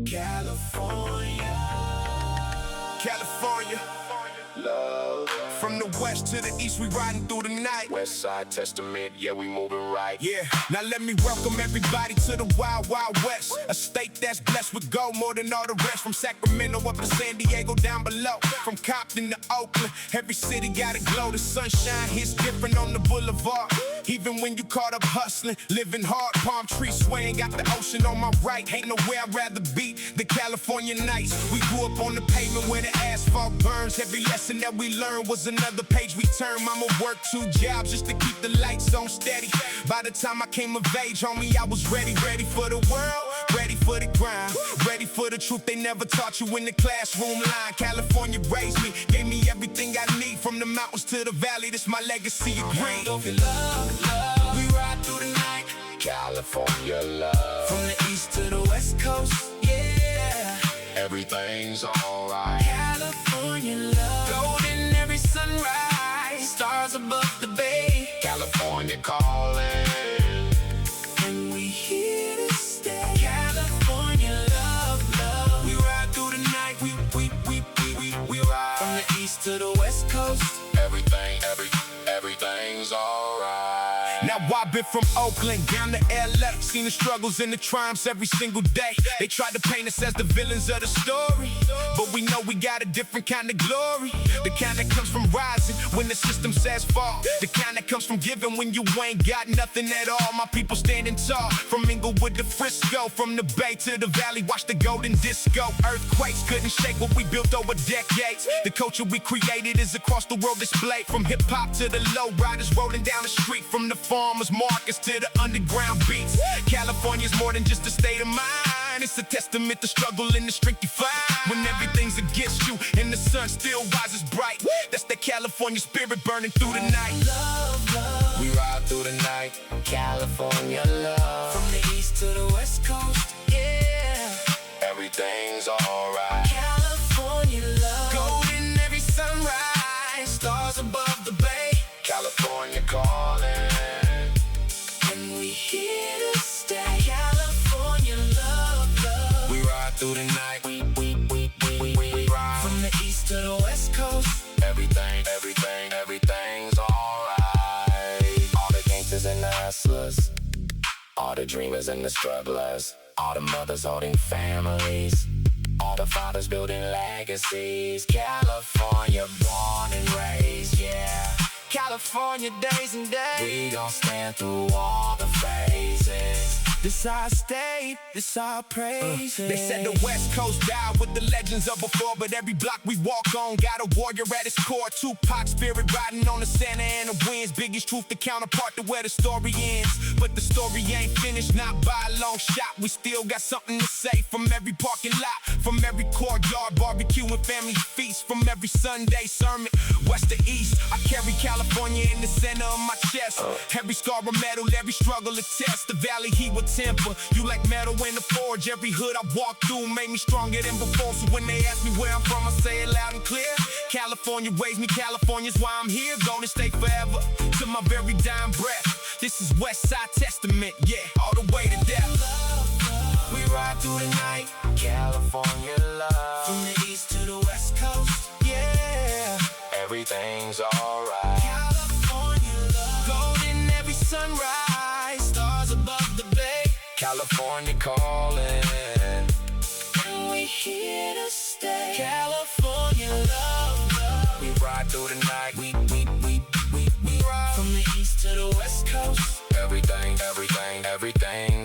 California, California, love. From the west to the east, we riding through the night. Westside Testament, yeah, we moving right. Yeah, now let me welcome everybody to the wild, wild west. A state that's blessed with gold more than all the rest. From Sacramento up to San Diego down below. From Compton to Oakland, every city got a glow. The sunshine hits different on the boulevard. Even when you caught up hustling, living hard, palm trees swaying, got the ocean on my right. Ain't nowhere I'd rather be than California nights. We grew up on the pavement where the asphalt burns. Every lesson that we learned was another page we turned. Mama worked 2 jobs just to keep the lights on steady. By the time I came of age, homie, I was ready for the world, ready for the grind, ready for the truth they never taught you in the classroom line. California raised me, gave me everything I need. From the mountains to the valley, this my legacy of green. Love, we ride through the night. California love. From the east to the west coast, yeah. Everything's alright. California love. Golden every sunrise, stars above the bay. California calling, and we here to stay. California love, love. We ride through the night. We ride from the east to the west coast. Everything's alright. Now I've been from Oakland down to LA, seen the struggles and the triumphs every single day. They tried to paint us as the villains of the story, but we know we got a different kind of glory. The kind that comes from rising when the system says fall. The kind that comes from giving when you ain't got nothing at all. My people standing tall, from Inglewood to Frisco, from the Bay to the Valley, watch the golden disco. Earthquakes couldn't shake what we built over decades. The culture we created is across the world displayed. From hip-hop to the lowriders rolling down the street, from the farmers markets to the underground beats. California's more than just a state of mind. It's a testament to struggle and the strength you find. When everything's against you and the sun still rises bright, that's the California spirit burning through the night. Love, love. We ride through the night. California love. From the east to the west coast, yeah. Everything's alright. California love. Golden every sunrise, stars above the bay. California calling, and we here to stay. California love, love. We ride through the night. We ride from the east to the west coast. Everything's alright. All the gangsters and the hustlers, all the dreamers and the strugglers, all the mothers holding families, all the fathers building legacies. California born and raised, yeah. California days and days. We gon' stand through all the phases. This our state, this our praise. They said the West Coast died with the legends of before, but every block we walk on got a warrior at its core. Tupac spirit riding on the Santa Ana winds. Biggest truth, the counterpart to where the story ends. But the story ain't finished, not by a long shot. We still got something to say from every parking lot, from every courtyard barbecue and family feast, from every Sunday sermon, west to east. I carry California in the center of my chest. Every scar a medal, every struggle a test. The valley heat with temper, you like metal in the forge. Every hood I walk through made me stronger than before. So when they ask me where I'm from, I say it loud and clear. California raised me, California's why I'm here. Golden State forever, to my very dying breath. This is Westside Testament, yeah, all the way to death. We ride through the night. California love. From the east to the west coast, yeah. Everything's alright. California love. Golden every sunrise, stars above the bay. California calling, and we here to stay. California love, love. We ride through the night. We ride from the east to the west coast. Everything's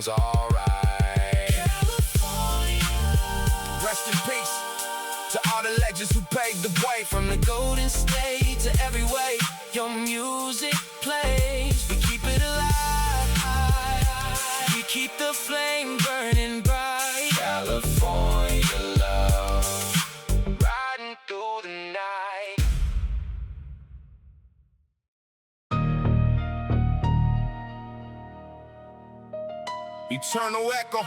alright. California. Rest in peace to all the legends who paved the way. From the Golden State to every way your music plays. We keep it alive. We keep the flame burning bright. California love. Riding through the night. Eternal echo.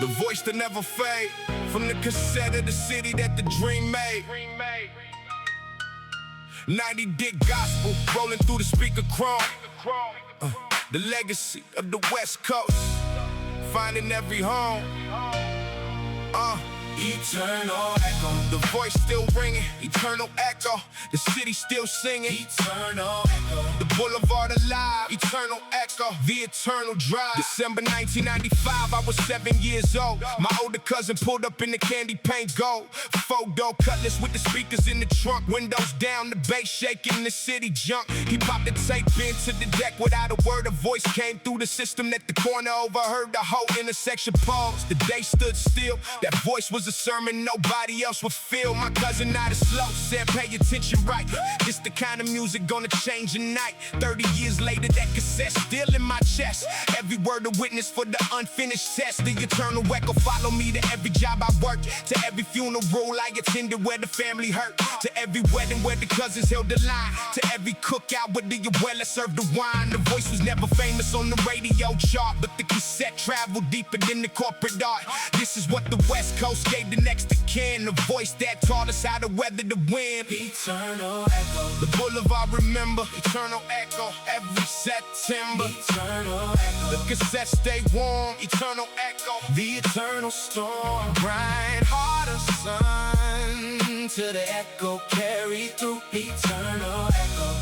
The voice that never fade. From the cassette of the city that the dream made. 90 dick gospel rolling through the speaker chrome. The legacy of the West Coast. find in every home. Eternal echo, the voice still ringing. Eternal echo, the city still singing. Eternal echo, the boulevard alive. Eternal echo, the eternal drive. December 1995, I was 7 years old. My older cousin pulled up in the candy paint gold. Photo cutlass with the speakers in the trunk. Windows down, the bass shaking, the city junk. He popped the tape into the deck without a word. A voice came through the system at the corner. Overheard the whole intersection pause. The day stood still. That voice was a sermon nobody else would feel. My cousin not as slow said pay attention right. This the kind of music gonna change your night. 30 years later that cassette still in my chest. Every word a witness for the unfinished test. The eternal echo follow me to every job I worked, to every funeral I attended where the family hurt, to every wedding where the cousins held the line, to every cookout where the abuela served the wine. The voice was never famous on the radio chart, but the cassette traveled deeper than the corporate art. This is what the West Coast gave the next of kin, the voice that taught us how to weather the wind. Eternal echo, the boulevard remember. Eternal echo, every September. Eternal echo, the cassette stay warm. Eternal echo, the eternal storm. Grind harder, son, till the echo carry through. Eternal echo,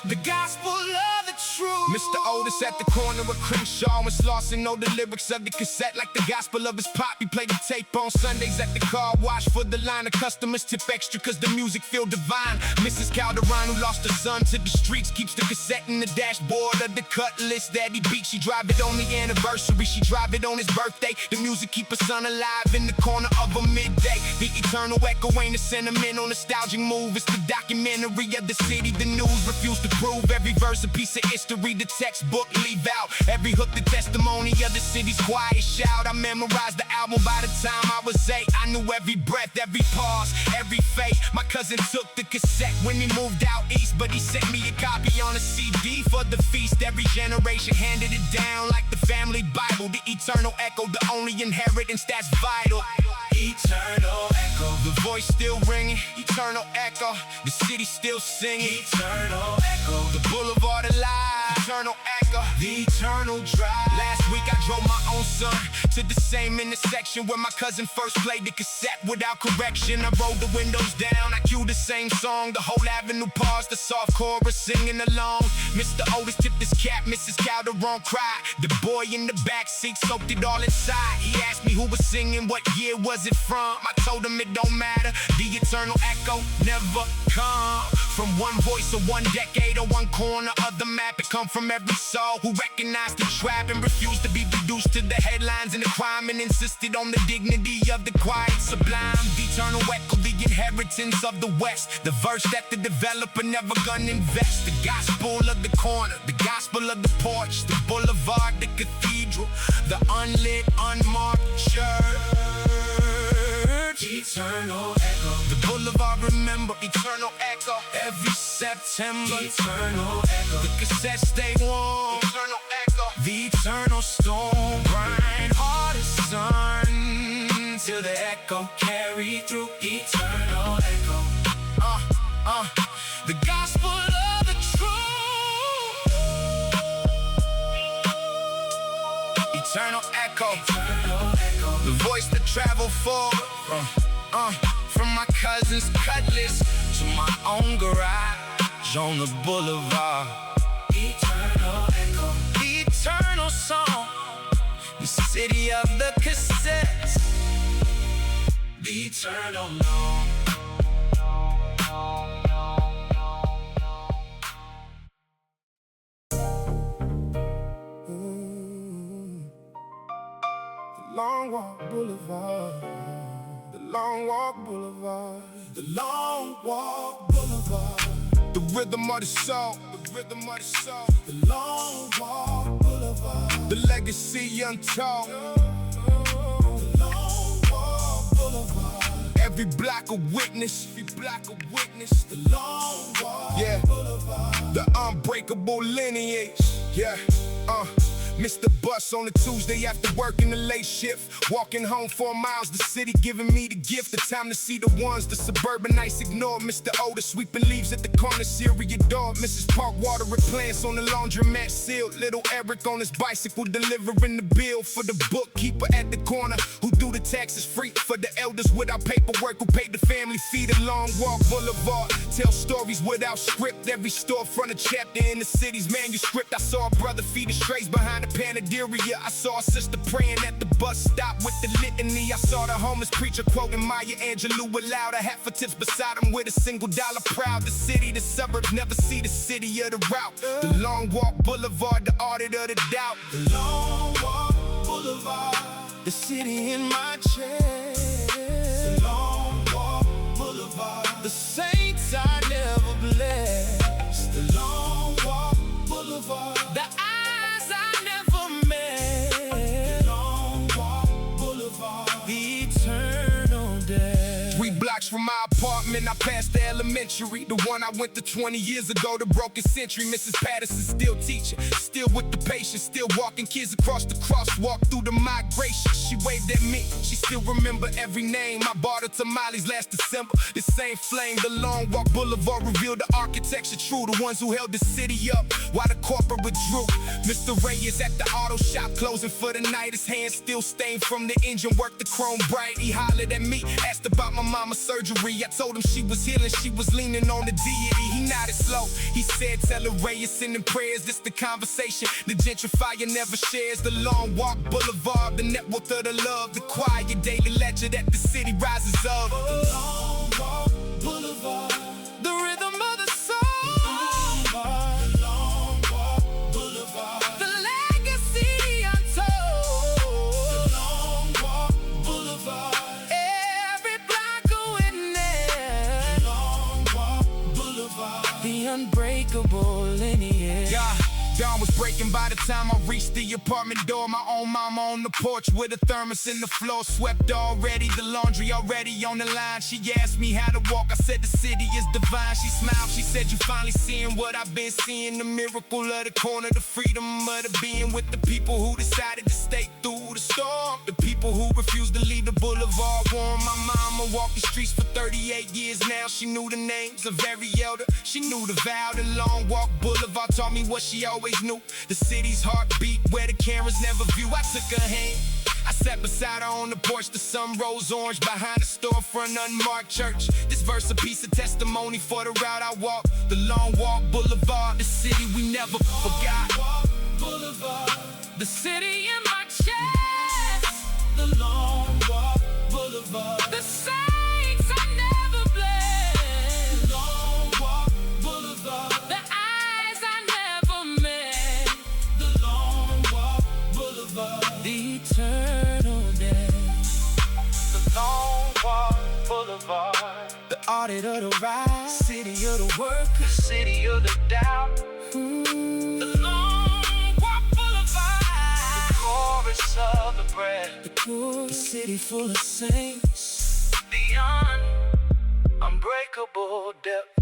the gospel of the truth. Mr. Otis at the corner of Crenshaw and Slauson know the lyrics of the cassette like the gospel of his pop. He played the tape on Sundays at the car wash for the line of customers tip extra cause the music feel divine. Mrs. Calderon who lost her son to the streets keeps the cassette in the dashboard of the Cutlass that he beat. She drive it on the anniversary, she drive it on his birthday. The music keep her son alive in the corner of a midday. The eternal echo ain't a sentimental nostalgic move. It's the documentary of the city the news refused to prove. Every verse a piece of history the textbook leave out. Every hook the testimony of the city's quiet shout. I memorized the album by the time I was 8. I knew every breath, every pause, every fate. My cousin took the cassette when he moved out east, but he sent me a copy on a CD for the feast. Every generation handed it down like the family Bible. The eternal echo, the only inheritance that's vital. Eternal echo, the voice still ringing. Eternal echo, the city still singing. Eternal echo, the boulevard alive. Eternal echo, the eternal drive. Last week I drove my own son to the same intersection where my cousin first played the cassette without correction. I rolled the windows down, I cued the same song. The whole avenue paused, the soft chorus singing along. Mr. Otis tipped his cap, Mrs. Calderon cried. The boy in the back seat soaked it all inside. He asked me who was singing, what year was it from? I told him it don't matter, the eternal echo never come from one voice or one decade or one corner of the map. It come from every soul who recognized the trap and refused to be reduced to the headlines and the crime, and insisted on the dignity of the quiet sublime. The eternal echo, the inheritance of the West, the verse that the developer never gonna invest. The gospel of the corner, the gospel of the porch, the boulevard, the cathedral, the unlit, unmarked church. Eternal echo, the boulevard remember. Eternal echo, every September. Eternal echo, the cassette stay warm. Eternal echo, the eternal storm. Grind harder, son, till the echo carry through. Eternal echo, the gospel of the truth. Eternal echo, the voice that traveled forward. From my cousin's Cutlass to my own garage on the boulevard. Eternal echo, eternal song, the city of the cassettes, the eternal long. The Long Walk Boulevard. Long Walk Boulevard, the Long Walk Boulevard, the rhythm of the soul, the rhythm of the soul, the Long Walk Boulevard, the legacy untold, the Long Walk Boulevard, every block a witness, the Long Walk Boulevard, the unbreakable lineage, Missed the bus on a Tuesday after working the late shift. Walking home 4 miles, the city giving me the gift. The time to see the ones the suburbanites ignored. Mr. Otis sweeping leaves at the corner, Syria dog. Mrs. Park watering plants on the laundromat sealed. Little Eric on his bicycle delivering the bill for the bookkeeper at the corner who do the taxes free. For the elders without paperwork who paid the family fee. The Long Walk Boulevard tell stories without script. Every storefront a chapter in the city's manuscript. I saw a brother feeding strays behind the Panaderia. I saw a sister praying at the bus stop with the litany. I saw the homeless preacher quoting Maya Angelou aloud. A hat for tips beside him with a $1 proud. The city, the suburbs never see the city of the route. The Long Walk Boulevard, the audit of the doubt. The Long Walk Boulevard, the city in my chest. The Long Walk Boulevard, the saints I never blessed. The Long Walk Boulevard, the eyes I never met. The Long Walk Boulevard, the eternal day. 3 blocks from my apartment, I passed the elementary. The one I went to 20 years ago, the broken century. Mrs. Patterson still teaching, still with the patience, still walking kids across the crosswalk through the migration. She waved at me, she still remember every name. I bought her tamales last December, the same flame. The Long Walk Boulevard revealed the architecture true. The ones who held the city up while the corporate withdrew. Mr. Ray is at the auto shop closing for the night. His hands still stained from the engine work, the chrome bright. He hollered at me, asked about my mama's surgery. I told him she was healing, she was leaning on the deity. He nodded slow, he said, tell her Ray is sending prayers. This the conversation the gentrifier never shares. The Long Walk Boulevard, the network of the love, the quiet daily ledger that the city rises of. The Long Walk Boulevard, the rhythm of the soul. The Long Walk Boulevard, the legacy untold. The Long Walk Boulevard, every block a witness. The Long Walk Boulevard, the unbreakable lineage. Yeah. Dawn was breaking by the time I reached the apartment door. My own mama on the porch with a thermos in the floor swept already. The laundry already on the line. She asked me how to walk. I said the city is divine. She smiled. She said you finally seeing what I've been seeing. The miracle of the corner, the freedom of the being with the people who decided to stay through the storm. The people who refused to leave the boulevard warm. My mama walked the streets for 38 years now. She knew the names of every elder. She knew the vow. The Long Walk Boulevard taught me what she always knew. The city's heartbeat where the cameras never view. I took her hand, I sat beside her on the porch. The sun rose orange behind the storefront unmarked church. This verse a piece of testimony for the route I walked. The Long Walk Boulevard, the city we never forgot. Boulevard, the city in my chest. The Long Walk Boulevard, the saints I never blessed. The Long Walk Boulevard, the eyes I never met. The Long Walk Boulevard, the eternal day. The Long Walk Boulevard, the audit of the ride, city of the workers, city of the doubt. The Long Walk Boulevard, the chorus of the bread, the city full of saints, the unbreakable depth.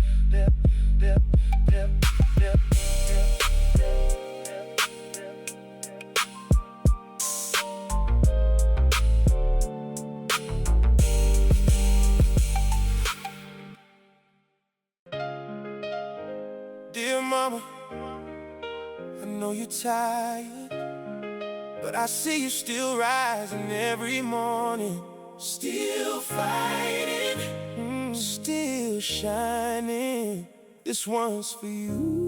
Dear mama, I know you're tired, but I see you still rising every morning. Still fighting, still shining. This one's for you.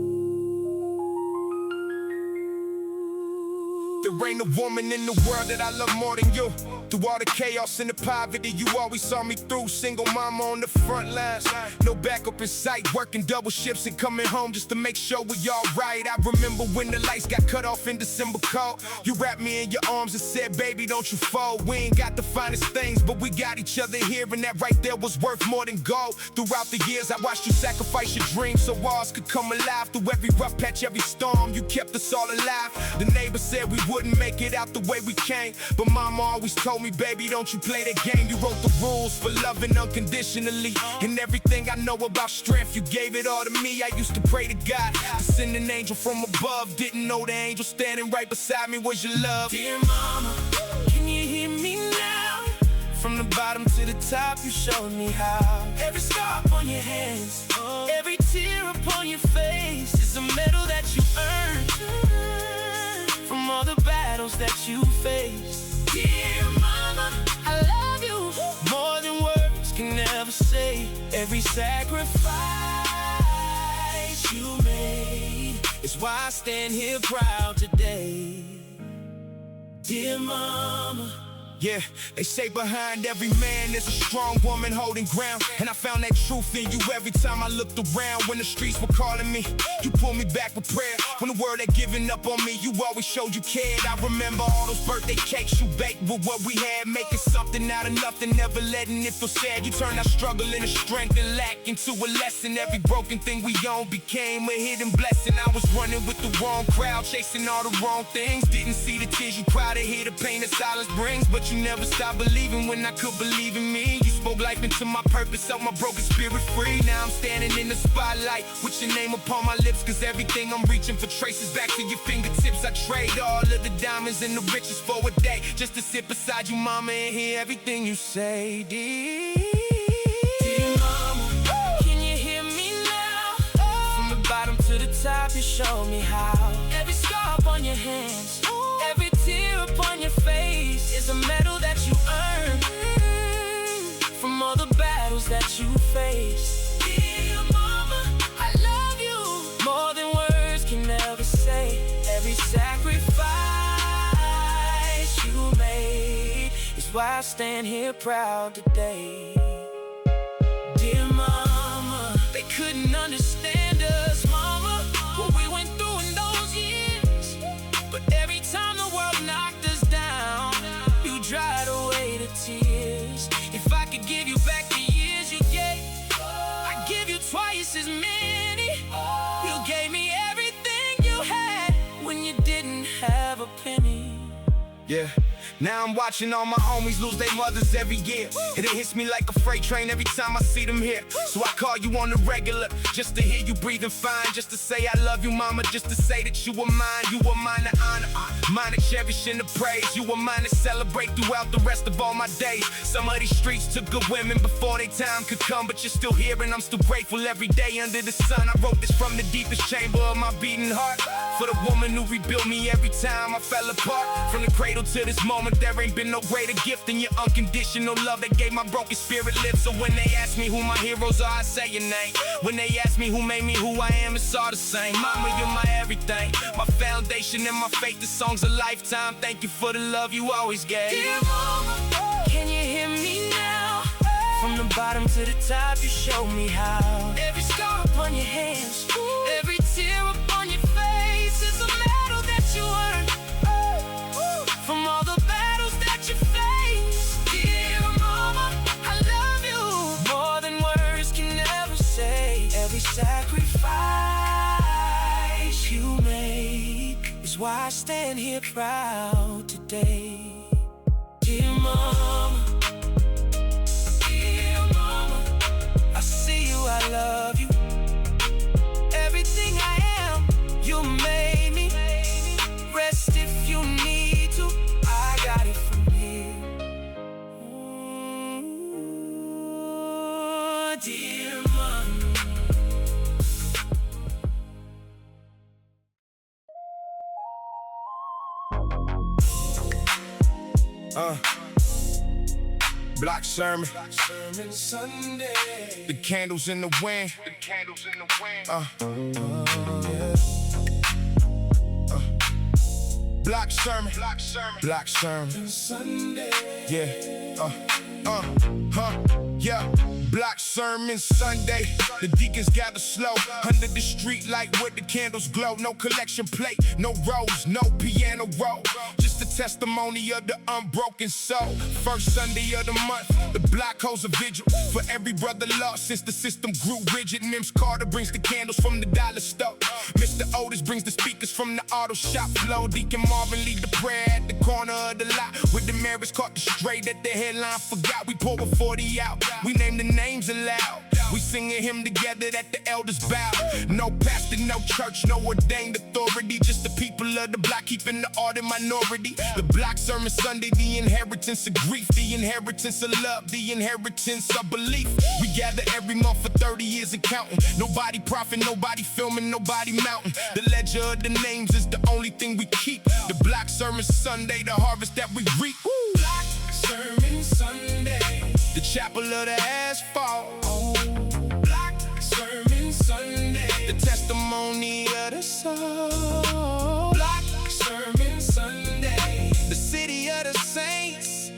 There ain't a woman in the world that I love more than you. Through all the chaos and the poverty, you always saw me through. Single mama on the front lines, no backup in sight. Working double shifts and coming home just to make sure we all right. I remember when the lights got cut off in December cold. You wrapped me in your arms and said, baby, don't you fold. We ain't got the finest things, but we got each other here, and that right there was worth more than gold. Throughout the years, I watched you sacrifice your dreams so ours could come alive. Through every rough patch, every storm, you kept us all alive. The neighbors said we wouldn't couldn't make it out the way we came. But mama always told me, baby, don't you play that game. You wrote the rules for loving unconditionally. And everything I know about strength, you gave it all to me. I used to pray to God to send an angel from above. Didn't know the angel standing right beside me was your love. Dear mama, can you hear me now? From the bottom to the top, you showed me how. Every scar upon your hands, every tear upon your face is a medal that you earned from all the battles that you faced. Dear mama, I love you more than words can ever say. Every sacrifice you made is why I stand here proud today. Dear mama. Yeah, they say behind every man there's a strong woman holding ground. And I found that truth in you every time I looked around. When the streets were calling me, you pulled me back with prayer. When the world had given up on me, you always showed you cared. I remember all those birthday cakes you baked with what we had, making something out of nothing, never letting it feel sad. You turned our struggle into strength and lack into a lesson. Every broken thing we owned became a hidden blessing. I was running with the wrong crowd, chasing all the wrong things. Didn't see the tears you cried to hear the pain that silence brings. But you never stopped believing when I could believe in me. You spoke life into my purpose, set my broken spirit free. Now I'm standing in the spotlight with your name upon my lips. Cause everything I'm reaching for traces back to your fingertips. I trade all of the diamonds and the riches for a day, just to sit beside you, mama, and hear everything you say. Dear mama, can you hear me now? From the bottom to the top, you showed me how. Every scar upon your hands, every tear upon your face is a medal that you earned from all the battles that you faced. Dear mama, I love you more than words can ever say. Every sacrifice you made is why I stand here proud today. Dear mama, they couldn't understand us, mama, what we went through in those years. But every time the world knocked us down, you dried away the tears. If I could give you back the years you gave, I'd give you twice as many. You gave me everything you had when you didn't have a penny. Yeah, now I'm watching all my homies lose their mothers every year. It hits me like a freight train every time I see them here. So I call you on the regular, just to hear you breathing fine, just to say I love you, mama, just to say that you were mine. You were mine to honor, mine to cherish and to praise. You were mine to celebrate throughout the rest of all my days. Some of these streets took good women before their time could come, but you're still here and I'm still grateful every day under the sun. I wrote this from the deepest chamber of my beating heart, for the woman who rebuilt me every time I fell apart. From the cradle to this moment, there ain't been no greater gift than your unconditional love that gave my broken spirit live. So when they ask me who my heroes are, I say your name. When they ask me who made me who I am, it's all the same. Mama, you're my everything, my foundation and my faith. This song's a lifetime. Thank you for the love you always gave. Dear mama, can you hear me now? From the bottom to the top, you showed me how. Every scar upon your hands, every tear upon your face is a medal that you earned from all the battles that you faced. Dear mama, I love you more than words can ever say. Every sacrifice you made is why I stand here proud today. Dear mama, I see you, I love you. Everything I am, you made me. Rest if you need to, I got it from here. Ooh, dear mama. Block sermon, Sunday. the candles in the wind. Block sermon, block sermon. Sunday. Yeah, yeah. Block sermon Sunday. The deacons gather slow under the street light where the candles glow. No collection plate, no rows, no piano roll. Just a testimony of the unbroken soul. First Sunday of the month, the block holds a vigil for every brother lost since the system grew rigid. Mims Carter brings the candles from the dollar store. Mr. Otis brings the speakers from the auto shop. Flow, Deacon Marvin lead the prayer at the corner of the lot. With the mirrors caught the straight at the headline. Forgot we pour a 40 out. We name the names aloud. We sing a hymn together that the elders bow. No pastor, no church, no ordained authority. Just the people of the block keeping the art in minority. The Black Sermon Sunday, the inheritance of grief, the inheritance of love, the inheritance of belief. We gather every month for 30 years and counting. Nobody prophet, nobody filming, nobody mounting. The ledger of the names is the only thing we keep. The Black Sermon Sunday, the harvest that we reap. Black Sermon Sunday, the chapel of the asphalt. Black Sermon Sunday, the testimony of the soul. Black Sermon Sunday, the city of the saints.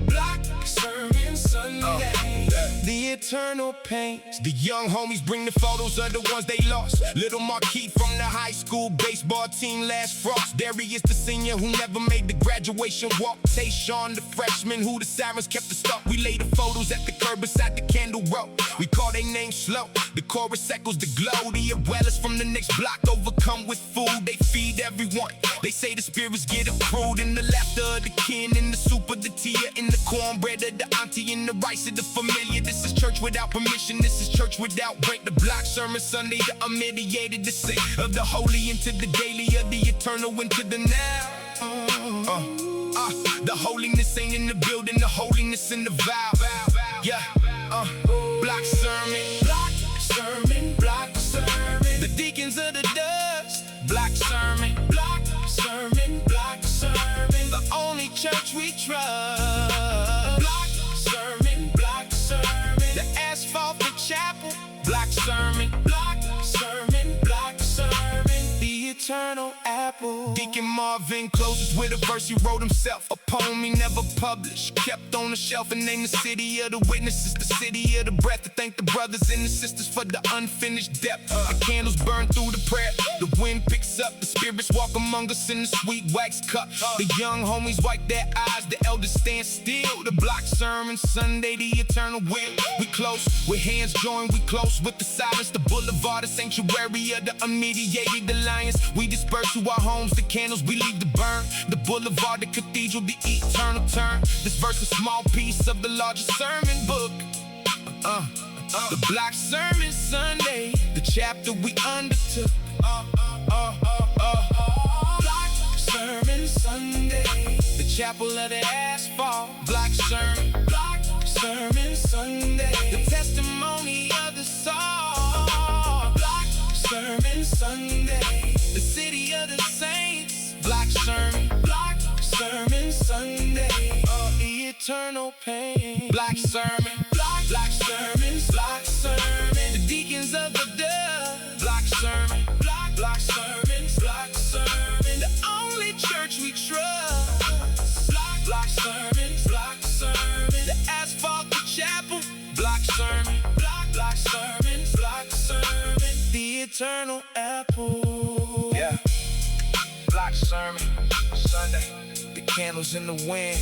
Black Sermon Sunday, the eternal pains. The young homies bring the photos of the ones they lost. Little Marquis from the high school baseball team last frost. Darius the senior who never made the graduation walk. Tayshawn the freshman who the sirens kept the stop. We lay the photos at the curb beside the candle row. We call their names slow. The chorus echoes the glow. The abuelas from the next block overcome with food. They feed everyone. They say the spirits get accrued in the laughter of the kin, in the soup of the tia, in the cornbread of the auntie, in the rice of the familiar. This is church without permission. This is church without break. The Black Sermon Sunday, the unmediated descent of the holy into the daily, of the eternal into the now. The holiness ain't in the building, the holiness in the vow. Yeah, Black Sermon, Black Sermon, Black Sermon. The deacons of the dust. Black Sermon, Black Sermon, Black Sermon. The only church we trust. Black Sermon, Black Sermon. The asphalt, the chapel. Black Sermon, Black Sermon, Black Sermon. The eternal apple. Deacon Marvin closes with a verse he wrote himself. A poem he never published, kept on the shelf, and named the city of the witnesses, the city of the breath. To thank the brothers and the sisters for the unfinished depth. The candles burn through the prayer. The wind picks up, the spirits walk among us in the sweet wax cup. The young homies wipe their eyes, the elders stand still. The Black Sermon Sunday, the eternal will. We close with hands joined, we close with the silence. The boulevard, the sanctuary of the unmediated alliance. We disperse to our homes, the candles we leave to burn. The boulevard, the cathedral, the eternal turn. This verse a small piece of the larger sermon book. The Black Sermon Sunday, the chapter we undertook. Black Sermon Sunday, the chapel of the asphalt. Black Sermon, Black Sermon Sunday, the testimony of the soul. Black Sermon Sunday, the city of the saints. Black Sermon, Black Sermon Sunday, the eternal pain. Black Sermon, Black sermons, Black Sermon. The deacons of the dust. Black Sermon, Black sermons, Black Sermon. The only church we trust. Black sermons, Black Sermon. The asphalt, the chapel. Black Sermon, Black sermons, Black Sermon. The eternal apple. Yeah. Black Sermon Sunday. The candles in the wind.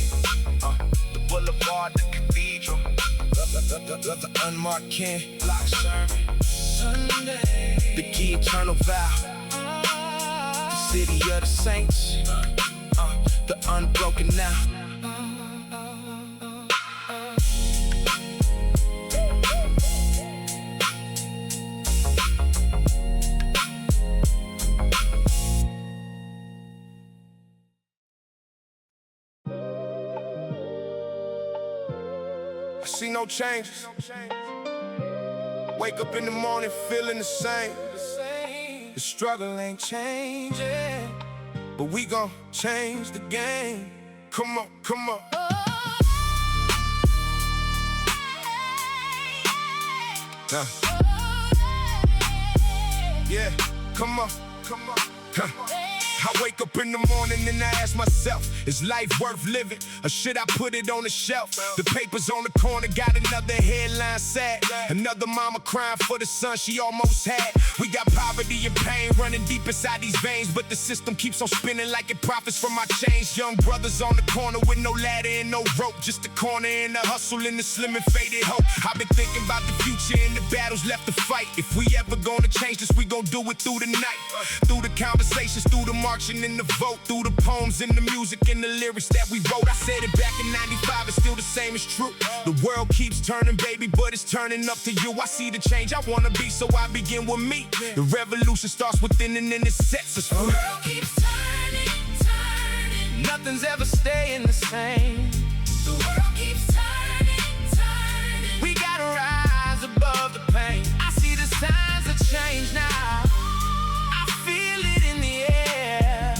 The boulevard, the cathedral. The unmarked kin. Black Sermon Sunday. The key eternal vow. The city of the saints. The unbroken now. I see no changes. Wake up in the morning feeling the same. The struggle ain't changing, but we gon' change the game. Come on, come on. Yeah, come on, come on. Huh. I wake up in the morning and I ask myself, is life worth living, or should I put it on the shelf? The papers on the corner got another headline sad. Another mama crying for the son she almost had. We got poverty and pain running deep inside these veins, but the system keeps on spinning like it profits from our change. Young brothers on the corner with no ladder and no rope, just a corner and a hustle and the slim and faded hope. I've been thinking about the future and the battles left to fight. If we ever gonna change this, we gon' do it through the night, through the conversations, through the marching and the vote, through the poems and the music and the lyrics that we wrote. I said it back in 95, it's still the same, it's true. The world keeps turning, baby, but it's turning up to you. I see the change I wanna be, so I begin with me. The revolution starts within and then it sets us free. The world keeps turning, turning. Nothing's ever staying the same. The world keeps turning, turning. We gotta rise above the pain. I see the signs of change now. I feel it in the air.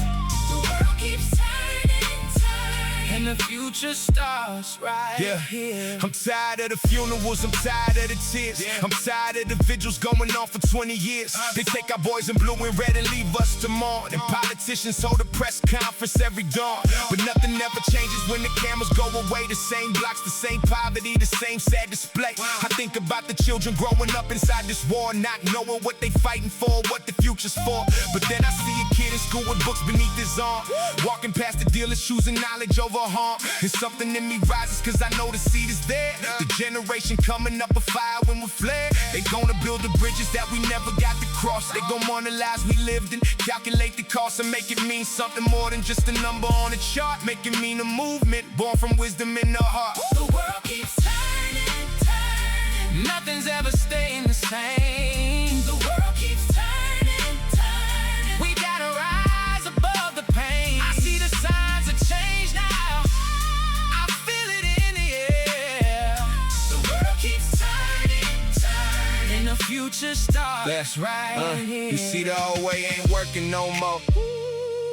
The world keeps turning, turning. And the future starts right here. I'm tired of the funerals, I'm tired of the tears. I'm tired of the vigils going on for 20 years. They take our boys in blue and red and leave us to mourn. And politicians hold a press conference every dawn. But nothing ever changes when the cameras go away. The same blocks, the same poverty, the same sad display. I think about the children growing up inside this war, not knowing what they fighting for, what the future's for. But then I see a kid in school with books beneath his arm, walking past the dealers choosing knowledge over harm. And something in me rises cause I know the seed is there. The generation coming up a fire when we flare. They gonna build the bridges that we never got to cross. They gon' mourn the lives we lived and calculate the cost and make it mean something more than just a number on a chart. Make it mean a movement born from wisdom in the heart. The world keeps turning, turning. Nothing's ever staying the same. The world keeps turning, turning. We gotta rise above the pain. I see the signs of change now. I feel it in the air. The world keeps turning, turning. And the future starts. That's right here. You see, the old way ain't working no more.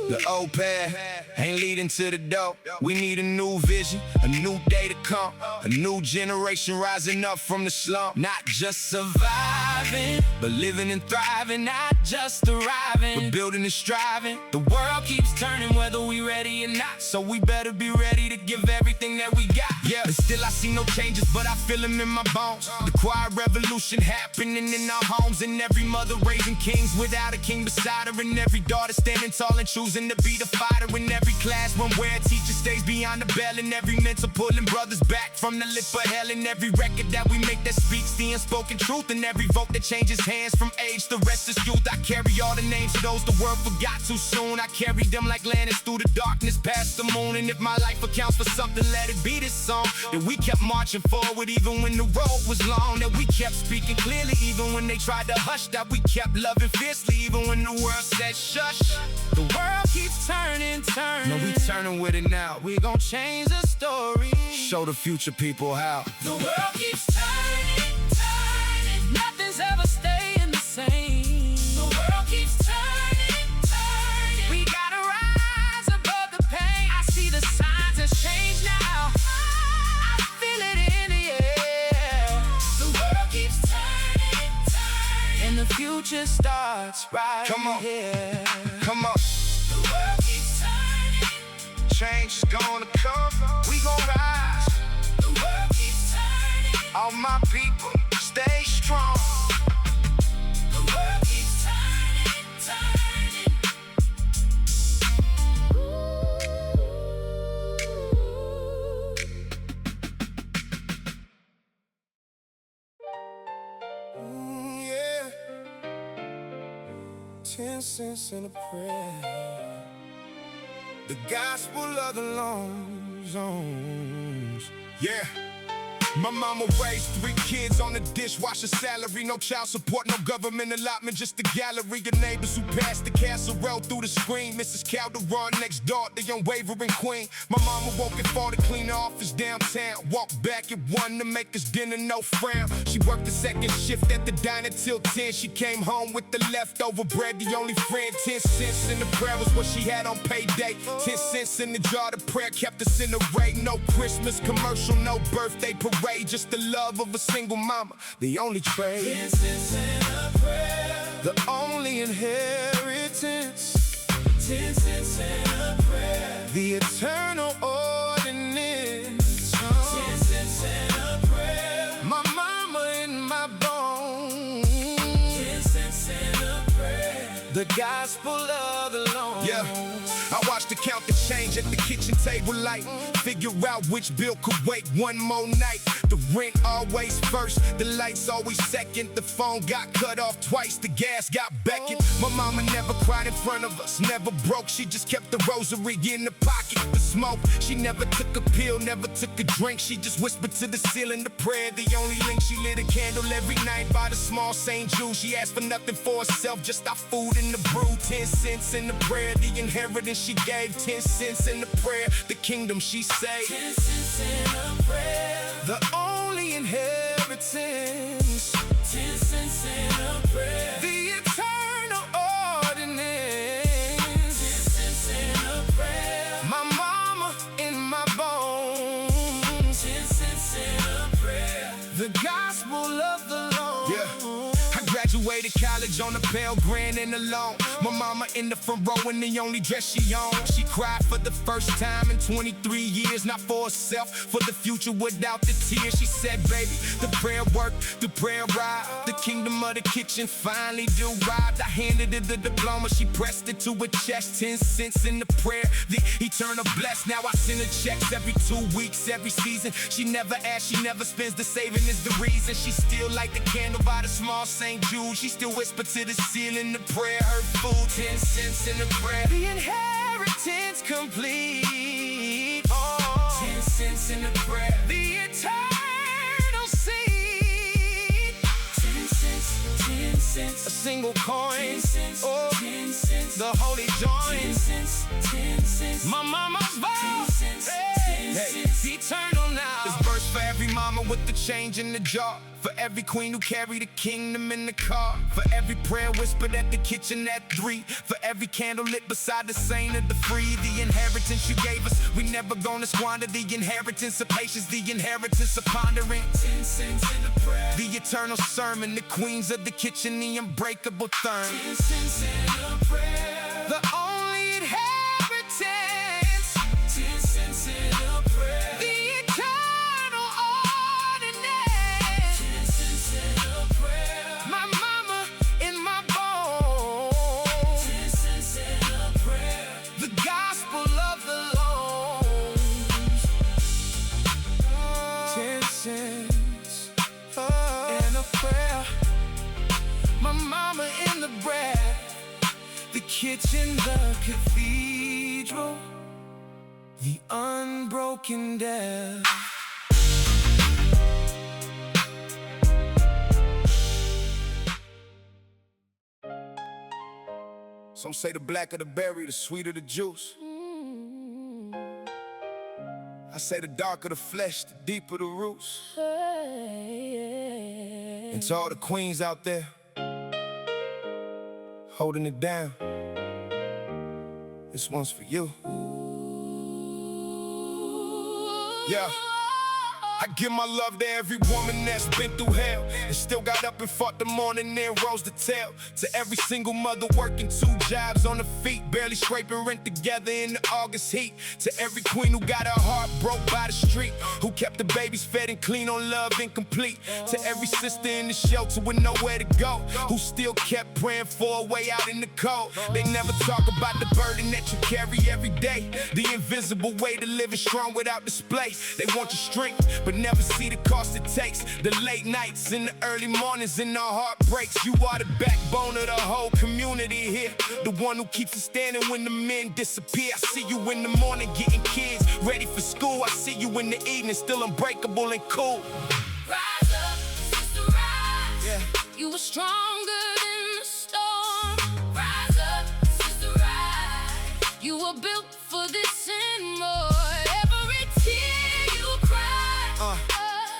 The old path ain't leading to the door. We need a new vision, a new day to come, a new generation rising up from the slump. Not just surviving, but living and thriving. Not just arriving, but building and striving. The world keeps turning whether we ready or not, so we better be ready to give everything that we got. Yeah, but still I see no changes, but I feel them in my bones. The quiet revolution happening in our homes, and every mother raising kings without a king beside her, and every daughter standing tall and choosing to be the fighter in every classroom where a teacher stays behind the bell, and every mentor pulling brothers back from the lip of hell, and every record that we make that speaks the unspoken truth, and every vote that changes hands from age to restless youth. I carry all the names of those the world forgot too soon. I carry them like lanterns through the darkness past the moon, and if my life accounts for something, let it be this song. That we kept marching forward even when the road was long, that we kept speaking clearly even when they tried to hush, that we kept loving fiercely even when the world said shush. The world keeps turning, turning. No, we turning with it now. We gon' change the story. Show the future people how. The world keeps turning, turning. Nothing's ever staying the same. The world keeps turning, turning. We gotta rise above the pain. I see the signs of change now. I feel it in the air. The world keeps turning, turning. And the future starts right here. Come on. The world keeps turning. Change is gonna come. We gon' rise. The world keeps turning. All my people, stay strong. The world keeps turning, turning. Yeah. 10 cents in a prayer. The gospel of the long zones. Yeah. My mama raised 3 kids on a dishwasher salary. No child support, no government allotment, just a gallery of neighbors who passed the casserole through the screen. Mrs. Calderon next door, the unwavering queen. My mama woke at 4 to clean the office downtown. Walked back at 1 to make us dinner, no frown. She worked the second shift at the diner till 10. She came home with the leftover bread, the only friend. 10 cents in the prayer was what she had on payday. 10 cents in the jar, the prayer kept us in the ray. No Christmas commercial, no birthday parade. Just the love of a single mama, the only trade. 10 cents in a prayer. The only inheritance. 10 cents and a prayer. The eternal ordinance. 10 cents and a prayer. My mama in my bones. 10 cents and a prayer. The gospel of the Lord. Yeah. I watched the count the change at the kitchen table light. Figure out which bill could wait one more night. The rent always first, the lights always second. The phone got cut off twice, the gas got beckoned. My mama never cried in front of us, never broke. She just kept the rosary in the pocket. The smoke, she never took a pill, never took a drink. She just whispered to the ceiling the prayer. The only link, she lit a candle every night by the small St. Jude. She asked for nothing for herself, just our food and the brew. 10 cents in the prayer, the inheritance she gave. 10 cents in the prayer, the kingdom she saved. 10 cents in a prayer, the only inheritance. 10 cents in a prayer, the eternal ordinance. 10 cents in a prayer, my mama in my bones. 10 cents in a prayer, the gospel of the Lord. Yeah. Graduated college on a Pell Grant and alone. My mama in the front row in the only dress she owned. She cried for the first time in 23 years, not for herself, for the future without the tears. She said, baby, the prayer worked, the prayer arrived. The kingdom of the kitchen finally arrived. I handed her the diploma, she pressed it to her chest. 10 cents in the prayer, the eternal blessed. Now I send her checks every 2 weeks, every season. She never asks, she never spends, the saving is the reason. She still light the candle by the small St. Jude. She still whisper to the ceiling the prayer, her food. 10 cents in the prayer, the inheritance complete. Oh, 10 cents in the prayer, the eternal seed. 10 cents, 10 cents, a single coin. 10 cents, oh, 10 cents, the holy joint. 10 cents, 10 cents, my mama's vow. 10 cents, 10 cents, eternal now. This verse for every mama with the change in the jar. For every queen who carried the kingdom in the car. For every prayer whispered at the kitchen at 3. For every candle lit beside the saint of the free. The inheritance you gave us, we never gonna squander. The inheritance of patience, the inheritance of pondering. 10 cents in the prayer, the eternal sermon. The queens of the kitchen, the unbreakable thorn. 10 cents in the prayer, the only inheritance. 10 cents in the prayer, the eternal ordinance. 10 cents in the prayer, my mama in my bones. 10 cents in the prayer, the gospel of the Lord. 10 cents in a prayer, my mama in the bread, the kitchen, the cathedral, the unbroken death. Some say the blacker the berry, the sweeter the juice. I say the darker the flesh, the deeper the roots. And to all the queens out there holding it down, this one's for you. Yeah. I give my love to every woman that's been through hell and still got up and fought the morning, then rose the tail. To every single mother working 2 jobs on her feet, barely scraping rent together in the August heat. To every queen who got her heart broke by the street, who kept the babies fed and clean on love incomplete. To every sister in the shelter with nowhere to go, who still kept praying for a way out in the cold. They never talk about the burden that you carry every day, the invisible way to live is strong without display. They want your strength, but never see the cost it takes. The late nights and the early mornings and the heartbreaks. You are the backbone of the whole community here, the one who keeps us standing when the men disappear. I see you in the morning getting kids ready for school. I see you in the evening still unbreakable and cool. Rise up, sister, rise. Yeah. You were stronger than the storm. Rise up, sister, rise. You were built for this and more. Every tear you cried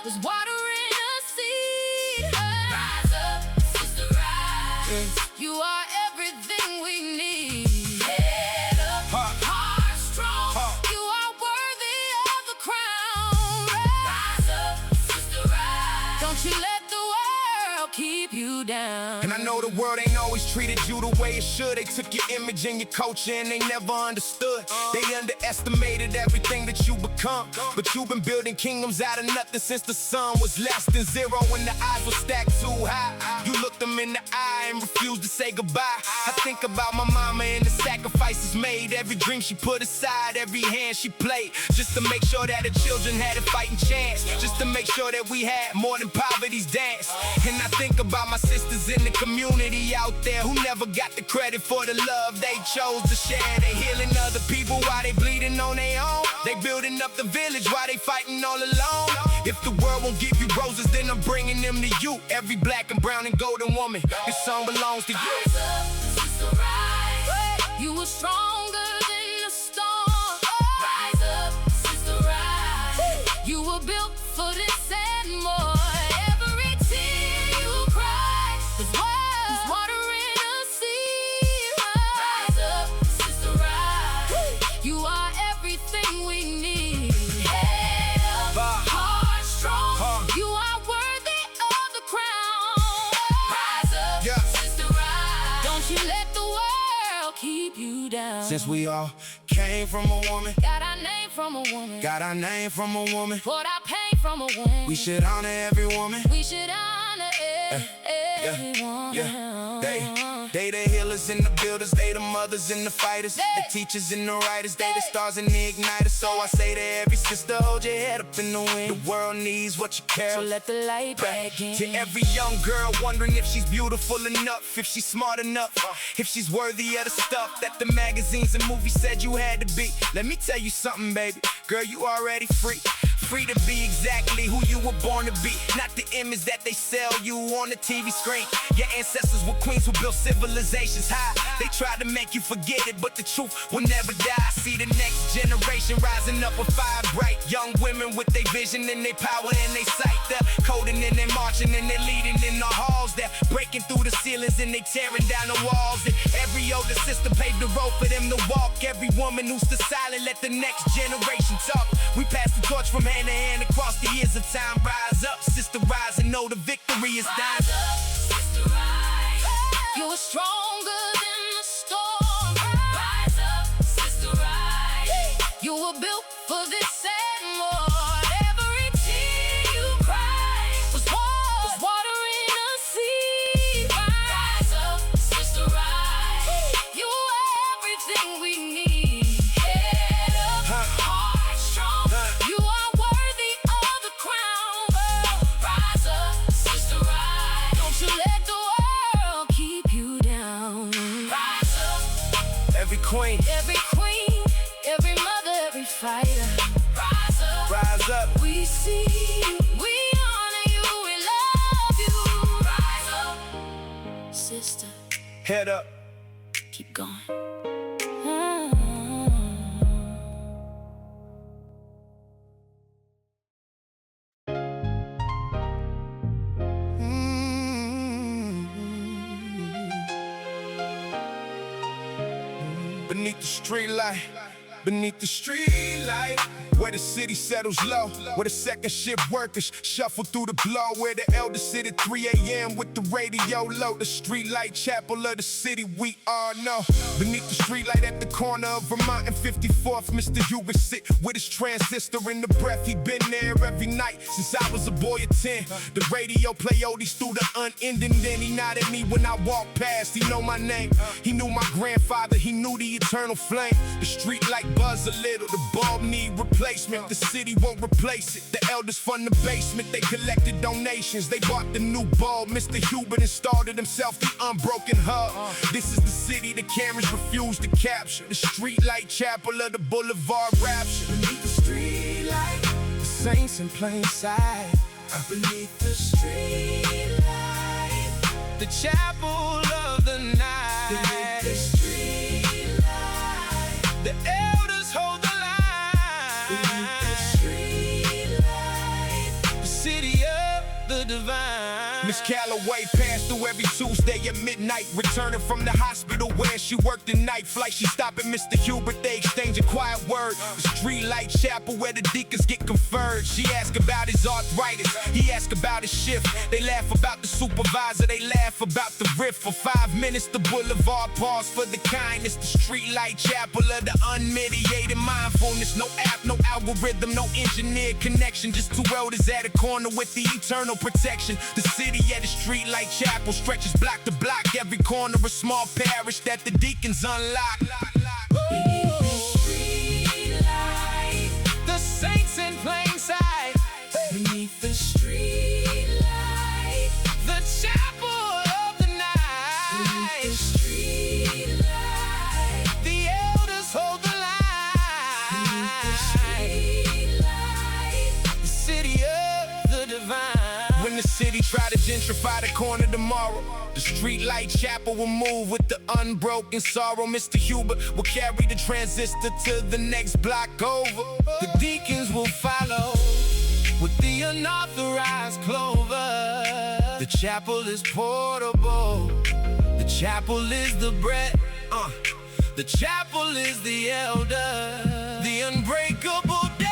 was watering a seed. Rise up, sister, rise. You are everything we need. Head up, heart strong. You are worthy of the crown. Rise up, sister, rise. Don't you let the world keep you down. And I know know the world ain't always treated you the way it should. They took your image and your culture and they never understood. They underestimated everything that you become. But you've been building kingdoms out of nothing since the sun was less than zero and the odds were stacked too high. You looked them in the eye and refused to say goodbye. I think about my mama and the sacrifices made. Every dream she put aside, every hand she played, just to make sure that her children had a fighting chance, just to make sure that we had more than poverty's dance. And I think about my sisters in the community out there who never got the credit for the love they chose to share. They healing other people while they bleeding on their own. They building up the village while they fighting all alone. If the world won't give you roses, then I'm bringing them to you. Every black and brown and golden woman, this song belongs to you. Rise up, sister, rise. You were stronger than the storm. Rise up, sister, rise. You were built for this and more. Every tear you cry is water in the sea. Rise up, sister, rise. You are everything we need. Head up, heart strong. You are worthy of the crown. Rise up, sister, rise. Don't you let the world keep you down. Since we all came from a woman, Got our name from a woman. got our name from a woman, Put our pain from a woman. we should honor every woman. We should honor everyone. They the healers and the builders, they the mothers and the fighters, the teachers and the writers, they the stars and the igniters. So I say to every sister, hold your head up in the wind. The world needs what you carry. So let the light back in. To every young girl wondering if she's beautiful enough, if she's smart enough, if she's worthy of the stuff that the magazines and movies said you had to be. Let me tell you something, baby, girl, you already free. Free to be exactly who you were born to be, not the image that they sell you on the TV screen. Your ancestors were queens who built civilizations high. They tried to make you forget it, but the truth will never die. See the next generation rising up with fire bright. Young women with their vision and their power and their sight. They're coding and they're marching and they're leading in the halls. They're breaking through the ceilings and they tearing down the walls. And every older sister paved the road for them to walk. Every woman who's still silent, let the next generation talk. We pass the torch from hand to hand across the years of time. Rise up, sister, rise and know the victory is thine. Rise up, sister, rise. You are stronger than the storm. Rise up, sister, rise. You were built for this and more. Every tear you cry was water in the sea. Rise up, sister, rise. You are everything we need. Head up, heart strong. You are worthy of the crown. Rise up, sister, rise. Don't you let the world keep you down. Rise up, Every queen, every every mother, every fighter. Rise up, rise up. we see you, we honor you, we love you. Rise up, sister, Head up. keep going. Beneath the street light, beneath the street light, where the city settles low, where the second shift workers shuffle through the glow, where the elders sit at 3 a.m. with the radio low, the street light chapel of the city we all know. Beneath the street light at the corner of Vermont and 54th, Mr. Huber sit with his transistor in the breath. He been there every night since I was a boy of 10. The radio play oldies through the unending, then he nodded at me when I walked past. He know my name, he knew my grandfather, he knew the eternal flame. The street light buzz a little, the bulb need replacement. The city won't replace it. The elders fund the basement, they collected donations. They bought the new bulb. Mr. Hubert installed it himself, the unbroken hub. This is the city the cameras refuse to capture. The street light chapel of the boulevard rapture. Beneath the street light, the saints in plain sight. Beneath the street light, the chapel of the night. Beneath the street light, the elders hold the line. Beneath the street light, the city of the divine. Miss Calloway passed through every Tuesday at midnight, returning from the hospital where she worked the night flight. She stopped at Mr. Hubert, they exchange a quiet word. The streetlight chapel where the deacons get conferred. She asked about his arthritis, he asked about his shift. They laugh about the supervisor, they laugh about the riff. For 5 minutes the boulevard pause for the kindness. The streetlight chapel of the unmediated mindfulness. No app, no algorithm, no engineered connection. Just two elders at a corner with the eternal protection. The city at the streetlight chapel stretches block to block. Every corner a small parish that the deacons unlock. Streetlight, The saints in plain sight. beneath the streetlight, The chapel of the beneath the night. streetlight, The elders hold the beneath the line. streetlight. The city of the divine. When the city try to gentrify the corner tomorrow, the streetlight chapel will move with the unbroken sorrow. Mr. Hubert will carry the transistor to the next block over. The deacons will follow with the unauthorized clover. The chapel is portable. The chapel is the bread. The chapel is the elder. The unbreakable day.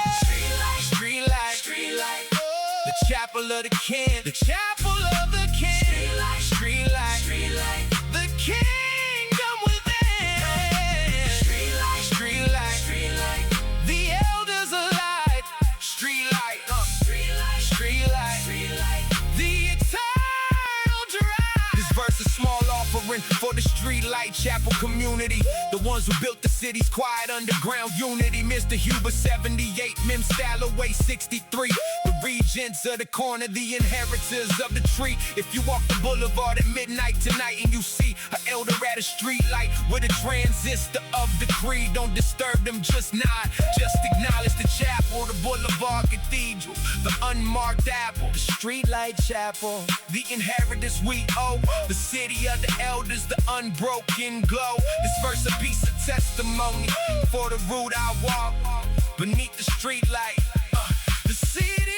Streetlight. Streetlight, The chapel of the king. The chapel of the king. Streetlight. streetlight, The kingdom within. Streetlight. Streetlight. streetlight, The elders alive. Streetlight. streetlight, Streetlight. streetlight. The eternal drive. This verse is small offering for the streetlight chapel community. The ones who built the city's quiet underground unity. Mr. Hubert 78, Mim Stalloway 63. The regents of the corner, the inheritors of the tree. If you walk the boulevard at midnight tonight and you see an elder at a streetlight with a transistor of the creed, don't disturb them, just nod. Just acknowledge the chapel, the boulevard cathedral, the unmarked apple, the streetlight chapel, the inheritors we owe, the city of the elders, the unbroken glow. This verse a piece of testimony for the route I walk beneath the streetlight. The city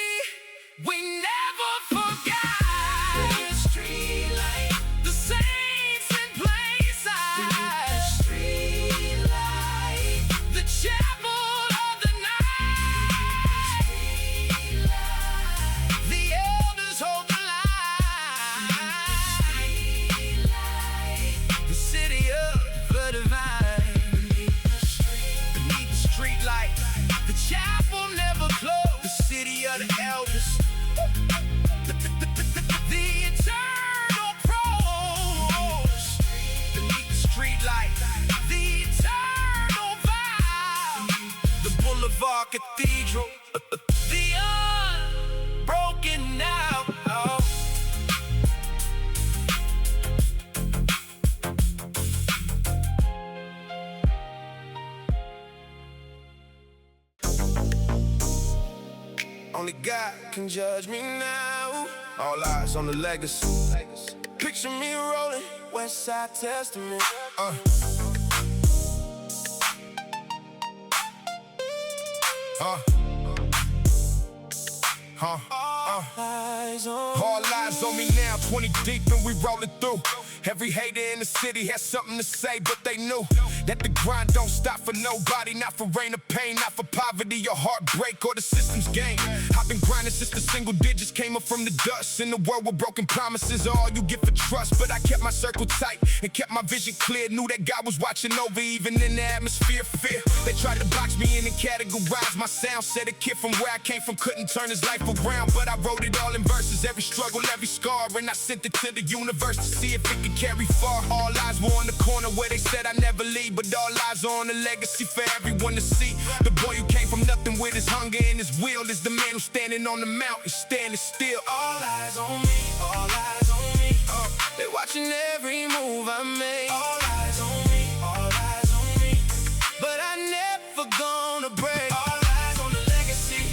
we never forgot. Beneath the streetlight, The saints in plain beneath the sight. streetlight, The chapel of the night. streetlight, The elders hold the line. The city of the divine. beneath the Beneath the streetlight, the chapel never closed. The city of the elders. The eternal pros. Beneath the streetlight, the eternal vibe. The boulevard cathedral. The unbroken now. Only God can judge me now. All eyes on the legacy. Picture me rolling, Westside Testament. All eyes on me now, 20 deep and we rollin' through. Every hater in the city has something to say, but they knew that the grind don't stop for nobody. Not for rain or pain, not for poverty or heartbreak or the system's game. I've been grinding since the single digits came up from the dust. In the world where broken promises are all you get for trust. But I kept my circle tight and kept my vision clear. Knew that God was watching over even in the atmosphere of fear. They tried to box me in and categorize my sound. Said a kid from where I came from couldn't turn his life around. But I wrote it all in verses, every struggle, every scar. And I sent it to the universe to see if it could carry far. All eyes were on the corner where they said I never leave, but all eyes are on the legacy for everyone to see. The boy who came from nothing with his hunger and his will is the man who's standing on the mountain, standing still. All eyes on me, all eyes on me. They watching every move I make. All eyes on me, all eyes on me. But I never gonna break. All eyes on the legacy,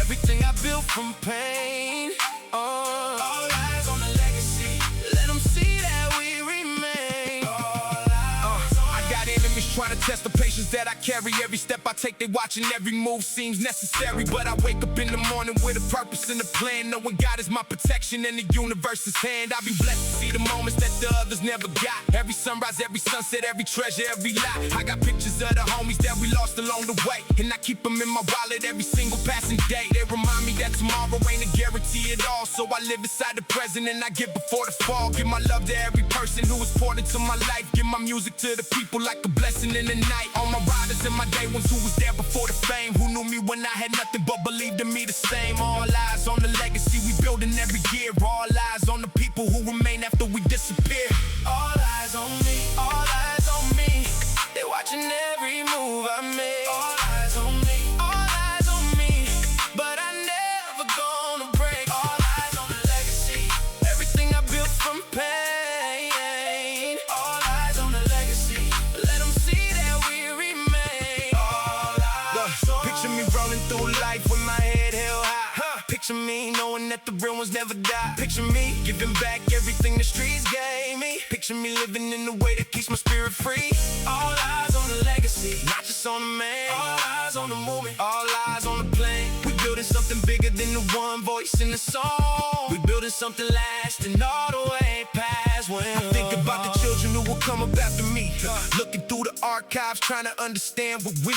everything I built from pain. All eyes on the legacy, let them see that we remain. I got enemies trying to test the patience that I carry. Every step I take, they watching, every move seems necessary. But I wake up in the morning with a purpose and a plan, knowing God is my protection and the universe's hand. I be blessed to see the moments that the others never got. Every sunrise, every sunset, every treasure, every lot. I got pictures of the homies that we lost along the way, and I keep them in my wallet every single passing day. They remind me that tomorrow ain't a guarantee at all, so I live inside the present and I give before the fall. Give my love to every person who has poured into my life. Give my music to the people like a blessing in the night. All my riders and my day ones who was there before the fame, who knew me when I had nothing but believed in me the same. All eyes on the legacy we building every year. All eyes on the people who remain after we disappear. All eyes on me, all eyes on me. They watching every move I make. All eyes on me, all eyes on me. But I never gonna break. All eyes on the legacy, everything I built from pain. All eyes on the legacy, let them see that we remain. All eyes on Picture me rolling through life with my head held high. Picture me knowing that the real ones never die. Picture me giving back everything the streets gave me. Picture me living in a way that keeps my spirit free. All eyes on the legacy, Not just on the man, all eyes on the movement. all eyes on the plane. We building something bigger than the one voice in the song. We building something lasting all the way past when I think about the children who will come up after me. Looking through the archives, trying to understand what we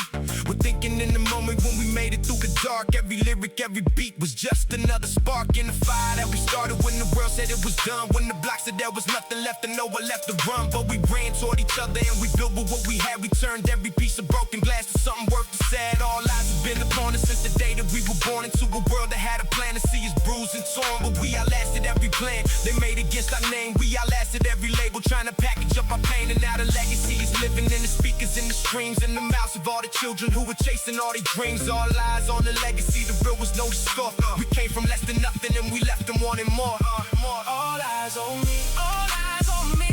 were thinking in the moment when we made it through the dark. Every lyric, every beat was just another spark in the fire that we started when the world said it was done. When the block said there was nothing left and no one left to run. But we ran toward each other and we built with what we had. We turned every piece of broken glass to something worth the sad. All lives have been upon us since the day that we were born into a world that had a plan to see us bruised and torn. But we outlasted every plan they made against our name. We outlasted every label trying to package up our pain. And now the legacy is living in the speakers, in the streams, in the mouths of all the children who were chasing all their dreams. All eyes on the legacy, the real was no score. We came from less than nothing and we left them wanting more. All eyes on me, all eyes on me.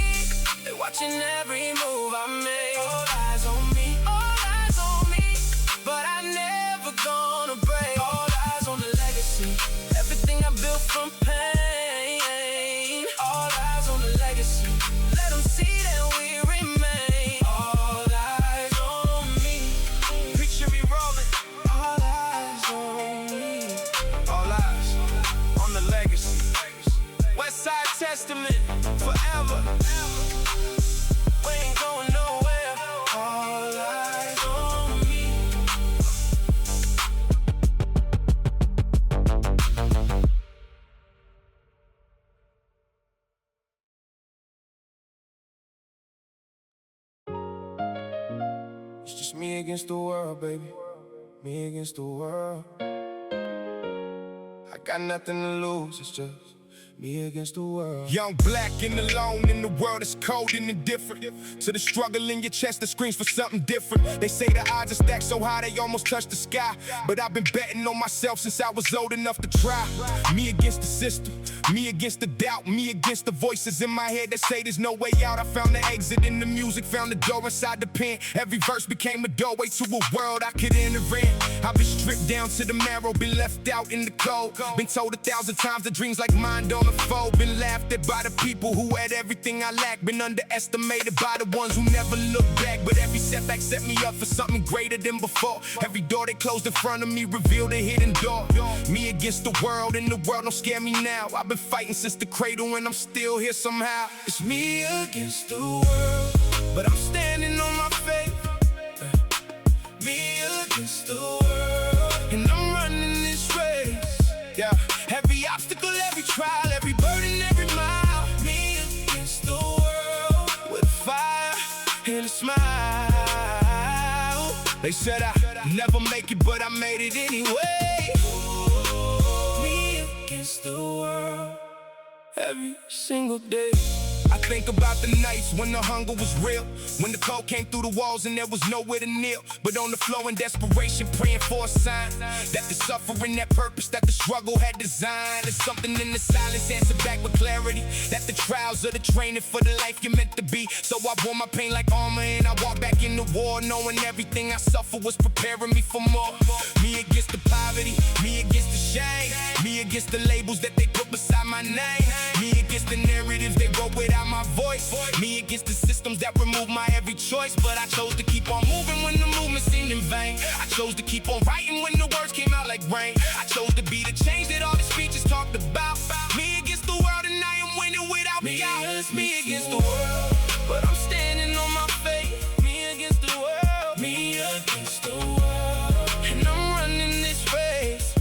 They watching every move I make. All eyes on me, all eyes on me. But I never gonna break. All eyes on the legacy, everything I built from pain. All eyes on the legacy, let them see that we remain. All eyes on me, Picture me rolling, all eyes on me. all eyes on the legacy. Westside Testament, forever. We ain't going nowhere. All eyes on me. It's just me against the world, baby. Me against the world. I got nothing to lose, it's just me against the world. Young, black, and alone in the world that's cold and indifferent to the struggle in your chest that screams for something different. They say the odds are stacked so high they almost touch the sky, but I've been betting on myself since I was old enough to try. Me against the system, me against the doubt, me against the voices in my head that say there's no way out. I found the exit in the music, found the door inside the pen. Every verse became a doorway to a world I could enter in. I've been stripped down to the marrow, been left out in the cold. Been told 1,000 times that dreams like mine don't unfold. Been laughed at by the people who had everything I lacked. Been underestimated by the ones who never look back. But every setback set me up for something greater than before. Every door they closed in front of me revealed a hidden door. Me against the world, and the world don't scare me now. I've been fighting since the cradle and I'm still here somehow. It's me against the world, but I'm standing on my faith. Me against the world, and I'm running this race. Yeah, every obstacle, every trial, every burden, every mile. Me against the world, with fire and a smile. They said I'd never make it, but I made it anyway. Me against the world, every single day. I think about the nights when the hunger was real, when the cold came through the walls and there was nowhere to kneel, but on the floor in desperation, praying for a sign that the suffering, that purpose, that the struggle had designed. There's something in the silence, answer back with clarity, that the trials are the training for the life you're meant to be. So I wore my pain like armor and I walked back in the war, knowing everything I suffered was preparing me for more. Me against the poverty, me against the shame, me against the labels that they put beside my name, me against against the narratives they wrote without my voice. Me against the systems that remove my every choice. But I chose to keep on moving when the movement seemed in vain. I chose to keep on writing when the words came out like rain. I chose to be the change that all the speeches talked about. Me against the world and I am winning without doubt. Me against the world, but I'm standing on my faith. Me against the world, me against the world, and I'm running this race.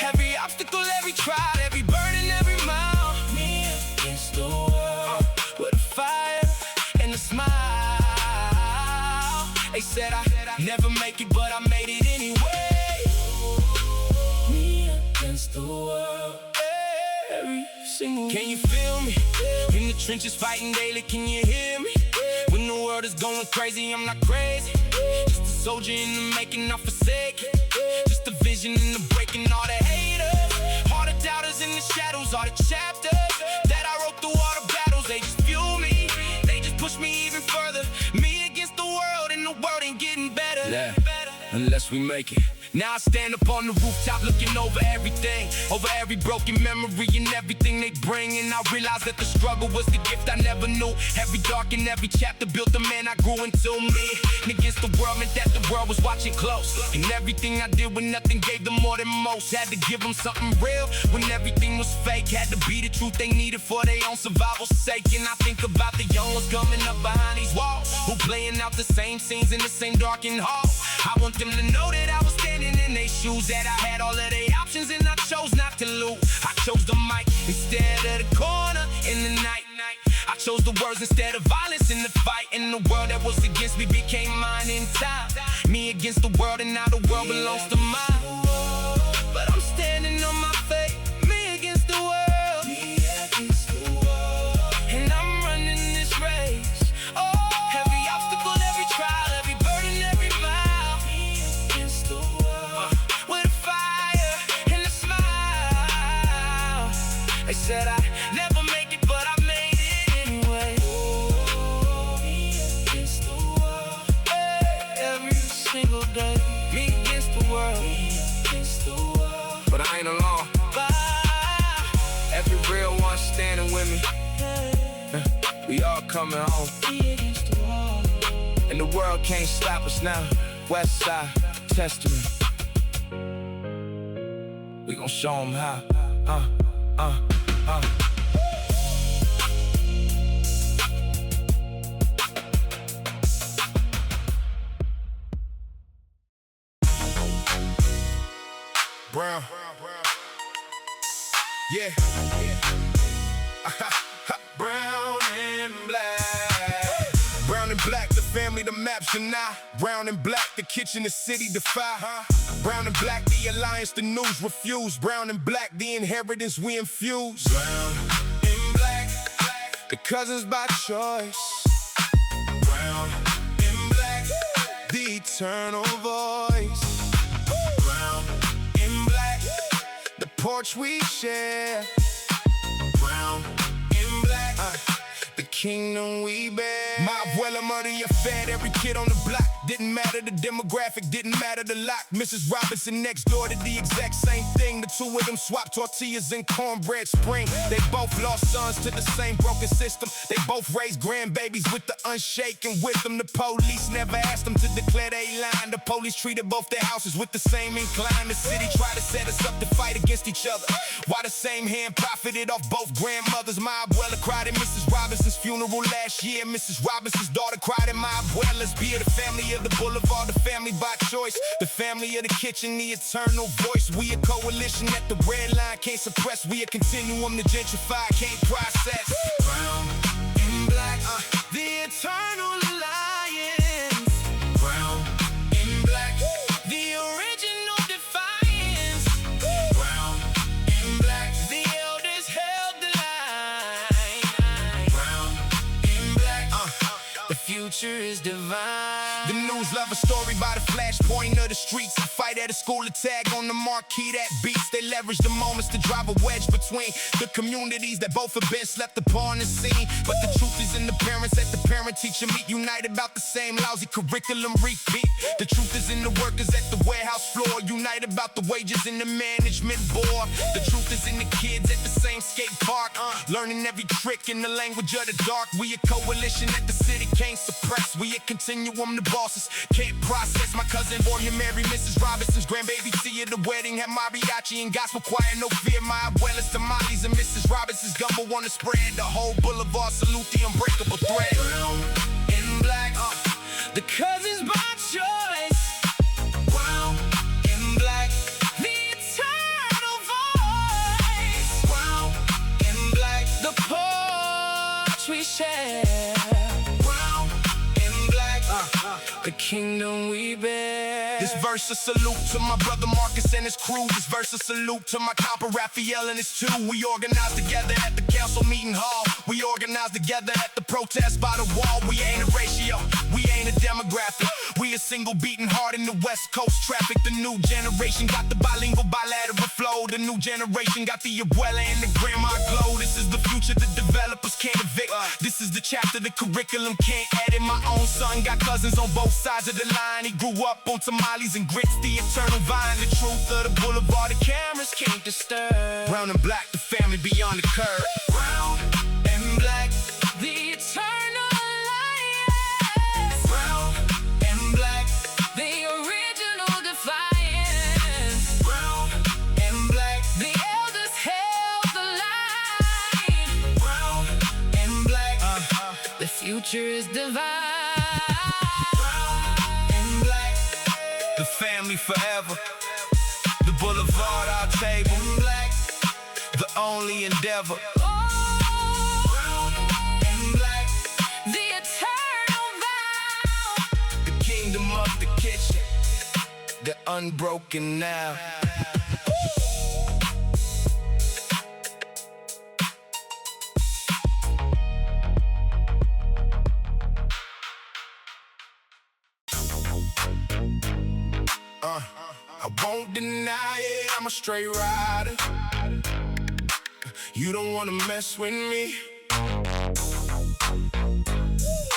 Every obstacle, every trial, every burden, every mile. Me against the world, with a fire and a smile. They said I never make it, but I made it anyway. Me against the world, every single. Can you feel me? In the trenches fighting daily, can you hear me? When the world is going crazy, I'm not crazy. Just a soldier in the making, not forsaken. Just a vision in the breaking, all the haters, all the doubters in the shadows, all the chapters that I wrote through all the battles. They just fuel me, they just push me even further. Me against the world, and the world ain't getting better. Yeah, unless we make it. Now I stand up on the rooftop looking over everything, over every broken memory and everything they bring. And I realized that the struggle was the gift I never knew. Every dark and every chapter built the man I grew into me. And against the world meant that the world was watching close. And everything I did when nothing gave them more than most. Had to give them something real when everything was fake. Had to be the truth they needed for their own survival's sake. And I think about the young ones coming up behind these walls, who playing out the same scenes in the same darkened hall. I want them to know that I was standing in their shoes, that I had all of their options and I chose not to lose. I chose the mic instead of the corner in the night. I chose the words instead of violence in the fight. And the world that was against me became mine in time. Me against the world, and now the world belongs to mine. But I'm standing on my faith. Me against the world, me against the world, and I'm running this race. Oh, every obstacle, every trial, every burden, every mile. Me against the world, with a fire and a smile. They said I never make it, but I made it anyway. Me against the world, every single day. Me against the world, me against the world. But I ain't alone. Every real one standing with me. We all coming home. And the world can't stop us now. Westside, Testament. We gon' show them how. Brown. Yeah. Brown and black. Brown and black, the family, the maps deny. Brown and black, the kitchen, the city defy. Brown and black, the alliance, the news refuse. Brown and black, the inheritance we infuse. Brown and black, the cousins by choice. Brown and black, the eternal voice. Brown and black, the porch we share. Brown and black, the kingdom we bear. My abuela murder your fed every kid on the block. Didn't matter the demographic, didn't matter the lot. Mrs. Robinson next door did the exact same thing. The two of them swapped tortillas and cornbread spring. They both lost sons to the same broken system. They both raised grandbabies with the unshaken wisdom. The police never asked them to declare they line. The police treated both their houses with the same incline. The city tried to set us up to fight against each other, while the same hand profited off both grandmothers. My abuela cried at Mrs. Robinson's funeral last year. Mrs. Robinson's daughter cried at my abuela's beer. The family of the boulevard, the family by choice. The family of the kitchen, the eternal voice. We a coalition that the red line can't suppress. We a continuum the gentrify can't process. Brown and black, the eternal alliance. Brown and black, the original defiance. Brown and black, the elders held the line. Brown and black, the future is divine. The news kids love a story by the flashpoint of the streets. A fight at a school, a tag on the marquee that beats. They leverage the moments to drive a wedge between the communities that both have been slept upon and seen. But the truth is in the parents that the parent-teacher meet, unite about the same lousy curriculum repeat. The truth is in the workers at the warehouse floor, unite about the wages in the management board. The truth is in the kids at the same skate park, learning every trick in the language of the dark. We a coalition that the city can't suppress. We a continuum the bosses can't process. My cousin Boya married Mrs. Robinson's grandbaby tea at the wedding, had mariachi and gospel choir. No fear, my abuelas, tamales, and Mrs. Robinson's gumbo on the spread. The whole boulevard salute the unbreakable thread. Brown and black, the cousins by choice. Brown and black, the eternal voice. Brown and black, the porch we share. Brown and black, the kingdom we bear. This verse a salute to my brother Marcus and his crew. This verse a salute to my copper Raphael and his two. We organized together at the council meeting hall. We organized together at the protest by the wall. We ain't a ratio, we ain't a demographic. We a single beating heart in the West Coast traffic. The new generation got the bilingual bilateral flow. The new generation got the abuela and the grandma glow. This is the future the developers can't evict. This is the chapter the curriculum can't edit. My own son got cousins on both sides of the line. He grew up on tamales and grits, the eternal vine. The truth of the boulevard, the cameras can't disturb. Brown and black, the family beyond the curve. Brown and black, the eternal alliance. Brown and black, the original defiance. Brown and black, the elders held the line. Brown and black, the future is divine. The family forever, the boulevard, our table, black, the only endeavor. Brown and black, the eternal vow, the kingdom of the kitchen, the unbroken now. I won't deny it, I'm a straight rider. You don't wanna mess with me.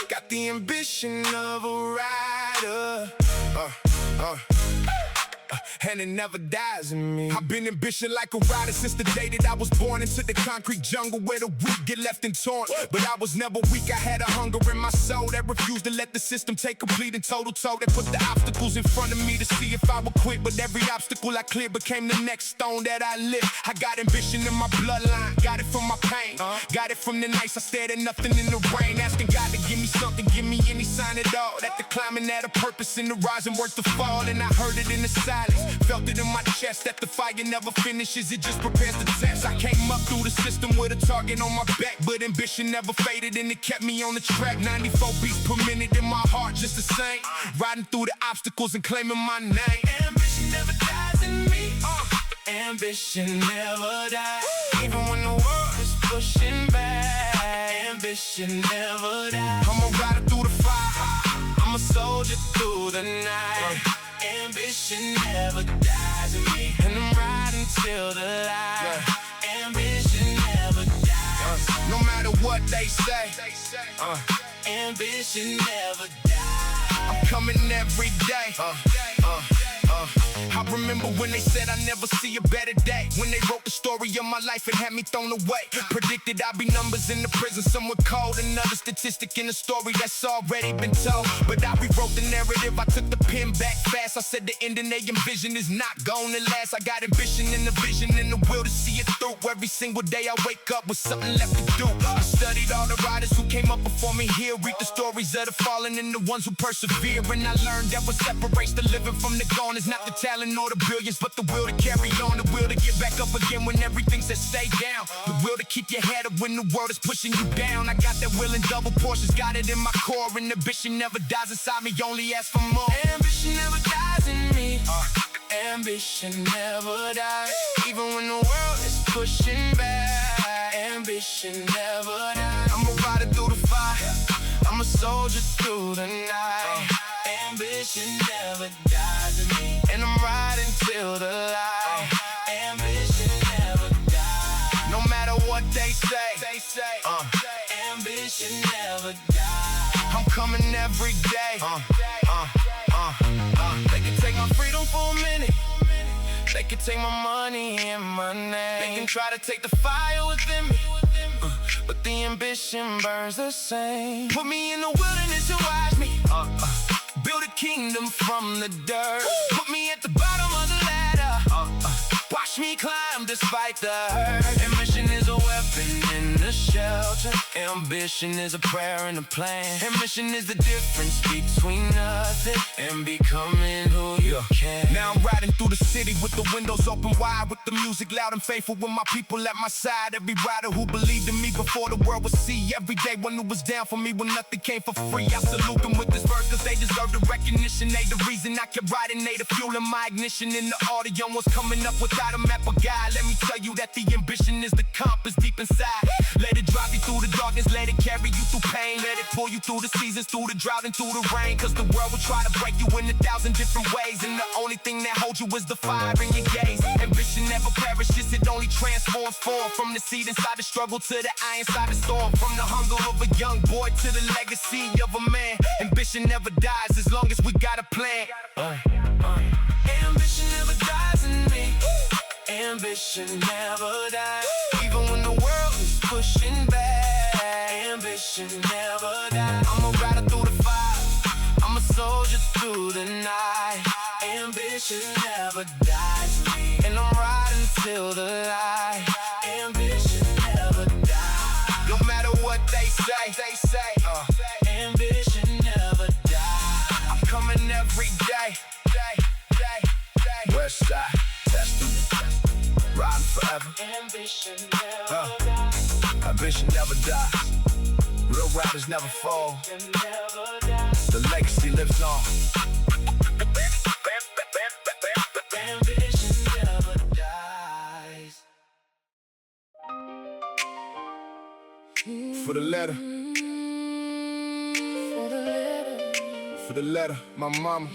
Got the ambition of a rider, and it never dies in me. I've been ambition like a rider since the day that I was born into the concrete jungle where the weak get left in torn. But I was never weak, I had a hunger in my soul that refused to let the system take complete and total toll. They put the obstacles in front of me to see if I would quit, but every obstacle I cleared became the next stone that I lift. I got ambition in my bloodline, got it from my pain, got it from the nights I stared at nothing in the rain, asking God to give me something, give me any sign at all, that the climbing had a purpose and the rising worth the fall. And I heard it in the silence, felt it in my chest, that the fire never finishes, it just prepares the test. I came up through the system with a target on my back, but ambition never faded and it kept me on the track. 94 beats per minute in my heart just the same, riding through the obstacles and claiming my name. Ambition never dies in me, ambition never dies. Even when the world is pushing back, ambition never dies. I'm a rider through the fire, I'm a soldier through the night. Ambition never dies in me, and I'm riding till the light. Ambition never dies, no matter what they say. Ambition never dies. I'm coming every day. I remember when they said I'd never see a better day. When they wrote the story of my life and had me thrown away. Predicted I'd be numbers in the prison, somewhere cold. Another statistic in the story that's already been told. But I rewrote the narrative, I took the pen back fast. I said the ending they envision is not gonna last. I got ambition and the vision and the will to see it through. Every single day I wake up with something left to do. I studied all the riders who came up before me here. Read the stories of the fallen and the ones who persevere. And I learned that what separates the living from the gone is not the talent or the billions, but the will to carry on, the will to get back up again when everything says stay down, the will to keep your head up when the world is pushing you down. I got that will in double portions, got it in my core, and ambition never dies inside me, only ask for more. Ambition never dies in me, ambition never dies, even when the world is pushing back. Ambition never dies. I'm a rider through the fire, I'm a soldier through the night. Ambition never dies in me, and I'm riding till the light. Ambition never dies, no matter what they say. Ambition never dies. I'm coming every day. They can take my freedom for a minute. They can take my money and my name. They can try to take the fire within me, but the ambition burns the same. Put me in the wilderness and watch me build a kingdom from the dirt. Put me at the bottom of the ladder. Watch me climb despite the hurt. Ambition is a weapon in the shelter. Ambition is a prayer and a plan. Ambition is the difference between nothing and becoming who you can. Now I'm riding through the city with the windows open wide, with the music loud and faithful, with my people at my side. Every rider who believed in me before the world would see. Every day one who was down for me when nothing came for free. I salute them with this verse cause they deserve the recognition. They the reason I kept riding, they the fuel in my ignition. And the audio was coming up without a map or guide. Let me tell you that the ambition is the compass deep inside. Let it drive you through the darkness, let it carry you through pain. Let it pull you through the seasons, through the drought and through the rain. Cause the world will try to break you in 1,000 different ways, and the only thing that holds you is the fire in your gaze. Ambition never perishes, it only transforms form. From the seed inside the struggle to the eye inside the storm. From the hunger of a young boy to the legacy of a man. Ambition never dies as long as we got a plan. Ambition never dies in me. Ambition never dies, even when the world is pushing back. Ambition never dies. I'm a rider through the fire, I'm a soldier through the night. Ambition never dies, and I'm riding till the light. Ambition never dies, no matter what they say. Ambition never dies. I'm coming every day. Westside, riding forever. Ambition never dies. Ambition never dies. Real riders never fall. The legacy lives on. Ambition never dies. For the letter. For the letter, my mama.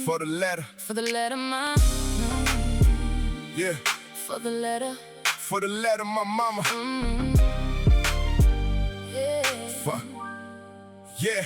For the letter. For the letter, my Yeah. For the letter. For the letter, my mama. Yeah.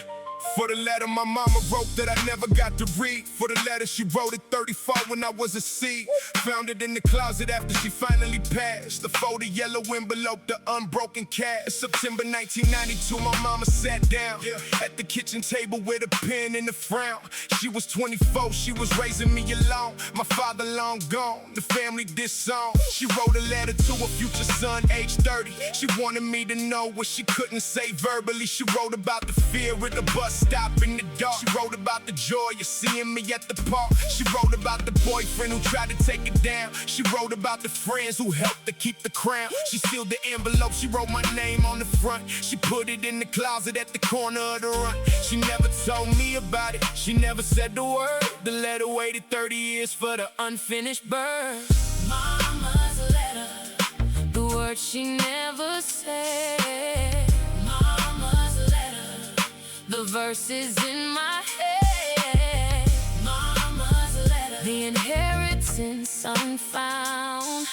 For the letter my mama wrote that I never got to read. For the letter she wrote at 34 when I was a seed. Found it in the closet after she finally passed. The folded yellow envelope, the unbroken cash. September 1992, my mama sat down at the kitchen table with a pen and a frown. She was 24, she was raising me alone. My father long gone, the family disowned. She wrote a letter to a future son, age 30. She wanted me to know what she couldn't say verbally. She wrote about the fear at the bus stop in the dark. She wrote about the joy of seeing me at the park. She wrote about the boyfriend who tried to take it down. She wrote about the friends who helped to keep the crown. She sealed the envelope, she wrote my name on the front. She put it in the closet at the corner of the run. She never told me about it, she never said the word. The letter waited 30 years for the unfinished birth. Mama's letter, the word she never said. Mama's letter, the verses in my head. Mama's letter, the inheritance unfound.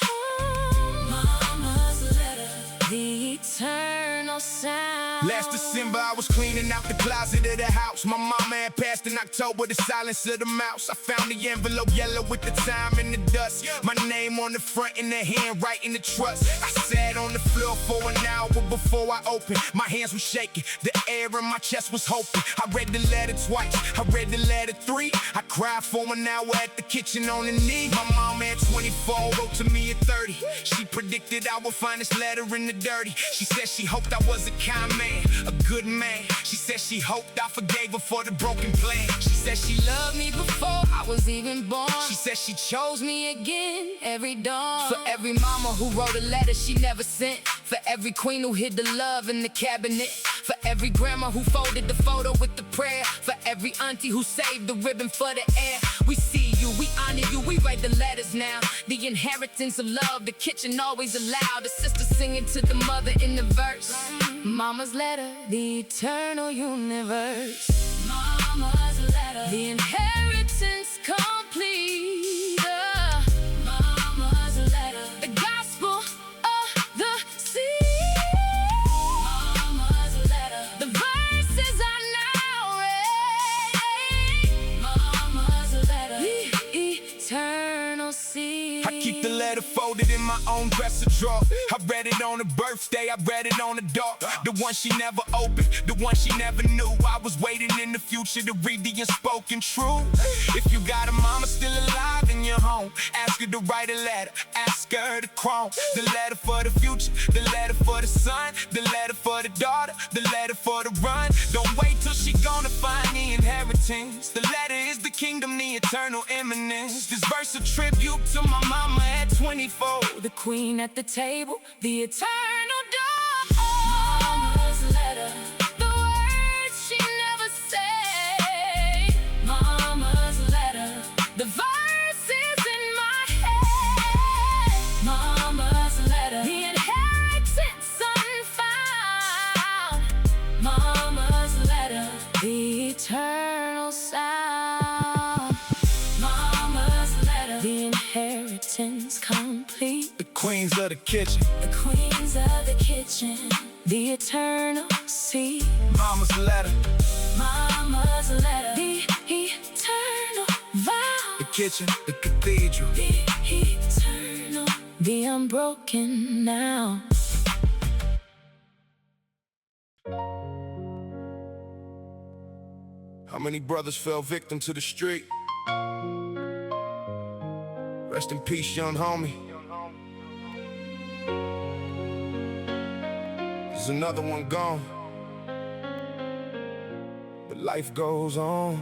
Mama's letter, the eternal sound. Last December I was cleaning out the closet of the house. My mama had passed in October, the silence of the mouse. I found the envelope yellow with the time and the dust. My name on the front and the handwriting the trust. I sat on the floor for an hour before I opened. My hands were shaking, the air in my chest was hoping. I read the letter twice, I read the letter 3. I cried for an hour at the kitchen on the knee. My mom at 24 wrote to me at 30. She predicted I would find this letter in the dirty. She said she hoped I was a kind man, a good man. She said she hoped I forgave her for the broken plan. She said she loved me before I was even born. She said she chose me again every dawn. For every mama who wrote a letter she never sent. For every queen who hid the love in the cabinet. For every grandma who folded the photo with the prayer. For every auntie who saved the ribbon for the air. We see you, we honor you, we write the letters now. The inheritance of love, the kitchen always allowed. The sister singing to the mother in the verse. Mama's letter, the eternal universe. Mama's letter. The inheritance complete. Mama's letter. The gospel of the seed. Mama's letter. The verses are now read. Mama's letter. The eternal seed. I keep the letter folded in my own dresser drawer. I read it on her birthday, I read it on the door. The one she never opened, the one she never knew. I was waiting in the future to read the unspoken truth. If you got a mama still alive in your home, ask her to write a letter, ask her to chrome. The letter for the future, the letter for the son, the letter for the daughter, the letter for the run. Don't wait till she gonna find the inheritance. The letter is the kingdom, the eternal eminence. This verse a tribute to my mama at 24. The queen at the table, the eternal door. Mama's letter. The words she never said. Mama's letter. The verses in my head. Mama's letter. The inheritance unfound. Mama's letter. The eternal sound. Mama's letter. The inheritance complete. The queens of the kitchen, The queens of the kitchen, the eternal seed. mama's letter. Mama's letter, the eternal vow. The kitchen, the cathedral. The eternal, the unbroken now. How many brothers fell victim to the street? Rest in peace, young homie. There's another one gone, but life goes on.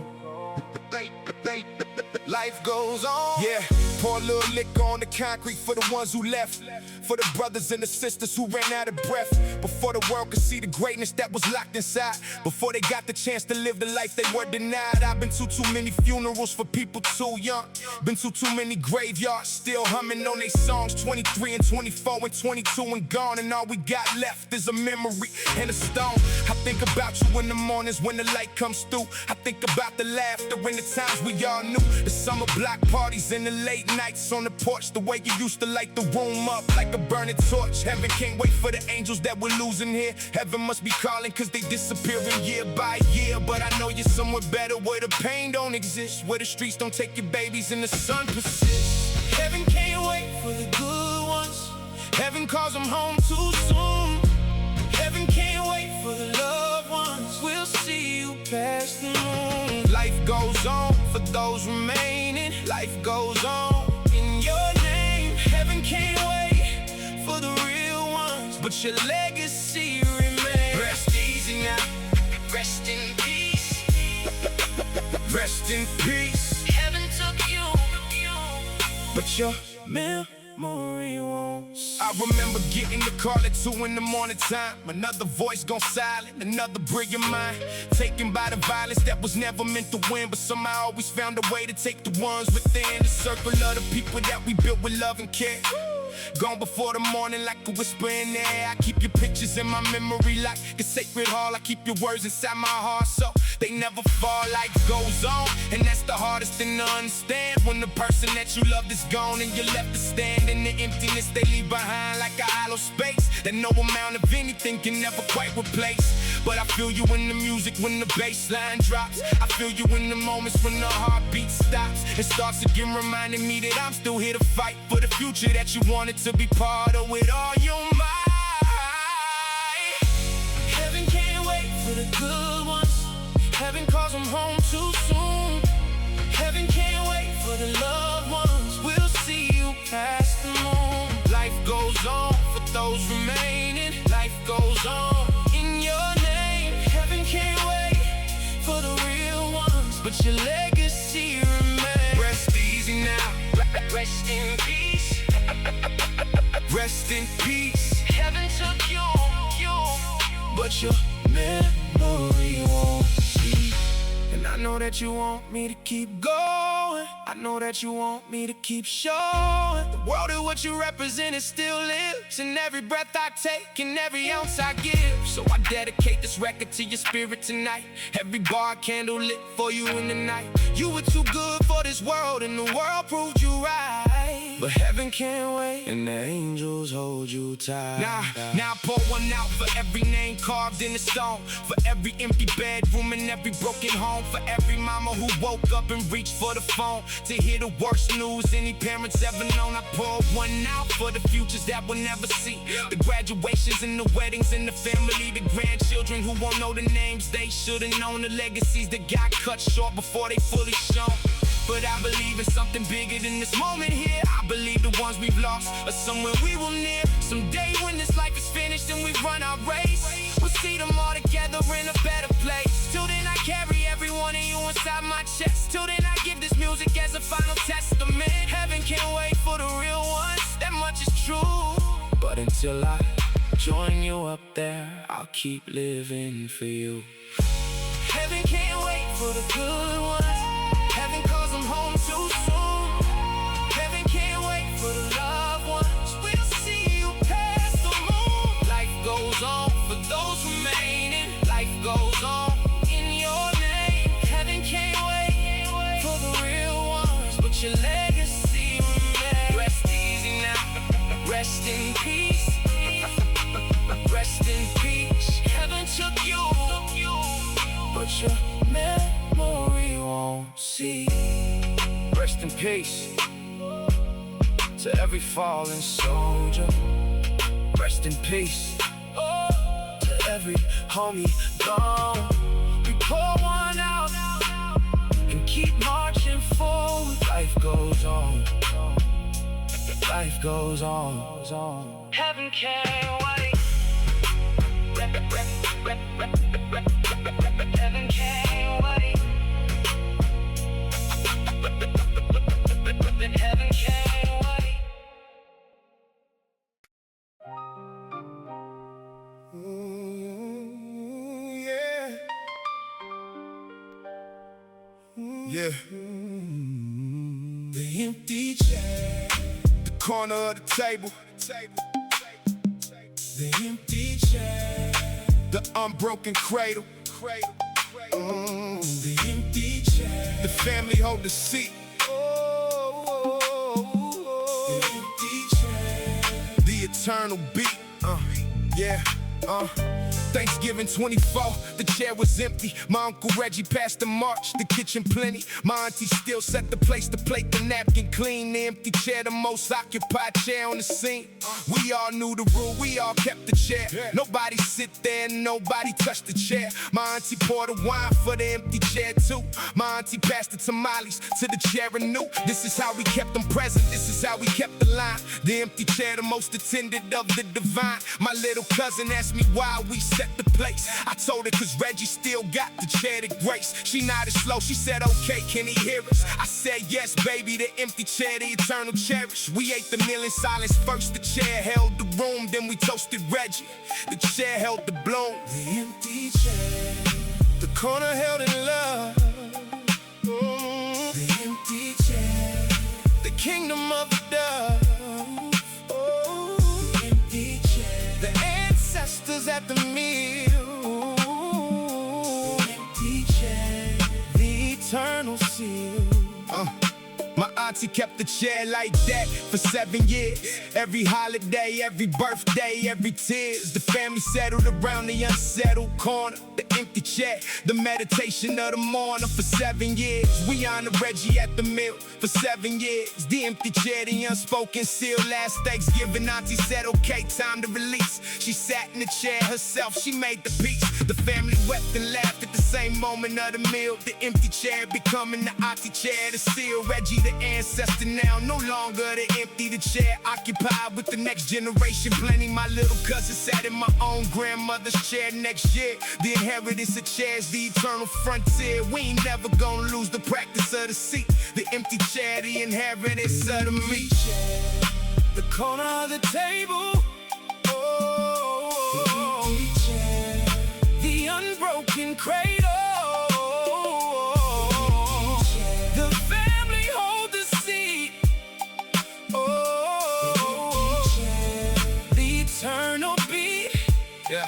Life goes on. Yeah, pour a little liquor on the concrete for the ones who left, for the brothers and the sisters who ran out of breath, before the world could see the greatness that was locked inside, before they got the chance to live the life they were denied. I've been to too many funerals for people too young, been to too many graveyards, still humming on they songs. 23 and 24 and 22 and gone, and all we got left is a memory and a stone. I think about you in the mornings when the light comes through. I think about the laughter in the times we all knew, the summer block parties and the late nights on the porch, the way you used to light the room up like a burning torch. Heaven can't wait for the angels that we're losing here. Heaven must be calling cause they disappearing year by year. But I know you're somewhere better where the pain don't exist, where the streets don't take your babies and the sun persists. Heaven can't wait for the good ones. Heaven calls them home too soon. Heaven can't wait for the loved ones. We'll see you past the moon. Life goes on for those remaining. Life goes on in your name. Heaven can't wait for the real ones, but your legacy remains. Rest easy now, rest in peace. Rest in peace. Heaven took you, but your memory won't. I remember getting the call at 2 in the morning time. Another voice gone silent, another brilliant mind taken by the violence that was never meant to win, but somehow always found a way to take the ones within the circle of the people that we built with love and care. Gone before the morning like a whisper in the air. I keep your pictures in my memory like a sacred hall. I keep your words inside my heart so they never fall. Life goes on, and that's the hardest thing to understand, when the person that you loved is gone and you're left to stand in the emptiness they leave behind, like a hollow space that no amount of anything can never quite replace. But I feel you in the music when the bass line drops. I feel you in the moments when the heartbeat stops and starts again, reminding me that I'm still here to fight for the future that you wanted to be part of with all your might. Heaven can't wait for the good ones. Heaven calls them home too soon. Heaven can't wait for the loved ones. We'll see you past the moon. Life goes on for those remaining. Life goes on in your name. Heaven can't wait for the real ones, but your legacy remains. Rest easy now, rest in peace. Rest in peace. heaven took you, but your memory won't see. And I know that you want me to keep going. I know that you want me to keep showing the world that what you represent is still lives in every breath I take and every ounce I give. So I dedicate this record to your spirit tonight. Every bar candle lit for you in the night. You were too good for this world and the world proved you right. But heaven can't wait and the angels hold you tight. Now pour one out for every name carved in the stone, for every empty bedroom and every broken home, for every mama who woke up and reached for the phone to hear the worst news any parents ever known. I pour one out for the futures that we'll never see, the graduations and the weddings and the family, the grandchildren who won't know the names they should have known, the legacies that got cut short before they fully shown. But I believe in something bigger than this moment here. I believe the ones we've lost are somewhere we will near. Someday when this life is finished and we run our race, we'll see them all together in a better place. Till then I carry every one of you inside my chest. Till then I give this music as a final testament. Heaven can't wait for the real ones, that much is true. But until I join you up there, I'll keep living for you. Heaven can't wait for the good ones. Heaven calls them home too soon. Heaven can't wait for the loved ones. We'll see you past the moon. Life goes on for those remaining. Life goes on in your name. Heaven can't wait for the real ones, but your legacy remains. Rest easy now, rest in peace. Rest in peace. Heaven took you, but your memory won't see. Rest in peace to every fallen soldier. Rest in peace to every homie gone. We pour one out and keep marching forward. Life goes on. Life goes on. Heaven can't wait. Heaven can't wait. Heaven can't wait. Yeah. Yeah. The empty chair, the corner of the table. The empty chair, the unbroken cradle. The empty chair, the family hold the seat. The empty chair, the eternal beat. Yeah. Thanksgiving 24, the chair was empty. My Uncle Reggie passed the march, the kitchen plenty. My auntie still set the place, the plate, the napkin clean. The empty chair, the most occupied chair on the scene. We all knew the rule, we all kept the chair. Nobody sit there, nobody touched the chair. My auntie poured the wine for the empty chair too. My auntie passed the tamales to the chair anew. This is how we kept them present, this is how we kept the line. The empty chair, the most attended of the divine. My little cousin asked me why we set the place. I told her cause Reggie still got the chair to grace. She nodded slow, she said okay, can he hear us? I said yes baby, the empty chair, the eternal cherish. We ate the meal in silence first, the chair held the room, then we toasted Reggie. The chair held the bloom. The empty chair, the corner held in love. The empty chair, the kingdom of the dove. The empty chair, the ancestors at the meal. The empty chair, the eternal seal. My auntie kept the chair like that for 7 years. Every holiday, every birthday, every tears. The family settled around the unsettled corner. The empty chair, the meditation of the mourner for 7 years. We honored Reggie at the meal for 7 years. The empty chair, the unspoken seal. Last Thanksgiving, auntie said, okay, time to release. She sat in the chair herself, she made the peace. The family wept and laughed at the same moment of the meal. The empty chair becoming the auntie chair, the seal. Reggie, the ancestor now, no longer the empty. The chair occupied with the next generation. Plenty my little cousin sat in my own grandmother's chair next year. The inheritance of chairs, the eternal frontier. We ain't never gonna lose the practice of the seat. The empty chair, the inheritance of the meat. The corner of the table. The empty chair, the unbroken cradle. Yeah.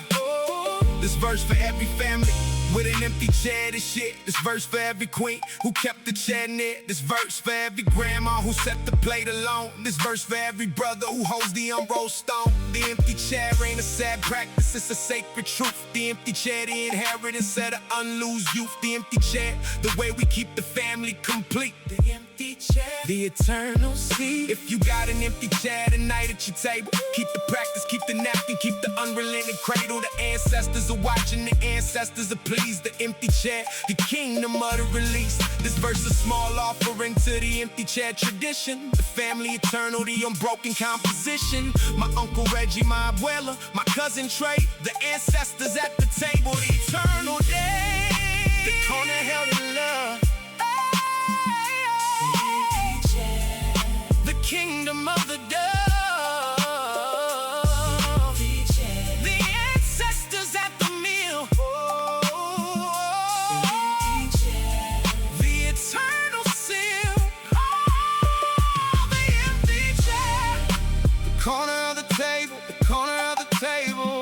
This verse for every family with an empty chair, this shit. This verse for every queen who kept the chair near. This verse for every grandma who set the plate alone. This verse for every brother who holds the unrolled stone. The empty chair ain't a sad practice, it's a sacred truth. The empty chair, the inheritance of the unloosed youth. The empty chair, the way we keep the family complete. The empty chair, the eternal seed. If you got an empty chair tonight at your table, keep the practice, keep the napkin, keep the unrelenting cradle. The ancestors are watching, the ancestors are pleased. The empty chair, the kingdom of the release. This verse a small offering to the empty chair tradition. The family eternal, the unbroken composition. My uncle Reggie, my abuela, my cousin Trey, the ancestors at the table, the eternal day. The corner held in love. The kingdom of the dove. The ancestors at the meal. The eternal seal. The empty chair. The corner of the table. The corner of the table.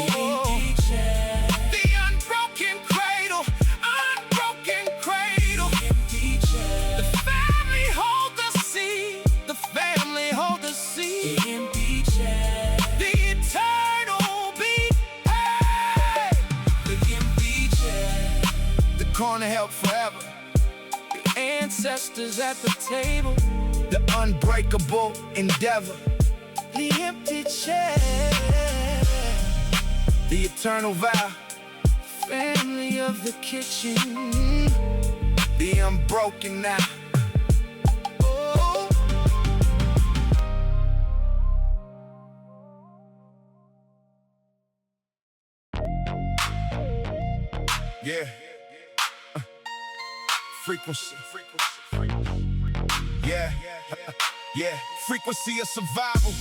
The empty chair. The unbroken cradle. Unbroken cradle. The empty chair. The family hold the seed. The family hold the seed. The empty chair. The eternal beat. Hey! The empty chair. The corner held forever. The ancestors at the table. The unbreakable endeavor. The empty chair. The eternal vow. Family of the kitchen. The unbroken now. Oh. Yeah. Frequency. Yeah. Yeah. Frequency of survival.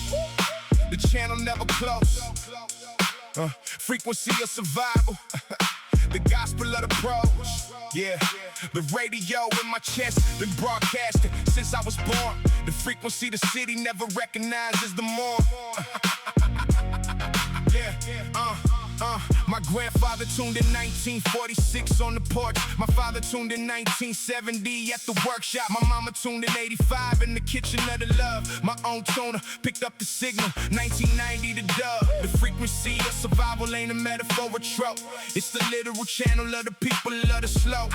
The channel never close. Frequency of survival. The gospel of the pros. Yeah. The radio in my chest been broadcasting since I was born. The frequency the city never recognizes the more. My grandfather tuned in 1946 on the porch. My father tuned in 1970 at the workshop. My mama tuned in 85 in the kitchen of the love. My own tuner picked up the signal 1990 the dub. The frequency of survival ain't a metaphor or trope. It's the literal channel of the people of the slow.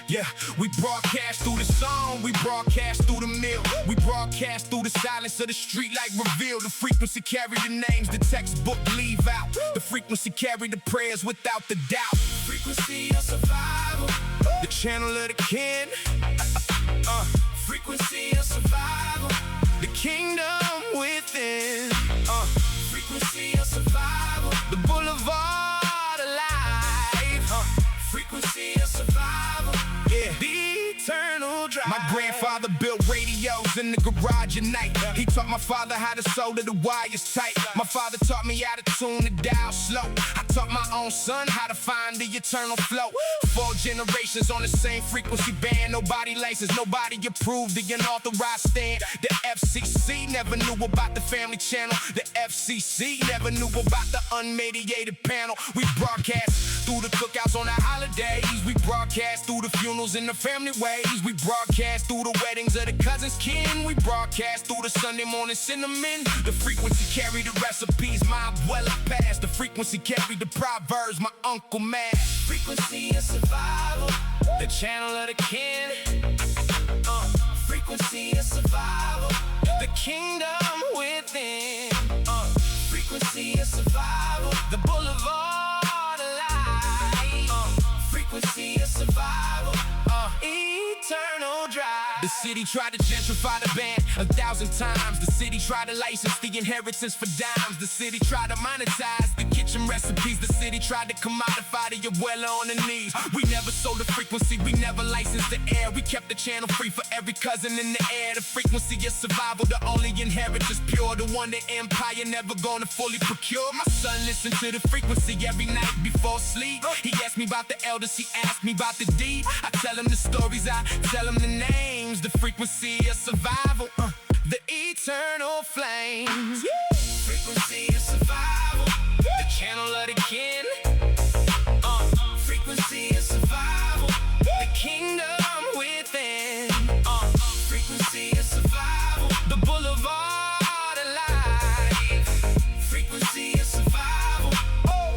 Yeah, we broadcast through the song, we broadcast through the mill. We broadcast through the silence of the street like reveal. The frequency carry the names the textbook leave out. The frequency carry the prayers without the doubt. Frequency of survival, the channel of the kin. Frequency of survival, the kingdom within. Frequency of survival, the boulevard of life. Frequency of survival. Yeah, the eternal drive. My grandfather built radios in the garage at night. He taught my father how to solder the wires tight. My father taught me how to tune the dial slow. I taught my own son how to find the eternal flow. 4 generations on the same frequency band. Nobody licensed, nobody approved the unauthorized stand. The FCC never knew about the family channel. The FCC never knew about the unmediated panel. We broadcast through the cookouts on the holidays. We broadcast through the funerals in the family ways. We broadcast through the weddings of the cousins' kin. We broadcast through the Sunday morning cinnamon. The frequency carry the recipes my abuela passed. The frequency carry the proverbs my uncle mad. Frequency of survival, the channel of the kin. Frequency of survival, the kingdom within. Frequency of survival, the boulevard of life. Frequency of survival, eternal drive. The city tried to gentrify the band 1,000 times. The city tried to license the inheritance for dimes. The city tried to monetize the kitchen recipes. The city tried to commodify the abuela on the knees. We never sold the frequency, we never licensed the air. We kept the channel free for every cousin in the air. The frequency of survival, the only inheritance pure. The one the empire never gonna fully procure. My son listened to the frequency every night before sleep. He asked me about the elders, he asked me about the deed. I tell him the stories, I tell him the names. The frequency of survival, the eternal flames. Frequency of survival. the boulevard of life. Frequency of survival,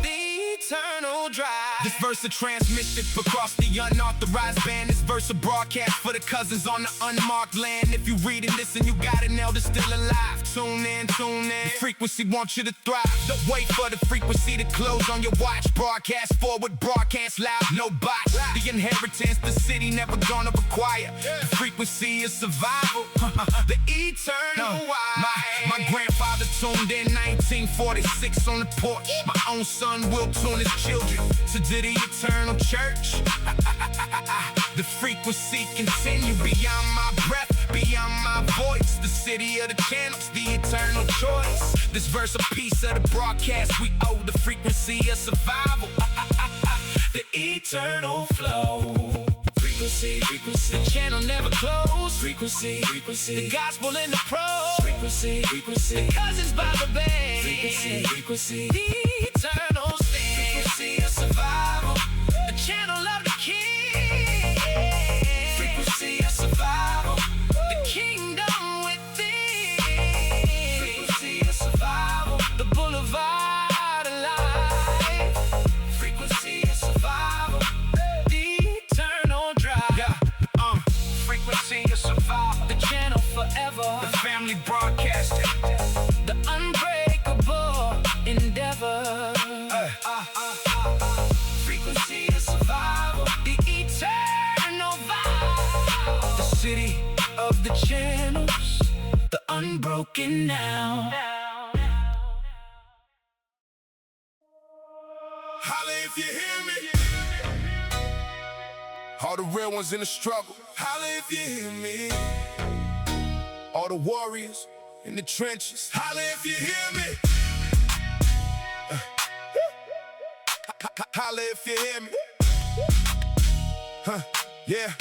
the eternal drive. This verse a transmission across the unauthorized band. This verse a broadcast for the cousins on the unmarked land. If you read and listen, you got an elder still alive. Tune in, tune in. The frequency wants you to thrive. Don't wait for the frequency to close on your watch. Broadcast forward, broadcast loud, no bots. The inheritance the city never gonna require. The frequency is survival, the eternal wire. My grandfather tuned in 1946 on the porch. My own son will tune his children to the eternal church. The frequency continue beyond my breath, beyond my voice. The city of the channels, the eternal choice. This verse a piece of the broadcast we owe. The frequency of survival, the eternal flow. Frequency, frequency. The channel never close. Frequency, frequency. The gospel in the prose. Frequency, frequency. The cousins by the band. Frequency, frequency. The eternal stand. Frequency of survival, the channel of the king. Frequency of survival, the kingdom within. Frequency of survival, the boulevard of life. Frequency of survival, the eternal drive. Yeah, frequency of survival, the channel forever. The family broadcasting, the unbreakable endeavor. Frequency of survival, the eternal vibe. The city of the channels, the unbroken now. Holla if you hear me. All the real ones in the struggle. Holla if you hear me. All the warriors in the trenches. Holla if you hear me. Holla if you hear me. Yeah,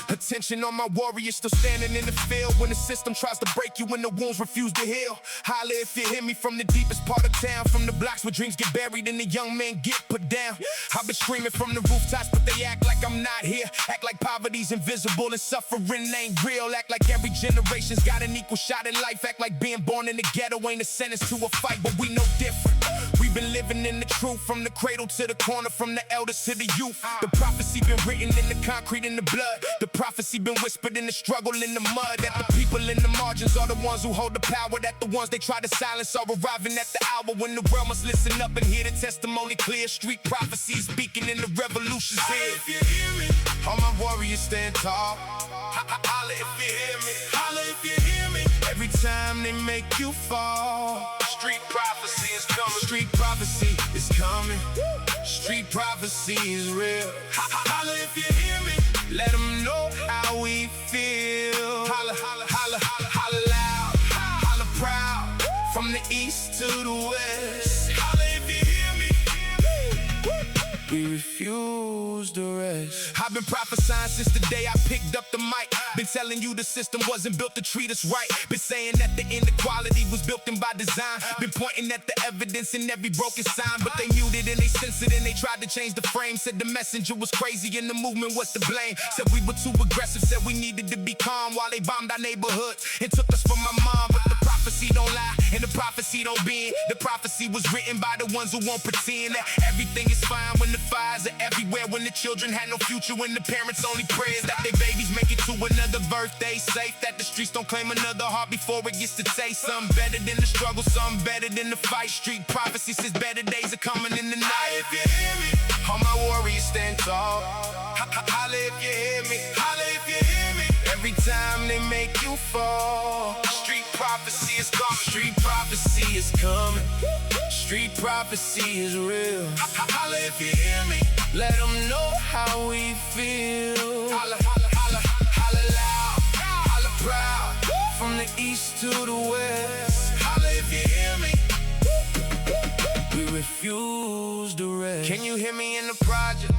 Attention on my warriors still standing in the field. When the system tries to break you and the wounds refuse to heal. Holla if you hear me from the deepest part of town. From the blocks where dreams get buried and the young men get put down. I've been screaming from the rooftops but they act like I'm not here. Act like poverty's invisible and suffering ain't real. Act like every generation's got an equal shot at life. Act like being born in the ghetto ain't a sentence to a fight. But we no different. We've been living in the truth from the cradle to the corner, from the elders to the youth. The prophecy been written in the concrete and the blood. The prophecy been whispered in the struggle in the mud. That the people in the margins are the ones who hold the power. That the ones they try to silence are arriving at the hour when the world must listen up and hear the testimony clear. Street prophecy speaking in the revolution's here. If you hear me, all my warriors stand tall. Holla if you hear me. Holla if you hear me. Every time they make you fall. Street prophecy is coming. Street prophecy is coming. Street prophecy is real. Holla if you hear me. Let them know how we feel. Holla, holla, holla, holla, holla loud. Holla proud. From the east to the west. Holla if you hear me. We refuse to rest. I've been prophesying since the day I picked up the mic. Been telling you the system wasn't built to treat us right. Been saying that the inequality was built in by design. Been pointing at the evidence in every broken sign. But they muted and they censored and they tried to change the frame. Said the messenger was crazy and the movement was to blame. Said we were too aggressive, said we needed to be calm while they bombed our neighborhoods and took us from our mom. But the prophecy don't lie and the prophecy don't bend. The prophecy was written by the ones who won't pretend that everything is fine when the fires are everywhere. When the children had no future, when the parents only prayers that their babies make it to another birthday safe. That the streets don't claim another heart before it gets to taste. Something better than the struggle, something better than the fight. Street prophecy says better days are coming in the night. If you hear me, all my warriors stand tall. Holla if you hear me. Holla if you hear me. Every time they make you fall. Street prophecy is coming. Street prophecy is coming. Street prophecy is real. Holla if you hear me. Let them know how we feel. Holla, holla, holla, holla loud. Holla proud. From the east to the west. Holla if you hear me. We refuse to rest. Can you hear me in the project?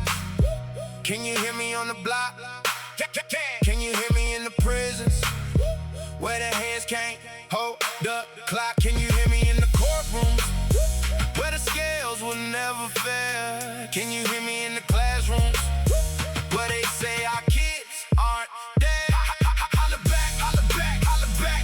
Can you hear me on the block? Can you hear me in the prisons? Where the hands can't hold the clock. Can you hear me in the courtrooms? Where the scales will never fail. Can you hear me in the classrooms? Where they say our kids aren't dead. Holla back, holla back, holla back,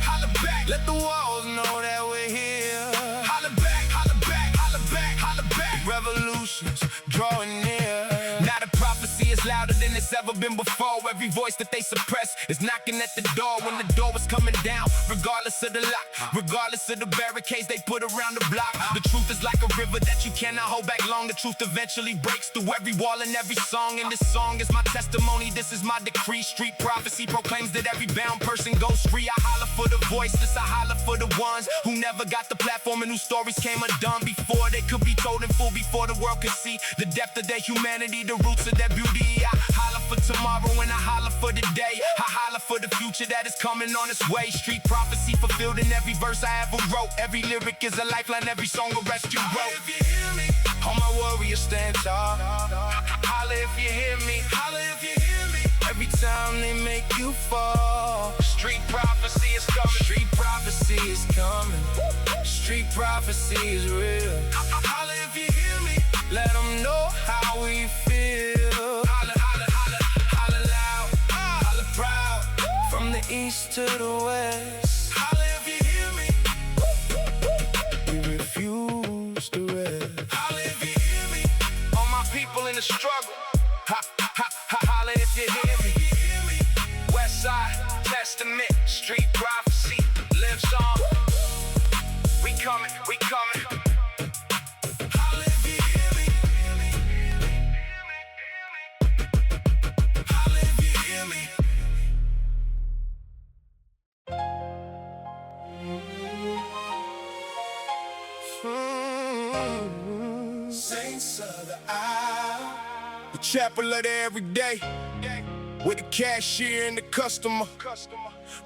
Let the walls know that we're here. Holla back, holla back, holla back, holla back. Revolutions drawing near. Now the prophecy is louder than it's ever been before. Every voice that they suppress is knocking at the door when the door was coming down. Regardless of the lock, regardless of the barricades they put around the block. The truth is like a river that you cannot hold back long. The truth eventually breaks through every wall and every song. And this song is my testimony, this is my decree. Street prophecy proclaims that every bound person goes free. I holler for the voiceless, I holler for the ones who never got the platform and whose stories came undone before they could be told in full, before the world could see the depth of their humanity, the roots of their beauty. I holler for tomorrow and I holler for the day. I holler for the future that is coming on its way. Street prophecy fulfilled in every verse I ever wrote. Every lyric is a lifeline, every song a rescue rope. If you hear me, all my warriors stand tall. Holler if you hear me, holler if you hear me. Every time they make you fall. Street prophecy is coming, street prophecy is coming. Street prophecy is real. Holler if you hear me, let them know how we feel. Holler, holler, holler, holler loud, holler proud. From the east to the west. Holler if you hear me, we refuse to rest. Holler if you hear me, all my people in the struggle. Ha, ha, ha, holler if you hear me. Westside, testament, street prophecy, lives on. We coming, we coming. Holler if you hear me. Holler if you hear me. Saints of the aisle, the chapel of the everyday, with the cashier and the customer,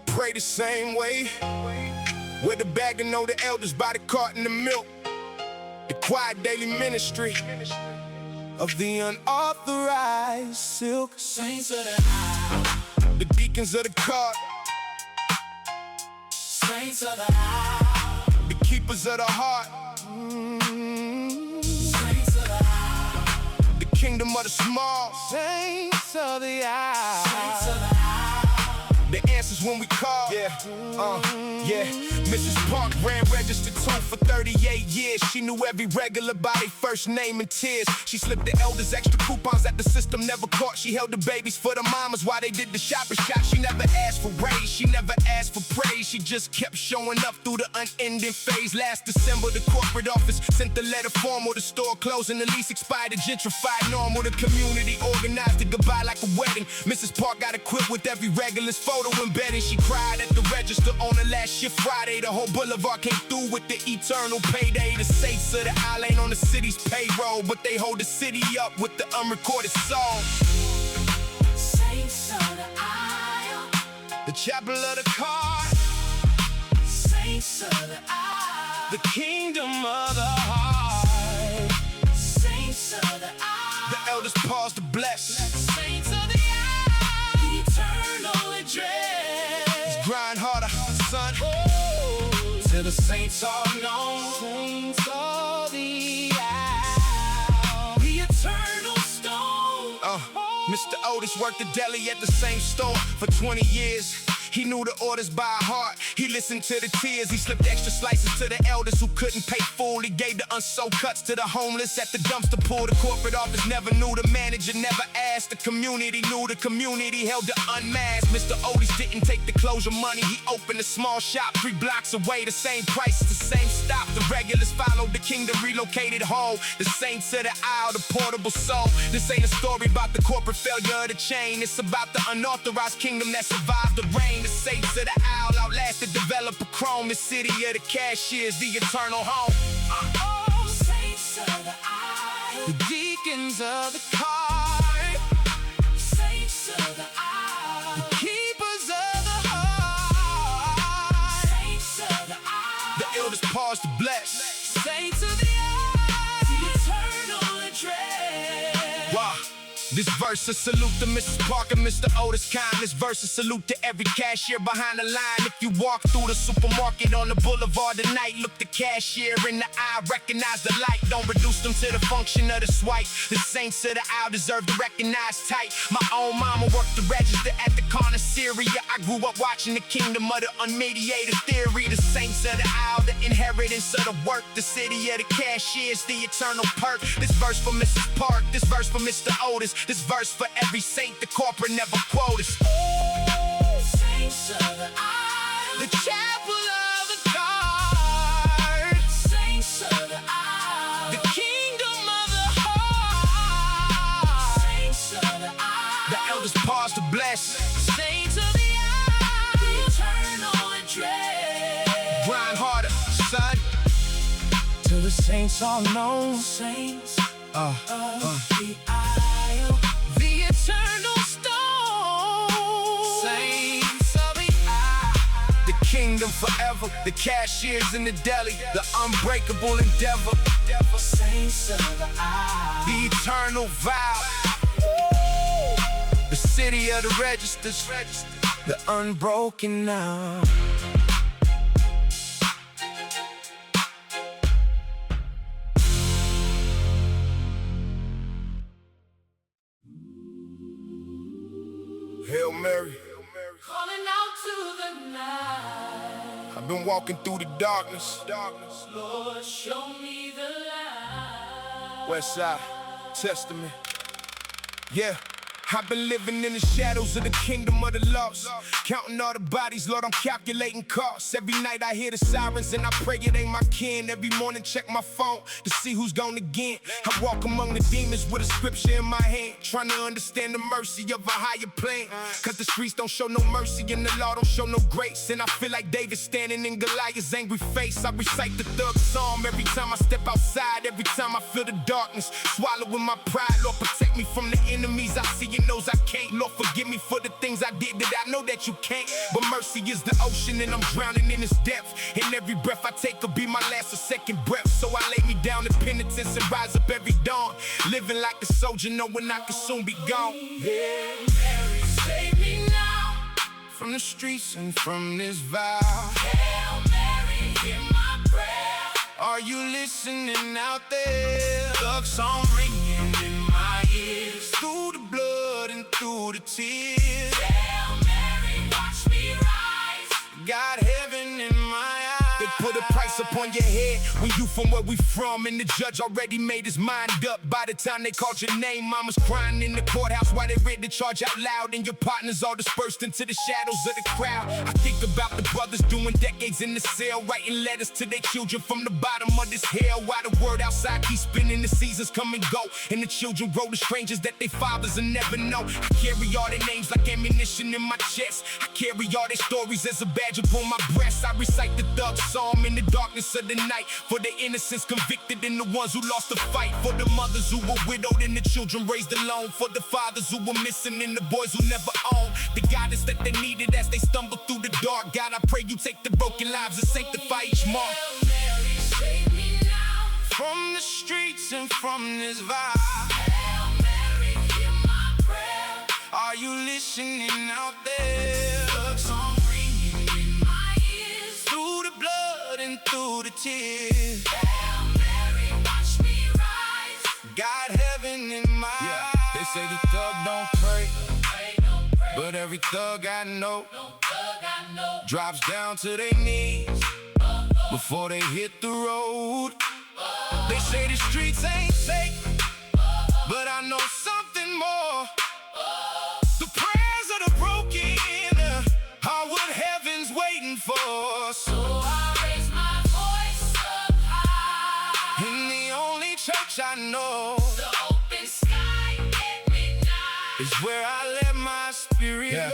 pray the same way. With the bag to know the elders by the carton of milk. The quiet daily ministry of the unauthorized silk. Saints of the aisle, the deacons of the cart. Saints of the aisle, the keepers of the heart. Saints of the aisle, the kingdom of the small. Saints of the aisle, saints of the aisle, the answers when we call. Yeah. Mrs. Park ran registered tone for 38 years. She knew every regular by their first name and tears. She slipped the elders extra coupons that the system never caught. She held the babies for the mamas while they did the shopping shop. She never asked for raise, she never asked for praise. She just kept showing up through the unending phase. Last December, the corporate office sent the letter formal. The store closing, the lease expired, the gentrified normal. The community organized it goodbye like a wedding. Mrs. Park got equipped with every regular's photo embedding. She cried at the register on the last shift Friday. The whole boulevard came through with the eternal payday. The saints of the aisle ain't on the city's payroll, but they hold the city up with the unrecorded song. Saints of the aisle, the chapel of the car. Saints of the aisle, the kingdom of the heart. Saints of the aisle, the elders pause to bless. Saints of the aisle, the eternal address. Grind harder, son. Till the saints are known. Saints of the aisle, the eternal stone. Mr. Otis worked the deli at the same store for 20 years. He knew the orders by heart. He listened to the tears. He slipped extra slices to the elders who couldn't pay full. He gave the unsold cuts to the homeless at the dumpster pool. The corporate office never knew. The manager never asked. The community knew. The community held the unmasked. Mr. Otis didn't take the closure money. He opened a small shop 3 blocks away. The same price, the same stop. The regulars followed the king that relocated home. The saints of the aisle, the portable soul. This ain't a story about the corporate failure of the chain. It's about the unauthorized kingdom that survived the rain. The saints of the aisle outlasted developer Chrome. The city of the cashiers, the eternal home. Saints of the aisle, the deacons of the cart. Saints of the aisle, the keepers of the heart. Saints of the aisle, the elders pause to bless. Saints of the aisle, the eternal address. Wow, this verse verse, a salute to Mrs. Parker, Mr. Otis Kine. This verse, a salute to every cashier behind the line. If you walk through the supermarket on the boulevard tonight, look the cashier in the eye, recognize the light. Don't reduce them to the function of the swipe. The saints of the aisle deserve to recognize tight. My own mama worked the register at the Carniceria. I grew up watching the kingdom of the unmediated theory. The saints of the aisle, the inheritance of the work. The city of the cashiers, the eternal perk. This verse for Mrs. Park, this verse for Mr. Otis. This verse for every saint the corporate never quoted. Saints of the aisle, The chapel of the guard, saints of the aisle, the kingdom of the heart. saints of the aisle, The elders pause to bless. saints of the aisle, eternal and dread. Grind harder, son. Till the saints all know. Saints Uh, of the aisle, The eternal stone. saints of the aisle, The kingdom forever. The cashiers in the deli. The unbreakable endeavor. saints of the aisle, The eternal vow. The city of the registers. The unbroken now. Hail Mary. calling out to the night. I've been walking through the darkness. Lord, show me the light. Westside, Testament. Yeah. I've been living in the shadows of the kingdom of the lost. Counting all the bodies, Lord, I'm calculating costs. Every night I hear the sirens and I pray it ain't my kin. Every morning check my phone to see who's gone again. I walk among the demons with a scripture in my hand, trying to understand the mercy of a higher plan. Cause the streets don't show no mercy and the law don't show no grace. And I feel like David standing in Goliath's angry face. I recite the thug psalm every time I step outside. Every time I feel the darkness, swallowing my pride. Lord, protect me from the enemies I see and those I can't. Lord, forgive me for the things I did that I know that you can't. But mercy is the ocean and I'm drowning in its depth. And every breath I take will be my last or second breath. So I lay me down in penitence and rise up every dawn, living like a soldier knowing I can soon be gone. Hail Mary, save me now. From the streets and from this vow, Hail Mary, hear my prayer. are you listening out there? Thug song ringing in my ears. Through the blood and through the tears, Hail Mary, watch me rise. got heaven in my eyes. They put a price upon your head when you from where we from, and the judge already made his mind up. By the time they called your name, mama's crying in the courthouse while they read the charge out loud, and your partners all dispersed into the shadows of the crowd. I think about the brothers doing decades in the cell, writing letters to their children from the bottom of this hell, while the word outside keeps spinning, the seasons come and go, and the children grow to strangers that their fathers will never know. I carry all their names like ammunition in my chest. I carry all their stories as a badge upon my breast. I recite the thug psalm in the darkness of the night, for the innocents convicted and the ones who lost the fight, for the mothers who were widowed and the children raised alone, for the fathers who were missing and the boys who never owned the guidance that they needed as they stumbled through the dark. God, I pray you take the broken lives and sanctify each mark. Hail Mary, save me now. From the streets and from this vibe, Hail Mary, hear my prayer. are you listening out there? Thug song ringing in my ears. Through the blood and through the tears, Hail Mary, watch me rise. got heaven in my eyes. They say the thug don't pray, Pray, don't pray, but every thug I know no thug I know. drops down to their knees before they hit the road. They say the streets ain't safe, but I know something more. The prayers of the broken are what heaven's waiting for. So I raise my voice up high. In the only church I know The open sky at midnight. is where I let my spirit go.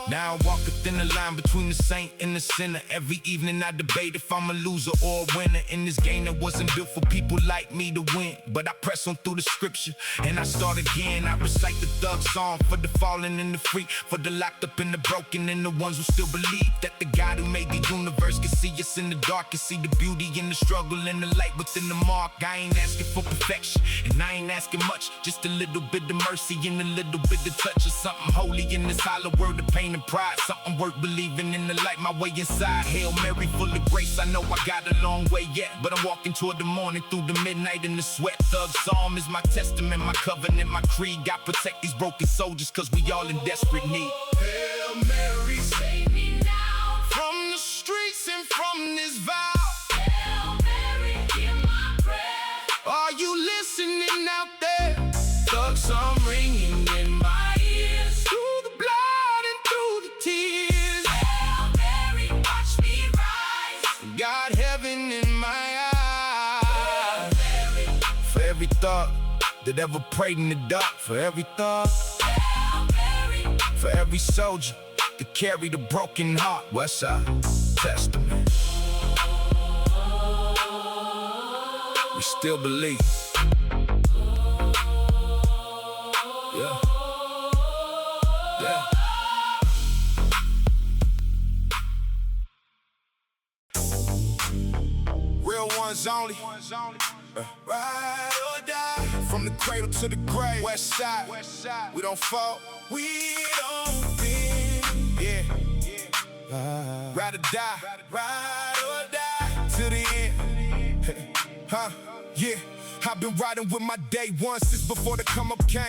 Now I walk within the line line between the saint and the sinner. Every evening I debate if I'm a loser or a winner in this game that wasn't built for people like me to win. But I press on through the scripture and I start again. I recite the thug song for the fallen and the free, for the locked up and the broken and the ones who still believe that the God who made the universe can see us in the dark, can see the beauty in the struggle and the light within the mark. I ain't asking for perfection and I ain't asking much, just a little bit of mercy and a little bit of touch of something holy in this hollow world of pain and pride, something worth believing in the light my way inside. Hail Mary full of grace, I know I got a long way yet, but I'm walking toward the morning through the midnight in the sweat. Thug psalm is my testament, my covenant, my creed. God protect these broken soldiers cause we all in desperate need. Hail Mary, Save me now. from the streets and from this vow. Hail Mary, hear my prayer. Are you listening out there? Thug song ringing in my ears, Through the blood and through the tears, Hail Mary, watch me rise. got heaven in my eyes. for every thug that ever prayed in the dark, for every thug, Hail Mary, for every soldier that carried a broken heart. Westside Testament. We still believe. Yeah. Yeah. Real ones only. Ride or die. From the cradle to the grave. Westside. We don't fall. We don't bend. Yeah. Ride or die. Ride or die. To the end. Huh? Yeah. I've been riding with my day one since before the come up came.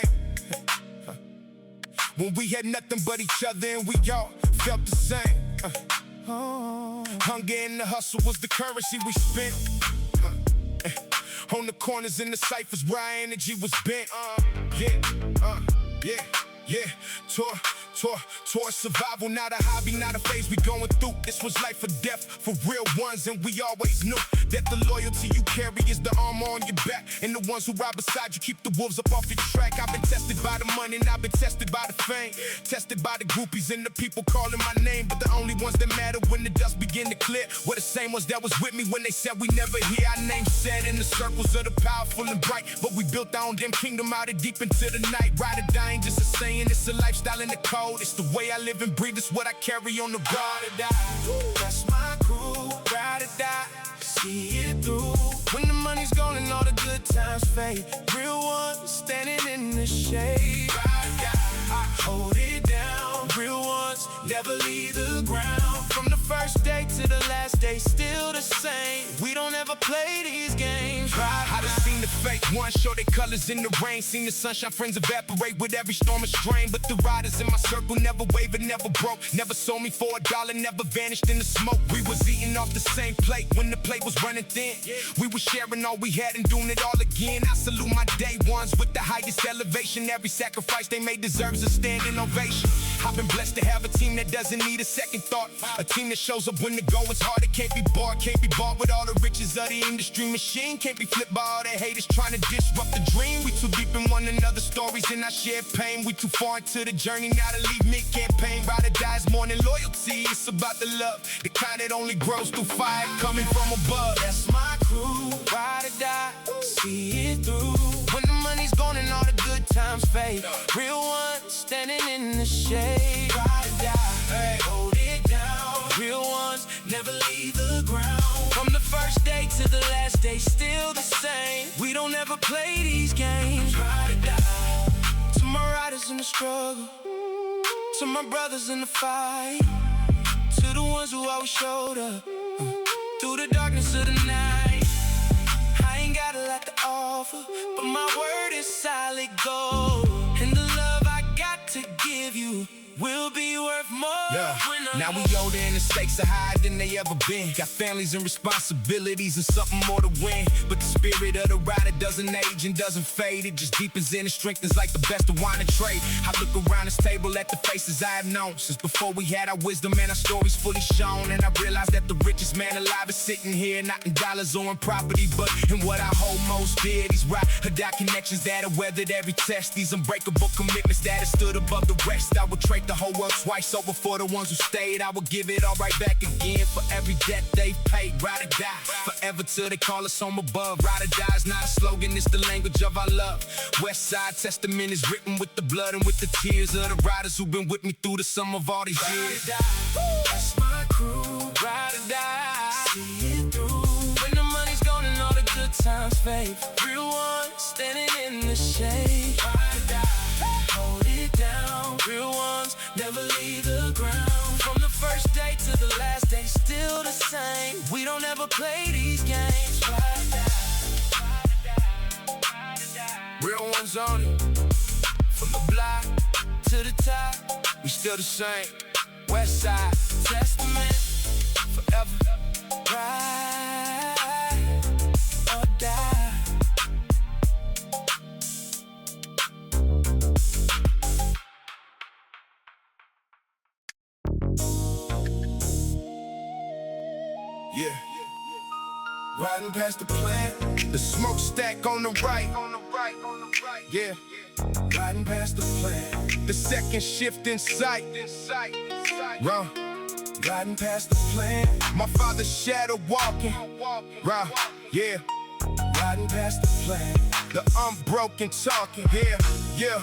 When we had nothing but each other and we all felt the same. Hunger and the hustle was the currency we spent. On the corners and the ciphers where our energy was bent. Yeah. Tour survival, not a hobby, not a phase we going through. This was life or death for real ones, and we always knew that the loyalty you carry is the armor on your back, and the ones who ride beside you keep the wolves up off your track. I've been tested by the money and I've been tested by the fame, tested by the groupies and the people calling my name, but the only ones that matter when the dust begin to clear were the same ones that was with me when they said we never hear our name said in the circles of the powerful and bright. But we built our own damn kingdom out of deep into the night. Ride or die ain't just a saying, it's a lifestyle in the code. It's the way I live and breathe, it's what I carry on the road. Ride or die, that's my crew. Ride or die, see it through. When the money's gone and all the good times fade, real ones standing in the shade. Ride or die, I hold it down. Real ones never leave the ground. From the first day to the last day, still the same. We don't ever play these games. I done seen the fake ones show their colors in the rain. Seen the sunshine friends evaporate with every storm and strain. But the riders in my circle never wavered, never broke. Never sold me for $1, never vanished in the smoke. We was eating off the same plate when the plate was running thin. We was sharing all we had and doing it all again. I salute my day ones with the highest elevation. Every sacrifice they made deserves a standing ovation. I've been blessed to have a team that doesn't need a second thought. A team that shows up when the going's hard. It can't be bought with all the riches of the industry machine. Can't be flipped by all the haters trying to disrupt the dream. We too deep in one another's stories and I share pain. We too far into the journey now to leave mid-campaign. Ride or die is more than loyalty. It's about the love, the kind that only grows through fire coming from above. That's my crew. Ride or die, see it through. When the money's gone and all the good times fade, real ones standing in the shade. Ride or die, hey, hold it down. Real ones never leave the ground. From the first day to the last day, still the same. We don't ever play these games. Ride or die. To my riders in the struggle, to my brothers in the fight, to the ones who always showed up through the darkness of the night. I ain't got a lot to offer, but my word is solid gold. And the love I got to give you will be worth more. Now we older and the stakes are higher than they ever been. Got families and responsibilities and something more to win. But the spirit of the rider doesn't age and doesn't fade. It just deepens in and strengthens like the best of wine and trade. I look around this table at the faces I have known since before we had our wisdom and our stories fully shown. And I realized that the richest man alive is sitting here, not in dollars or in property, but in what I hold most dear. These ride or die connections that have weathered every test. These unbreakable commitments that have stood above the rest. I would trade the whole world twice over for the ones who stayed, I will give it all right back again. For every debt they've paid, ride or die. Forever till they call us home above. Ride or die is not a slogan, it's the language of our love. Westside Testament is written with the blood and with the tears of the riders who've been with me through the sum of all these years. That's my crew. Ride or die, See it through. When the money's gone and all the good times fade, real ones standing in the shade. ride or die. Hold it down. Real ones never leave the ground. From the first day to the last day, still the same. We don't ever play these games. Ride or die. Real ones on it. From the block to the top, we still the same. Westside Testament, forever. ride or die. Yeah. Riding past the plant, the smokestack on the right. Yeah. Riding past the plant, the second shift in sight. Run. Riding past the plant, my father's shadow walking. Right. Yeah. Riding past the plant, the unbroken talking. Yeah.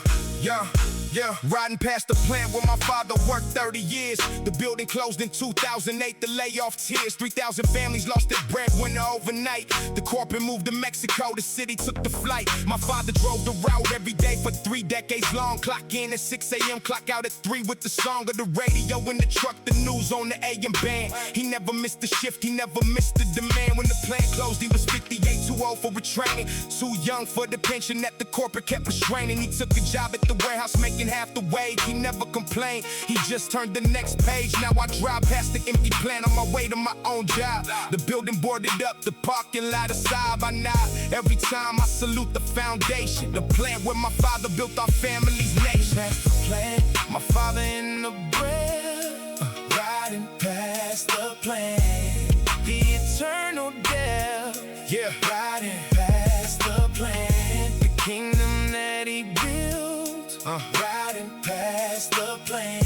Riding past the plant where my father worked 30 years. The building closed in 2008, the layoff tears. 3,000 families lost their breadwinner overnight. The corporate moved to Mexico, the city took the flight. My father drove the route every day for 3 decades long. Clock in at 6 a.m., clock out at 3 with the song of the radio in the truck, the news on the AM band. He never missed a shift, he never missed the demand. When the plant closed, he was 58, too old for retraining, too young for the pension that the corporate kept restraining. He took a job at the warehouse making half the wage. He never complained, he just turned the next page. Now I drive past the empty plant on my way to my own job. The building boarded up, the parking lot aside. I nod every time I salute the foundation, the plant where my father built our family's nation. Past the plant, my father in the breath, riding past the plant, the eternal death. Yeah. Riding past the plant, the kingdom that he built. Riding past the plant,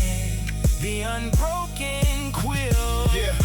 the unbroken quill. Yeah.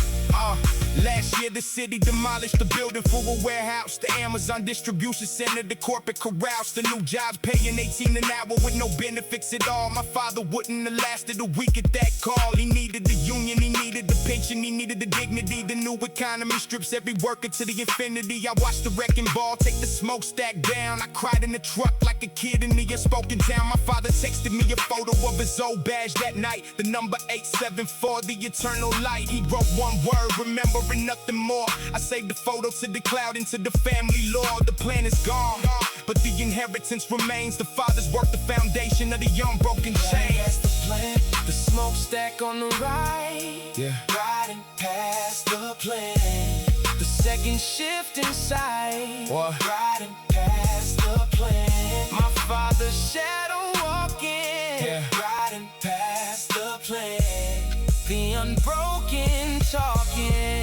Last year the city demolished the building for a warehouse. The Amazon distribution center, the corporate corrals. The new jobs paying 18 an hour with no benefits at all. My father wouldn't have lasted a week at that call. He needed the union, he needed the pension, he needed the dignity. The new economy strips every worker to the infinity. I watched the wrecking ball take the smokestack down. I cried in the truck like a kid in the unspoken town. My father texted me a photo of his old badge that night, the number 874, the eternal light. He wrote one word, remembering nothing more. I saved the photo to the cloud into the family lore. The plan is gone, but the inheritance remains. The father's work, the foundation of the unbroken chain. Past the plant, the smokestack on the right. Yeah. Riding past the plant, the second shift in sight. What? Riding past the plant, my father's shadow walking. Yeah. Riding past the plant, the unbroken talking.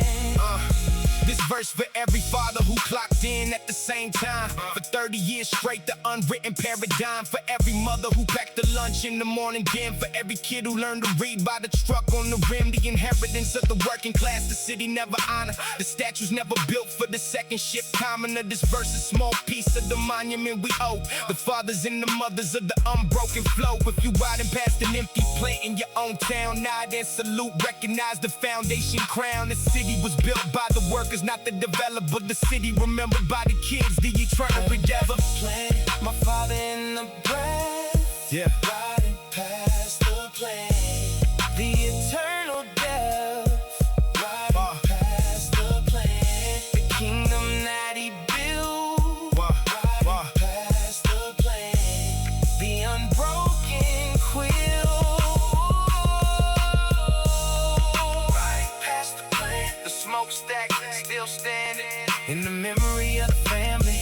This verse for every father who clocked in at the same time. For 30 years straight, the unwritten paradigm. For every mother who packed the lunch in the morning den. For every kid who learned to read by the truck on the rim. The inheritance of the working class the city never honored. The statues never built for the second shift commoner. This verse is a small piece of the monument we owe. The fathers and the mothers of the unbroken flow. If you riding past an empty plant in your own town, nod and salute, recognize the foundation crown. The city was built by the workers, not the developer. The city remembered by the kids, the eternal endeavor. Plant, my father in the breath. Yeah. Riding past the plant, the eternal death. Riding past the plant, the kingdom that he built. Riding past the plant, the unbroken quill. Riding past the plant, the smokestack still standing in the memory of the family.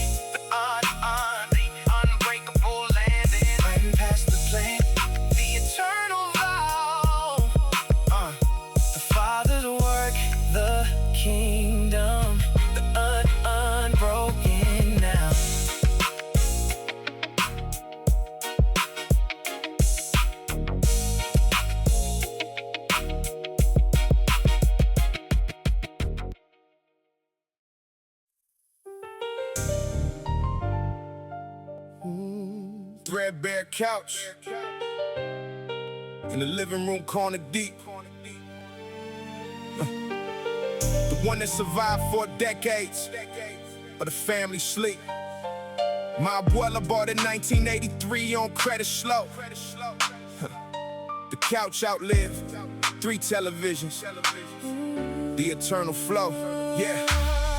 The unbreakable landing. Riding past the plant, the eternal vow. The Father's work, the kingdom, the unbroken now. threadbare couch in the living room corner deep. The one that survived for decades, but the family sleep. My abuela bought in 1983 on credit slow. The couch outlived 3 televisions, the eternal flow, yeah.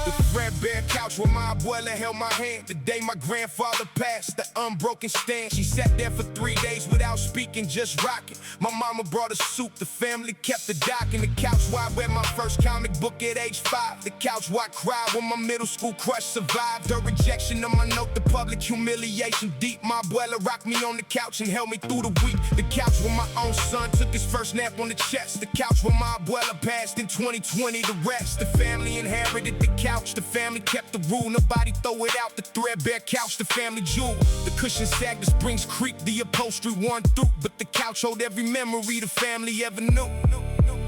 The threadbare couch where my abuela held my hand the day my grandfather passed, the unbroken stand. She sat there for 3 days without speaking, just rocking. My mama brought us soup, the family kept the dock. And the couch where I read my first comic book at age 5. The couch where I cried when my middle school crush survived her rejection of my note, the public humiliation deep. My abuela rocked me on the couch and held me through the week. The couch where my own son took his first nap on the chest. The couch where my abuela passed in 2020, the rest. The family inherited the couch. The family kept the rule, nobody throw it out. The threadbare couch, the family jewel. The cushion sag, the springs creak, the upholstery worn through, but the couch hold every memory the family ever knew.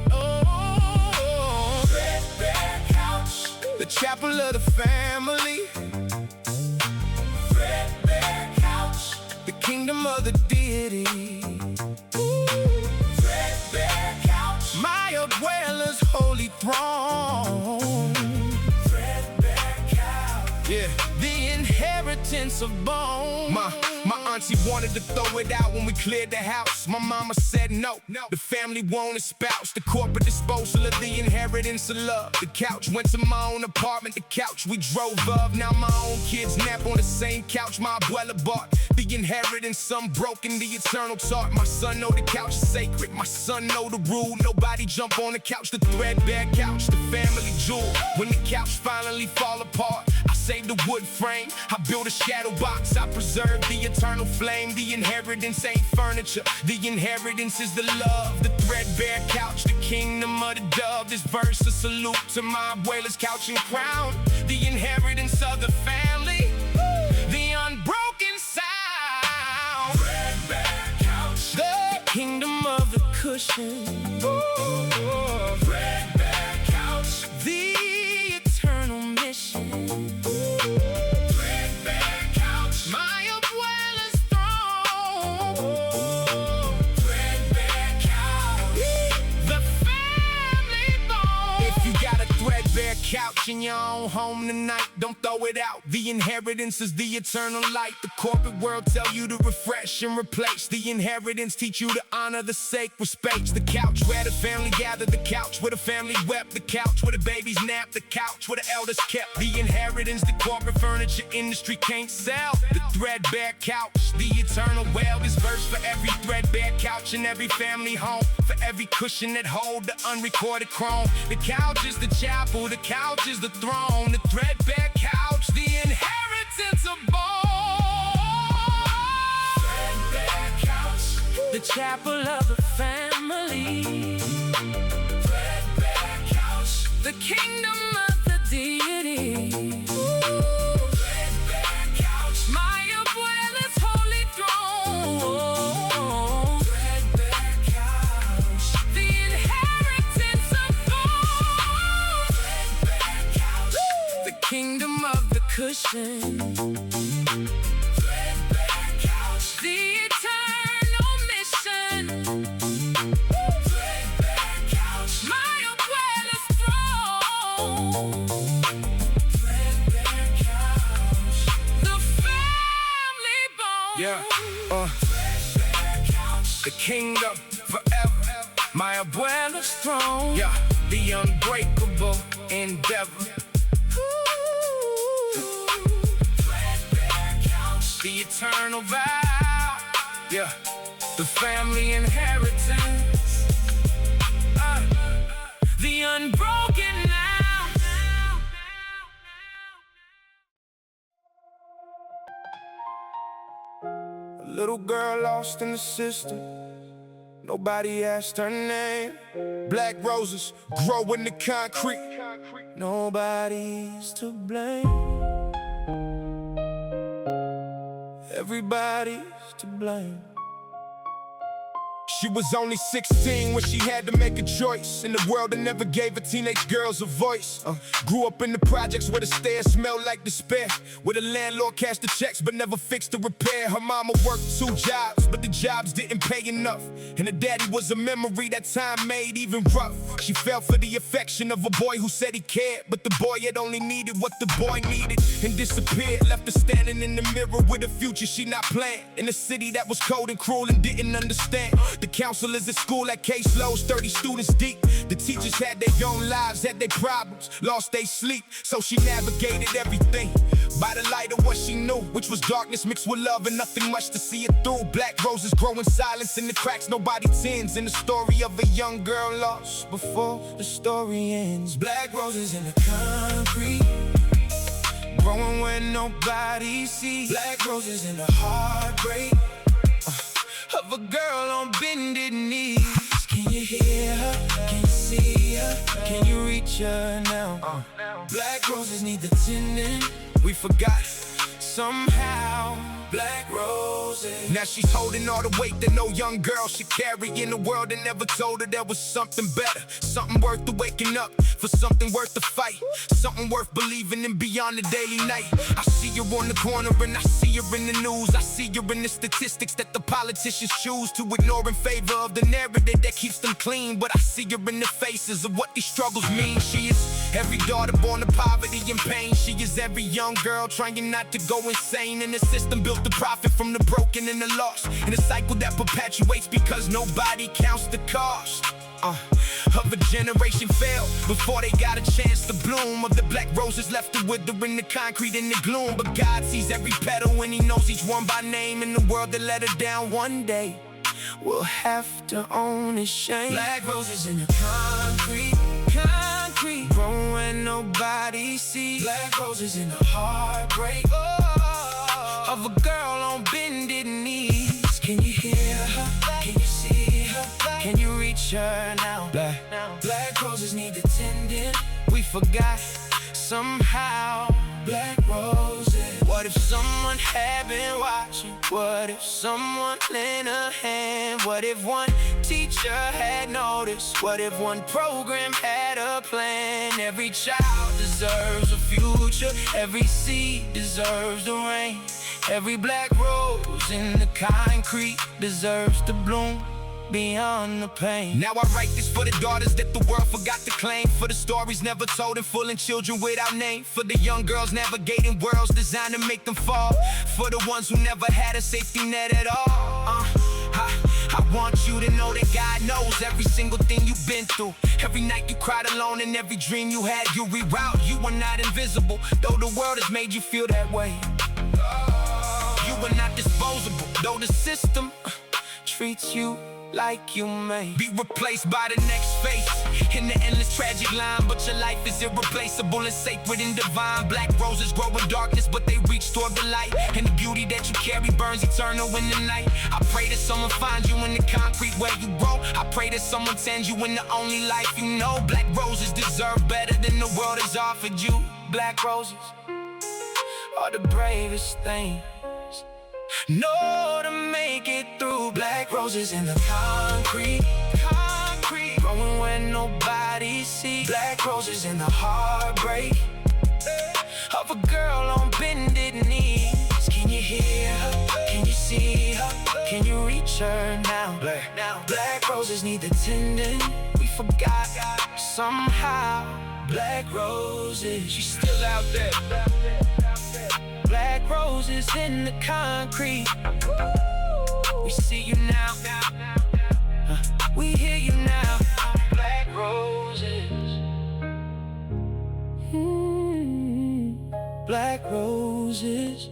Oh, threadbare couch, the chapel of the family. Threadbare couch, the kingdom of the deity. Threadbare couch, my abuela's holy throne. Yeah, the inheritance of bone. My auntie wanted to throw it out when we cleared the house. My mama said no, the family won't espouse the corporate disposal of the inheritance of love. The couch went to my own apartment, the couch we drove of. Now my own kids nap on the same couch my abuela bought. The inheritance unbroken, the eternal taught. My son know the couch is sacred, my son know the rule. Nobody jump on the couch, the threadbare couch, the family jewel. When the couch finally fall apart, I save the wood frame, I build a shadow box, I preserve the eternal flame. The inheritance ain't furniture, the inheritance is the love. The threadbare couch, the kingdom of the dove. This verse a salute to my abuela's couch and crown. The inheritance of the family, the unbroken sound. Threadbare couch, the kingdom of the cushion. Oh, threadbare couch, the eternal mission. Couch in your own home tonight, don't throw it out. The inheritance is the eternal light. The corporate world tell you to refresh and replace. The inheritance teach you to honor the sacred space. The couch where the family gathered, the couch where the family wept, the couch where the babies napped, the couch where the elders kept. The inheritance the corporate furniture industry can't sell. The threadbare couch, the eternal well. This verse for every threadbare couch in every family home, for every cushion that hold the unrecorded chrome. The couch is the chapel, the couch is the throne. The threadbare couch, the inheritance of bone. Threadbare couch, the chapel of the family. Threadbare couch, the kingdom of the deity. Threadbare couch, my abuela's holy throne. Threadbare couch, the inheritance of bone. Threadbare couch, the kingdom of the cushion. Threadbare couch, the eternal mission. Threadbare couch, my abuela's throne. Threadbare couch, the family bone. Yeah, threadbare couch, the kingdom forever. My abuela's throne. Yeah, the unbreakable endeavor. Threadbare couch, the eternal vow. Yeah, the family inheritance. The unbroken now. A little girl lost in the system, nobody asked her name. Black roses grow in the concrete, nobody's to blame. Everybody's to blame. She was only 16 when she had to make a choice in the world that never gave her teenage girls a voice. Grew up in the projects where the stairs smelled like despair, where the landlord cashed the checks but never fixed the repair. Her mama worked 2 jobs, but the jobs didn't pay enough, and her daddy was a memory that time made even rough. She fell for the affection of a boy who said he cared, but the boy had only needed what the boy needed and disappeared. Left her standing in the mirror with a future she not planned, in a city that was cold and cruel and didn't understand. The counselors at school had caseloads, 30 students deep. The teachers had their own lives, had their problems, lost their sleep. So she navigated everything by the light of what she knew, which was darkness mixed with love and nothing much to see it through. Black roses grow in silence in the cracks nobody tends, in the story of a young girl lost before the story ends. Black roses in the concrete, growing where nobody sees. Black roses in the heartbreak of a girl on bended knees. Can you hear her? Can you see her? Can you reach her now? Black roses need the tending. We forgot somehow. Black roses. Now she's holding all the weight that no young girl should carry in a world that never told her there was something better, something worth the waking up for, something worth the fight, something worth believing in beyond the daily night. I see her on the corner and I see her in the news. I see her in the statistics that the politicians choose to ignore in favor of the narrative that keeps them clean. But I see her in the faces of what these struggles mean. She is every daughter born to poverty and pain. She is every young girl trying not to go insane, and the system built the profit from the broken and the lost, in a cycle that perpetuates because nobody counts the cost of a generation failed before they got a chance to bloom. Of the black roses left to wither in the concrete in the gloom. But God sees every petal and he knows each one by name. In the world that let her down one day, we'll have to own his shame. Black roses in the concrete, growing where nobody sees. Black roses in the heartbreak of a girl on bended knees. Can you hear her? Can you see her? Can you reach her now? Black roses need the tending. We forgot somehow. Black roses. What if someone had been watching? What if someone lent a hand? What if one teacher had noticed? What if one program had a plan? Every child deserves a future. Every seed deserves the rain. Every black rose in the concrete deserves to bloom beyond the pain. Now I write this for the daughters that the world forgot to claim, for the stories never told in full and children without name, for the young girls navigating worlds designed to make them fall, for the ones who never had a safety net at all. I want you to know that God knows every single thing you've been through. Every night you cried alone and every dream you had you reroute. You are not invisible, though the world has made you feel that way. You are not disposable, though the system treats you like you may be replaced by the next face in the endless tragic line. But your life is irreplaceable and sacred and divine. Black roses grow in darkness, but they reach toward the light, and the beauty that you carry burns eternal in the night. I pray that someone finds you in the concrete where you grow. I pray that someone tends you in the only life you know. Black roses deserve better than the world has offered you. Black roses are the bravest thing. No, to make it through. Black roses in the concrete, growing where nobody sees. Black roses in the heartbreak of a girl on bended knees. Can you hear her? Can you see her? Can you reach her now? Black roses need the tending. We forgot somehow. Black roses, she's still out there. Black roses in the concrete. We see you now. We hear you now. Black roses. Black roses.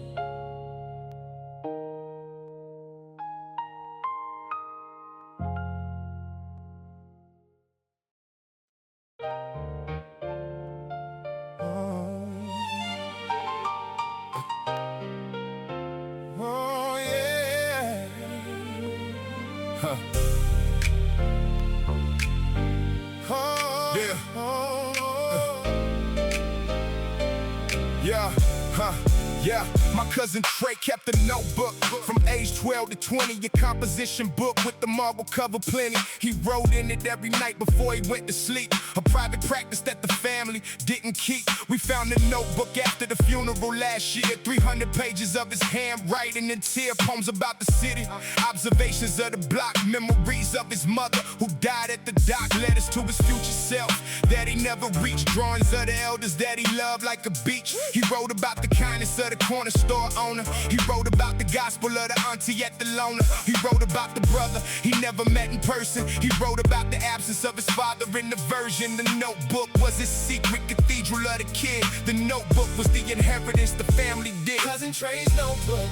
Yeah, my cousin Trey kept a notebook from age 12 to 20, a composition book with the marble cover plenty. He wrote in it every night before he went to sleep, a private practice that the family didn't keep. We found the notebook after the funeral last year, 300 pages of his handwriting and tear poems about the city, observations of the block, memories of his mother who died at the dock, letters to his future self that he never reached, drawings of the elders that he loved like a beach. He wrote about the kindness of the corner store owner. He wrote about the gospel of the auntie at the loner. He wrote about the brother he never met in person. He wrote about the absence of his father in the version. The notebook was his secret cathedral of the kid. The notebook was the inheritance the family did. Cousin Trey's notebook,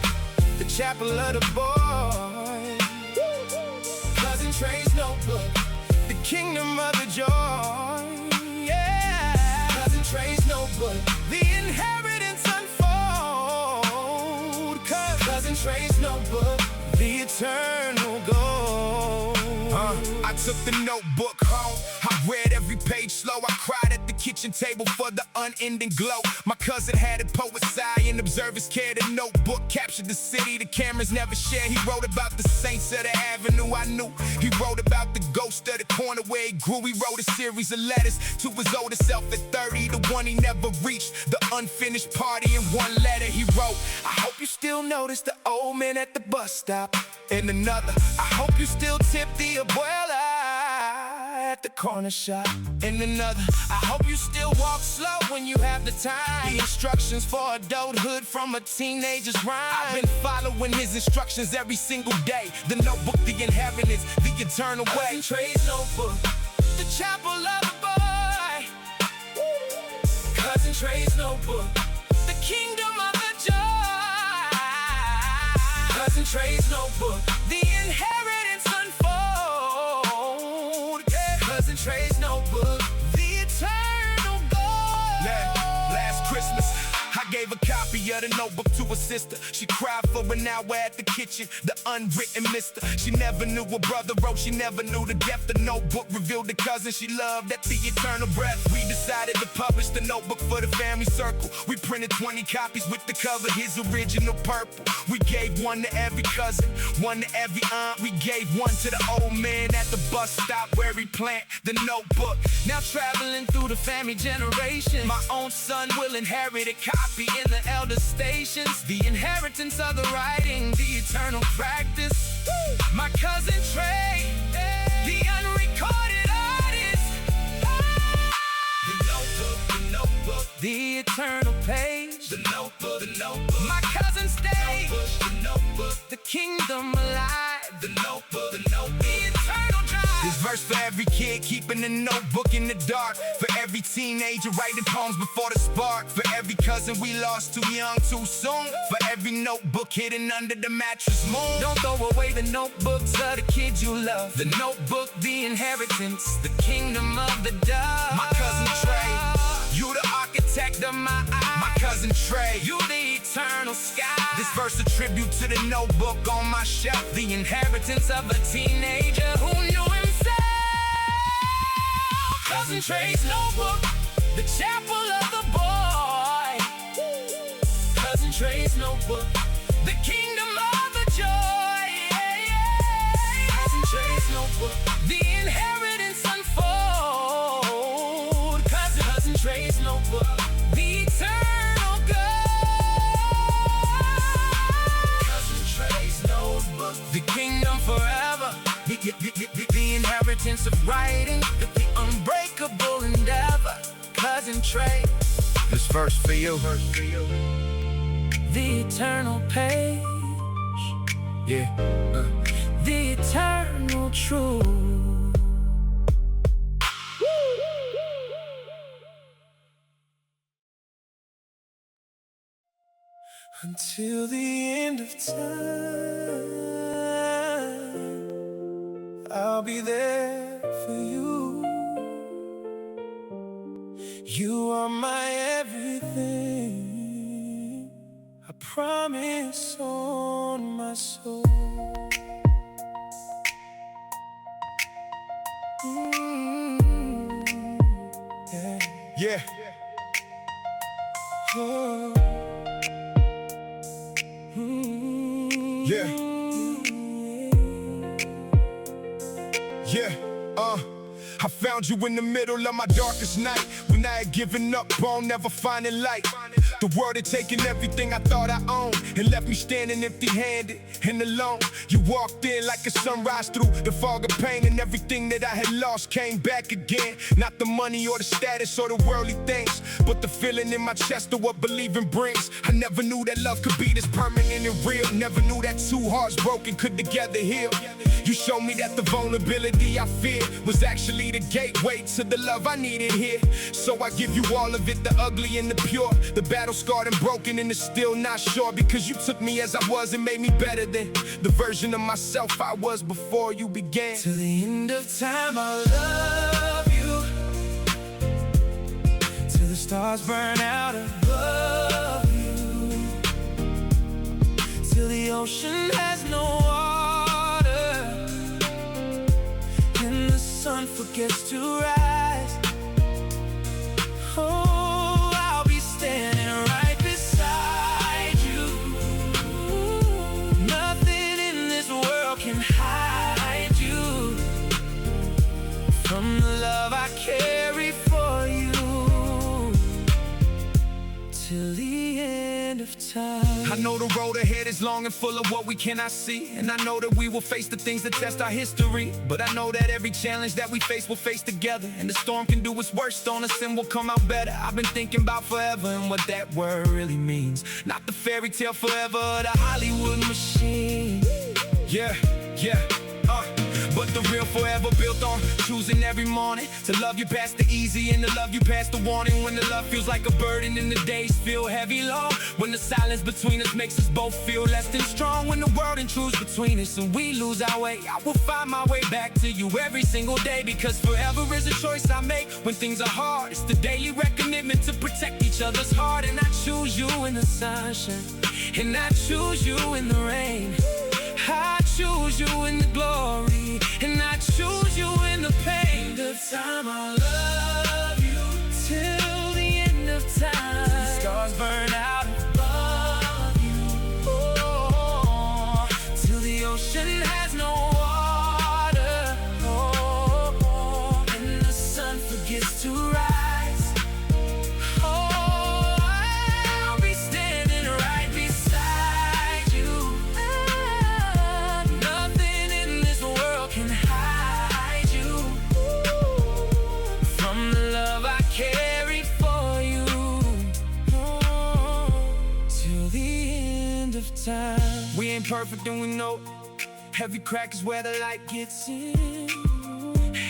the chapel of the boy. Cousin Trey's notebook, the kingdom of the joy. Yeah. Cousin Trey's notebook, the inheritance unfold. Cousin Trey's notebook, the eternal goal. I took the notebook home. I read every page slow. I cried at the kitchen table for the unending glow. My cousin had it poetized and observers cared. The notebook captured the city the cameras never shared. He wrote about the saints of the avenue I knew. He wrote about the ghost of the corner where he grew. He wrote a series of letters to his older self at 30, the one he never reached, the unfinished party. In one letter he wrote, I hope you still notice the old man at the bus stop. In another, I hope you still tip the abuela at the corner shop. In another, I hope you still walk slow when you have the time. The instructions for adulthood from a teenager's rhyme. I've been following his instructions every single day. The notebook, the inheritance, the eternal way. Cousin Trey's notebook, the chapel of the boy. Cousin Trey's notebook, the kingdom of the joy. Cousin Trey's notebook, the inheritance unfold. Cousin Trey's notebook, the eternal goal. Last Christmas, I gave a copy of the notebook to her sister. She cried for an hour at the kitchen, the unwritten mister. She never knew what brother wrote, she never knew the depth. The notebook revealed the cousin she loved at the eternal breath. We decided to publish the notebook for the family circle. We printed 20 copies with the cover, his original purple. We gave one to every cousin, one to every aunt. We gave one to the old man at the bus stop where he planted the notebook. Now traveling through the family generation, My own son will inherit a copy in the elder stations, the inheritance of the writing, the eternal practice. My cousin Trey, the unrecorded artist. The notebook, the eternal page. the notebook, the notebook, My cousin stay, the notebook, the kingdom alive, the notebook, the notebook. the eternal drive. This verse for every kid keeping a notebook in the dark, for every teenager writing poems before the spark, for every cousin we lost too young too soon, for every notebook hidden under the mattress moon. Don't throw away the notebooks of the kids you love. The notebook, the inheritance, the kingdom of the dove. My cousin Trey, you the architect of my eyes. My cousin Trey, You the eternal sky. this verse a tribute to the notebook on my shelf. The inheritance of a teenager who knew himself. Cousin Trey's notebook, the chapel of the boy. Cousin Trey's notebook, the kingdom of the joy. Cousin Trey's notebook, the inheritance unfold. Cousin Trey's notebook, the eternal goal. Cousin Trey's notebook, the kingdom forever. The inheritance of writing, the unbreakable endeavor. Cousin Trey, This verse for you. the eternal page, Yeah. the eternal truth. Until the end of time, I'll be there for you. You are my everything, I promise on my soul. Yeah. Yeah. Oh. Yeah. Yeah. I found you in the middle of my darkest night, when I had given up on never finding light. The world had taken everything I thought I owned and left me standing empty-handed and alone. You walked in like a sunrise through the fog of pain, and everything that I had lost came back again. Not the money or the status or the worldly things, but the feeling in my chest of what believing brings. I never knew that love could be this permanent and real. Never knew that two hearts broken could together heal. You showed me that the vulnerability I feared was actually the gateway to the love I needed here. So I give you all of it, the ugly and the pure, the battle scarred and broken and it's still not sure. Because you took me as I was and made me better than the version of myself I was before you began. Till the end of time I'll love you, till the stars burn out above you, till the ocean has no water and the sun forgets to rise. Oh, I'll be standing right beside you. Nothing in this world can hide you from the love I carry for you till the end of time. I know the road ahead is long and full of what we cannot see, and I know that we will face the things that test our history. But I know that every challenge that we face we'll face together, and the storm can do its worst on us and we'll come out better. I've been thinking about forever and what that word really means. Not the fairy tale forever or the Hollywood machine. Yeah, yeah, but the real forever built on choosing every morning to love you past the easy and to love you past the warning. When the love feels like a burden and the days feel heavy long, when the silence between us makes us both feel less than strong, when the world intrudes between us and we lose our way, I will find my way back to you every single day. Because forever is a choice I make when things are hard. It's the daily recommitment to protect each other's heart. And I choose you in the sunshine, and I choose you in the rain. I choose you in the glory, and I choose you in the pain. The time I'll love you till the end of time. Till the stars burn out above you. Oh, till the ocean has no water. Oh, and the sun forgets to rise. We ain't perfect and we know it. Every crack is where the light gets in.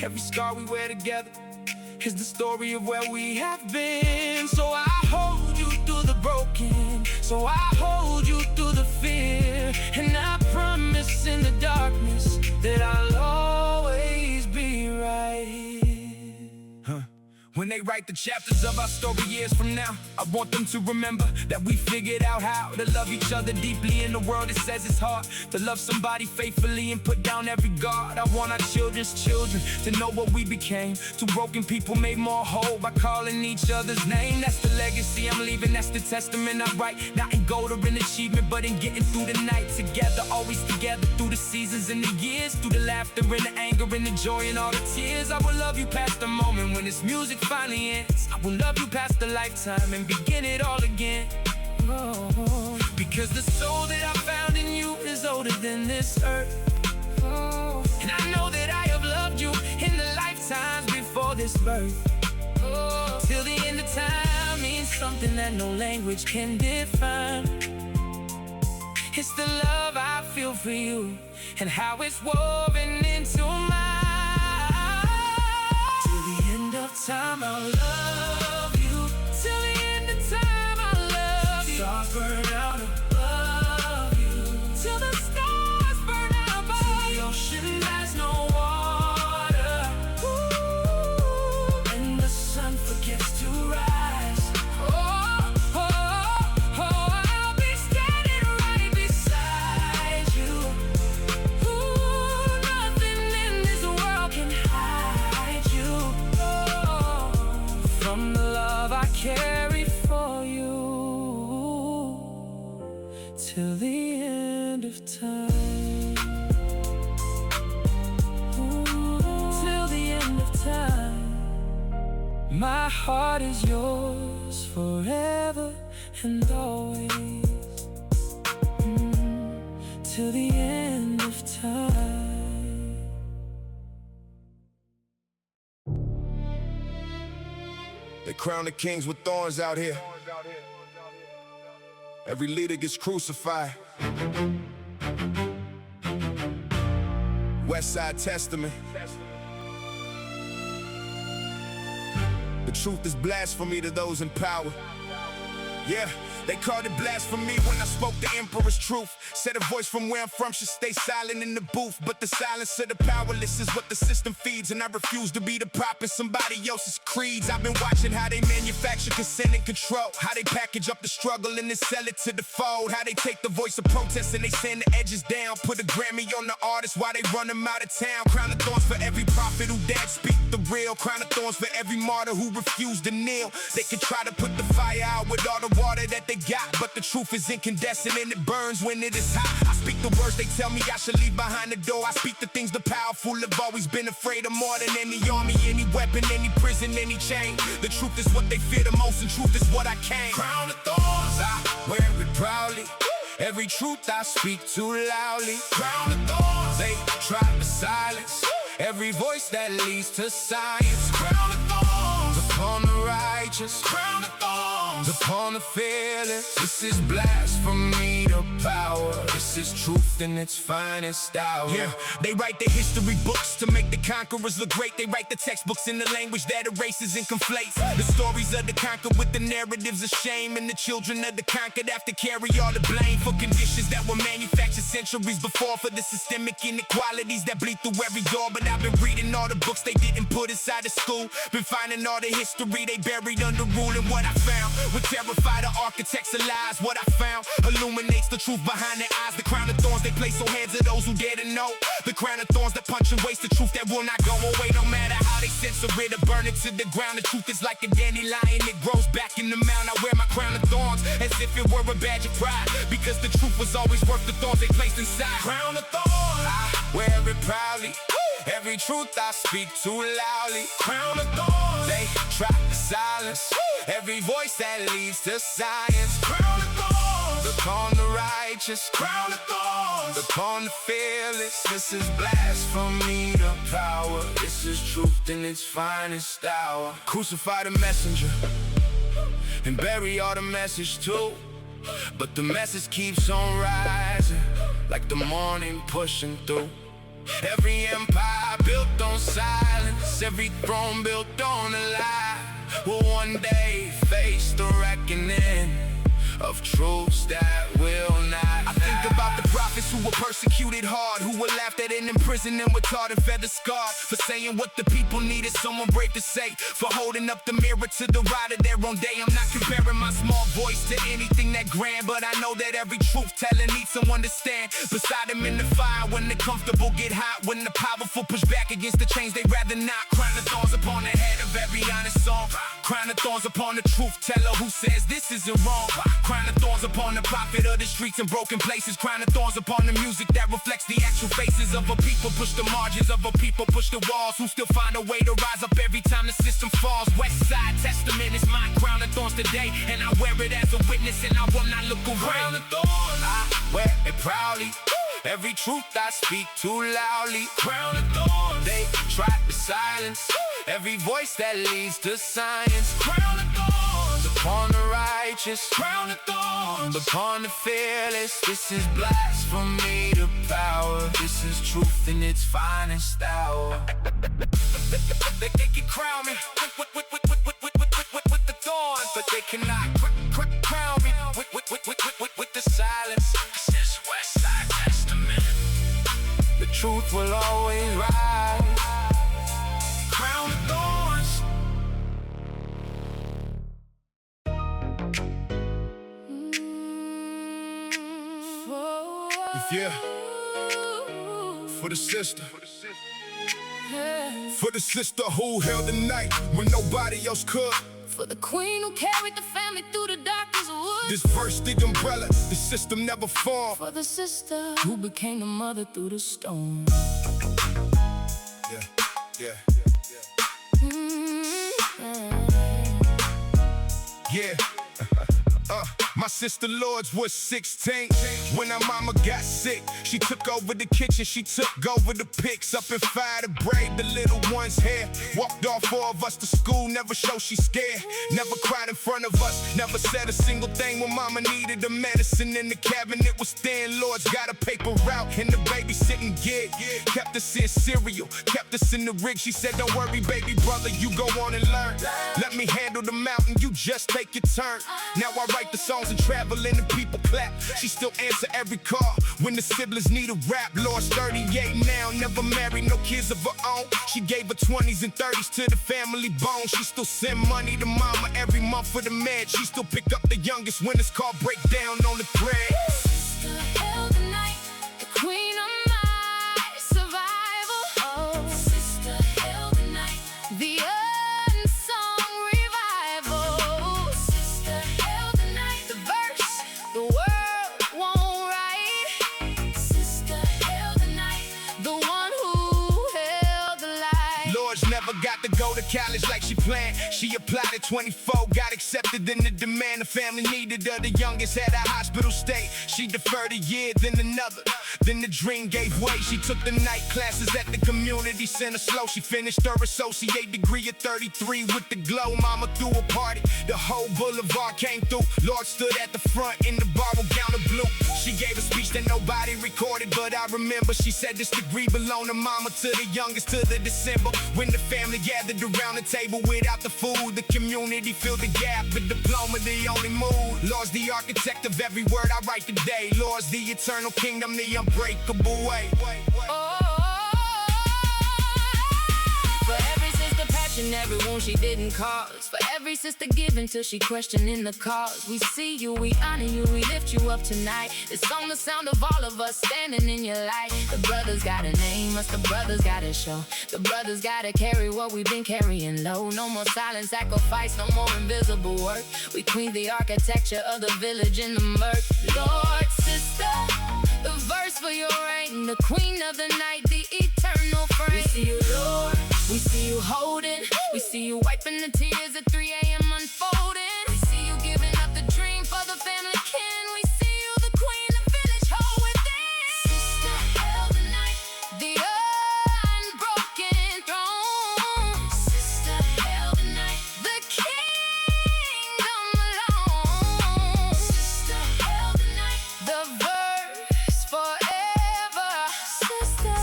Every scar we wear together is the story of where we have been. So I hold you through the broken, so I hold you through the fear, and I promise in the darkness that I'll always be right here. When they write the chapters of our story years from now, I want them to remember that we figured out how to love each other deeply in a world that says it's hard to love somebody faithfully and put down every guard. I want our children's children to know what we became. Two broken people made more whole by calling each other's name. That's the legacy I'm leaving, that's the testament I write. Not in gold or in achievement, but in getting through the night together, always together through the seasons and the years, through the laughter and the anger and the joy and all the tears. I will love you past the moment when this music finally ends. I will love you past the lifetime and begin it all again. Oh, because the soul that I found in you is older than this earth. Oh, and I know that I have loved you in the lifetimes before this birth. Oh, till the end of time means something that no language can define. It's the love I feel for you and how it's woven into mine. Time I'll love you till the end of time. I'll love you. Stars burn out above you till the stars burn out above you. Till the ocean has no water. Ooh, and the sun forgets to rise. Oh, oh, oh, I'll be standing right beside you. Ooh, nothing in this world can hide you from the love I carry for you till the of time. Till the end of time. My heart is yours forever and always. Till the end of time. They crown the kings with thorns out here. Every leader gets crucified. Westside Testament. The truth is blasphemy to those in power. Yeah, they called it blasphemy when I spoke the emperor's truth. Said a voice from where I'm from should stay silent in the booth. But the silence of the powerless is what the system feeds. And I refuse to be the prop in somebody else's creeds. I've been watching how they manufacture consent and control. How they package up the struggle and then sell it to the fold. How they take the voice of protest and they sand the edges down. Put a Grammy on the artist while they run them out of town. Crown of thorns for every prophet who dared speak the real. Crown of thorns for every martyr who refused to kneel. They can try to put the fire out with all the water that they got, but the truth is incandescent and it burns when it is hot. I speak the words they tell me I should leave behind the door. I speak the things the powerful have always been afraid of more than any army, any weapon, any prison, any chain. The truth is what they fear the most and truth is what I came. Crown of thorns, I wear it proudly. Every truth I speak too loudly. Crown of thorns, they try to silence every voice that leads to science. Crown of thorns upon the righteous. Crown of thorns upon the fearless. This is blasphemy to power. This is truth in its finest hour. Yeah, they write the history books to make the conquerors look great. They write the textbooks in the language that erases and conflates the stories of the conquered with the narratives of shame. And the children of the conquered have to carry all the blame for conditions that were manufactured centuries before. For the systemic inequalities that bleed through every door. But I've been reading all the books they didn't put inside the school. Been finding all the history they buried under rule. And what I found would terrify the architects of lies. What I found illuminates the truth behind their eyes. The crown of thorns they place on heads of those who dare to know. The crown of thorns that punch and waste the truth that will not go away. No matter how they censor it or burn it to the ground. The truth is like a dandelion, it grows back in the mound. I wear my crown of thorns as if it were a badge of pride, because the truth was always worth the thorns they placed inside. Crown of thorns, I wear it proudly. Every truth I speak too loudly. Crown of thorns, they try to silence every voice that leads to science. Crown of thorns upon the righteous. Crown of thorns upon the fearless. This is blasphemy to power. This is truth in its finest hour. Crucify the messenger and bury all the message too. But the message keeps on rising like the morning pushing through. Every empire built on silence, every throne built on a lie, will one day face the reckoning of truths that will not. I think about the prophets who were persecuted hard, who were laughed at and imprisoned and were tarred and feather scarred for saying what the people needed someone brave to say, for holding up the mirror to the ride of their own day. I'm not comparing my small voice to anything that grand, but I know that every truth teller needs someone to stand beside him in the fire when the comfortable get hot, when the powerful push back against the chains they rather not. Crown of thorns upon the head of every honest song. Crown of thorns upon the truth teller who says this isn't wrong. Crown of thorns upon the prophet of the streets and broken places. Crown of thorns upon the music that reflects the actual faces of a people. Push the margins of a people, push the walls, who still find a way to rise up every time the system falls. Westside Testament is my crown of thorns today, and I wear it as a witness and I will not look away. Crown of thorns, I wear it proudly. Every truth I speak too loudly. Crown of thorns, they try to silence every voice that leads to science. Crown of thorns upon the righteous. Crown of thorns upon the fearless. This is blasphemy to power. This is truth in its finest hour. They can crown me with the thorns, but they cannot crown me with the silence. This is Westside Testament. The truth will always rise. Crown of thorns. Yeah, for the sister. For the sister who held the night when nobody else could. For the queen who carried the family through the darkest woods. This verse, the umbrella, the system never formed. For the sister who became the mother through the storm. Yeah, yeah, yeah. My sister Lords was 16 when her mama got sick. She took over the kitchen, she took over the picks. Up and fire to brave the little ones here. Walked all four of us to school, never show she scared. Never cried in front of us, never said a single thing when mama needed the medicine in the cabinet was thin. Lords got a paper route and the babysitting gig. Kept us in cereal, kept us in the rig. She said, don't worry baby brother, you go on and learn. Let me handle the mountain, you just take your turn. Now I write the songs and traveling and people clap. She still answer every call when the siblings need a rap. Lord's 38 now, never married, no kids of her own. She gave her 20s and 30s to the family bone. She still send money to mama every month for the med. She still pick up the youngest when it's called breakdown on the thread. Sister held the night, the queen of my survival. Oh, sister held the night, the unsung revival. Sister held the night, the verse the world won't write. Sister held the night, the one who held the light. Lords never got to go to college like she planned. She applied at 24, got accepted in the demand. The family needed her, the youngest had a hospital stay. She deferred a year, then another. Then the dream gave way. She took the night classes at the community center slow. She finished her associate degree at 33 with the glow. Mama threw a party, the whole boulevard came through. Lord stood at the front in the borrowed gown of blue. She gave a speech that nobody recorded, but I remember she said this degree belonged to mama, to the youngest, to the December. When the family gathered around the table without the food, the community filled the gap. The diploma, the only move. Lord's the architect of every word I write today. Lord's the eternal kingdom, the unbreakable way. For every sister passion, every wound she didn't cause. For every sister giving till she questioning the cause. We see you, we honor you, we lift you up tonight. This song the sound of all of us standing in your light. The brothers gotta name us, the brothers gotta show. The brothers gotta carry what we've been carrying low. No more silent sacrifice, no more invisible work. We queen the architecture of the village in the murk. Lord, sister, the verse for your reign, the queen of the night, the eternal frame. We see you, Lord, we see you holding, we see you wiping the tears at 3 a.m. unfolding. We see you giving up the dream for the family kin. We see you, the queen, the village hold within. Sister held the night, the unbroken throne. Sister held the night, the kingdom alone. Sister held the night, the verse forever. Sister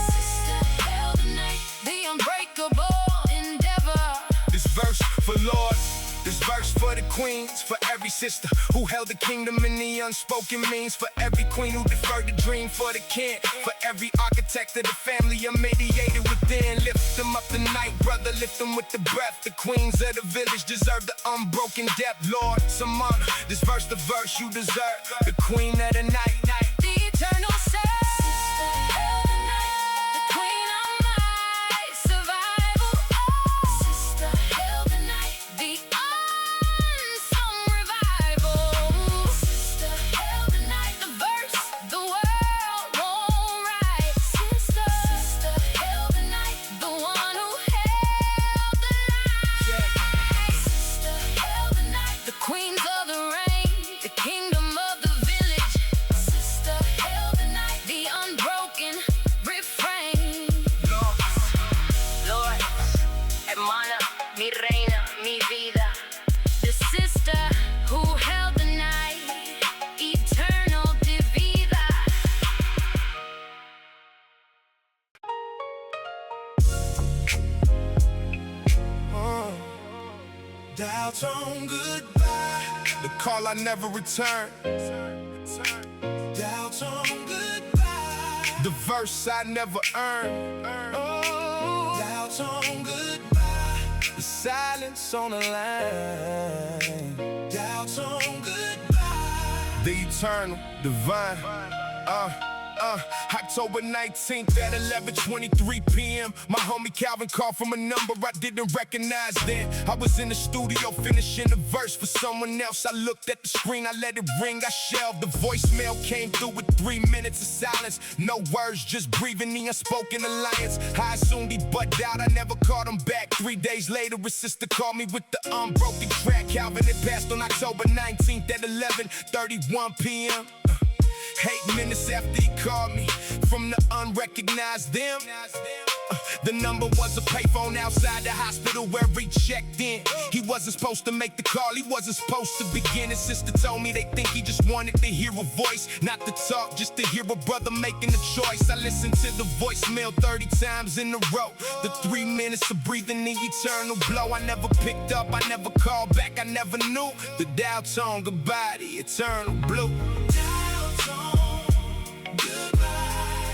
held the night, the unbreakable endeavor. This verse for Lords, this verse for the queens, for every sister who held the kingdom in the unspoken means, for every queen who deferred the dream for the kin, for every architect of the family, a mediator within. Lift them up tonight, brother, lift them with the breath. The queens of the village deserve the unbroken depth. Lord, some honor, this verse the verse you deserve. The queen of the night, The eternal self. The queen of my survival. Sister held the night, the unsung revival. Sister held the night, the verse the world won't write. Sister held the night, the one who held the light. Sister held the night, the queens of the rain, the kingdom of the village. Sister held the night, the unbroken refrain. Lord, hermana, mi reina, mi vida. The sister who held the night, eternal de vida. doubts on goodbye, the call I never returned. Doubts on goodbye, the verse I never earned. Doubts on goodbye, the silence on the line. Doubts on goodbye, the eternal, divine. October 19th at 11:23 p.m. My homie Calvin called from a number I didn't recognize then. I was in the studio finishing a verse for someone else. I looked at the screen, I let it ring, I shelved. The voicemail came through with 3 minutes of silence. No words, just breathing the unspoken alliance. I assumed he butted out, I never called him back. 3 days later, his sister called me with the unbroken track. Calvin had passed on October 19th at 11:31 p.m. 8 minutes after he called me from the unrecognized them. The number was a payphone outside the hospital where he checked in. He wasn't supposed to make the call, he wasn't supposed to begin. His sister told me they think he just wanted to hear a voice, not to talk, just to hear a brother making a choice. I listened to the voicemail 30 times in a row. The 3 minutes of breathing the eternal blow. I never picked up, I never called back, I never knew. The dial tone, goodbye, the eternal blue.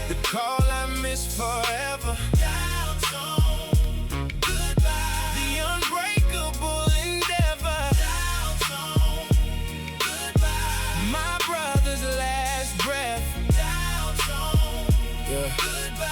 The call I miss forever. Dial tone, goodbye. The unbreakable endeavor. Dial tone, goodbye. My brother's last breath. Dial tone, goodbye.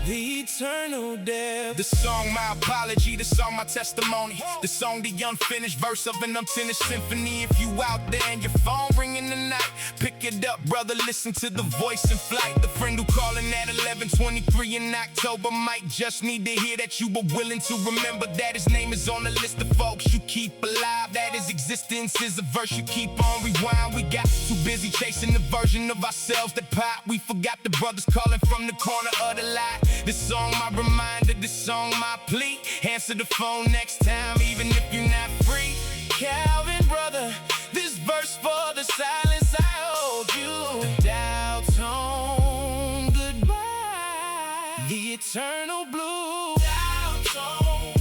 The eternal death. The song my apology, the song my testimony. The song the unfinished verse of an unfinished symphony. If you out there and your phone ringing tonight, pick it up, brother, listen to the voice in flight. The friend who calling at 11:23 in October might just need to hear that you were willing to remember that his name is on the list of folks you keep alive, that his existence is a verse you keep on rewind. We got too busy chasing the version of ourselves that pop. We forgot the brothers calling from the corner of the lot. This song my reminder, this song my plea. Answer the phone next time, even if you're not free. Calvin, brother, this verse for the silence I owed you. The dial tone, goodbye. The eternal blue. Dial tone,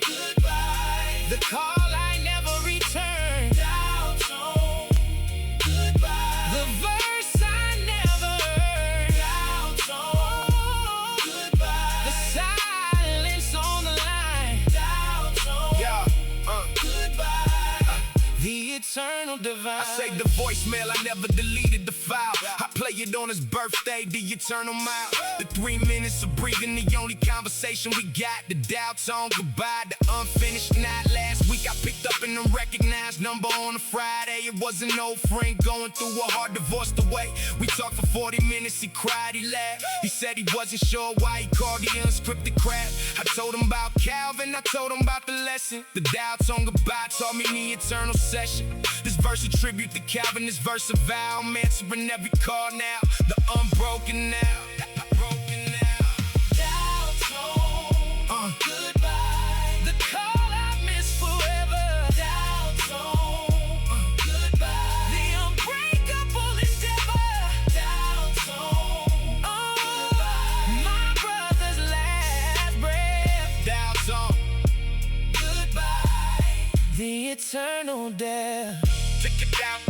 goodbye. The call I never returned. Dial tone, goodbye. The verse I never heard. Dial tone, goodbye. The silence on the line. Dial tone, goodbye. The eternal divine. I saved the voicemail, I never deleted the file. I play it on his birthday, the eternal mile. The 3 minutes of breathing, the only conversation we got. The dial tone, goodbye, the unfinished night. Last week I picked up an unrecognized number on a Friday. It was an old friend going through a hard divorce away. We talked for 40 minutes, he cried, he laughed. He said he wasn't sure why he called the unscripted crap. I told him about Calvin, I told him about the lesson. The dial tone, goodbye, taught me the eternal session. This verse a tribute to Calvin, this verse a vow. I'm answering every call now, the unbroken now. Dial tone, goodbye. The call I miss forever. Dial tone, goodbye. The unbreakable endeavor. Dial tone, goodbye. My brother's last breath. Dial tone, goodbye. The eternal death. Check it out,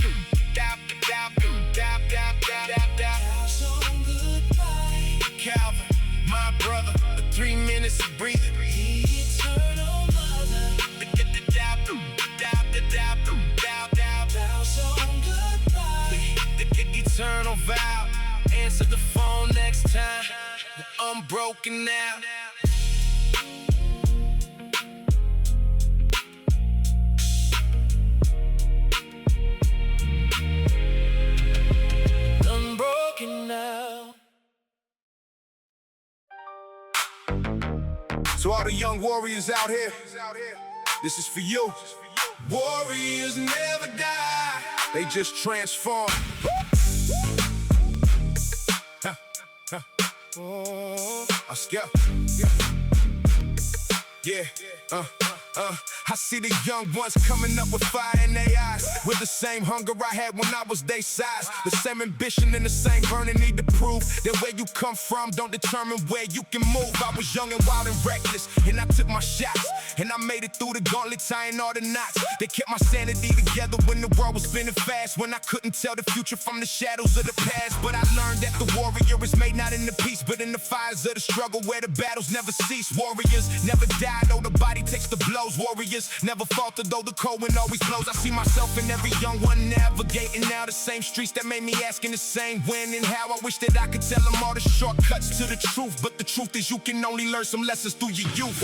Calvin, my brother, the 3 minutes of breathing. The eternal mother. The eternal vow. Answer the phone next time. The unbroken now. Unbroken now. To all the young warriors out here, this is for you. Warriors never die, they just transform. Let's go. Yeah, I see the young ones coming up with fire in their eyes, with the same hunger I had when I was their size, the same ambition and the same burning need to prove that where you come from don't determine where you can move. I was young and wild and reckless, and I took my shots, and I made it through the gauntlet tying all the knots. They kept my sanity together when the world was spinning fast, when I couldn't tell the future from the shadows of the past. But I learned that the warrior is made not in the peace, but in the fires of the struggle where the battles never cease. Warriors never die, though the body takes the blow. flows. Warriors never falter, though the cold wind always blows. I see myself in every young one navigating now the same streets that made me asking the same when and how. I wish that I could tell them all the shortcuts to the truth, but the truth is you can only learn some lessons through your youth.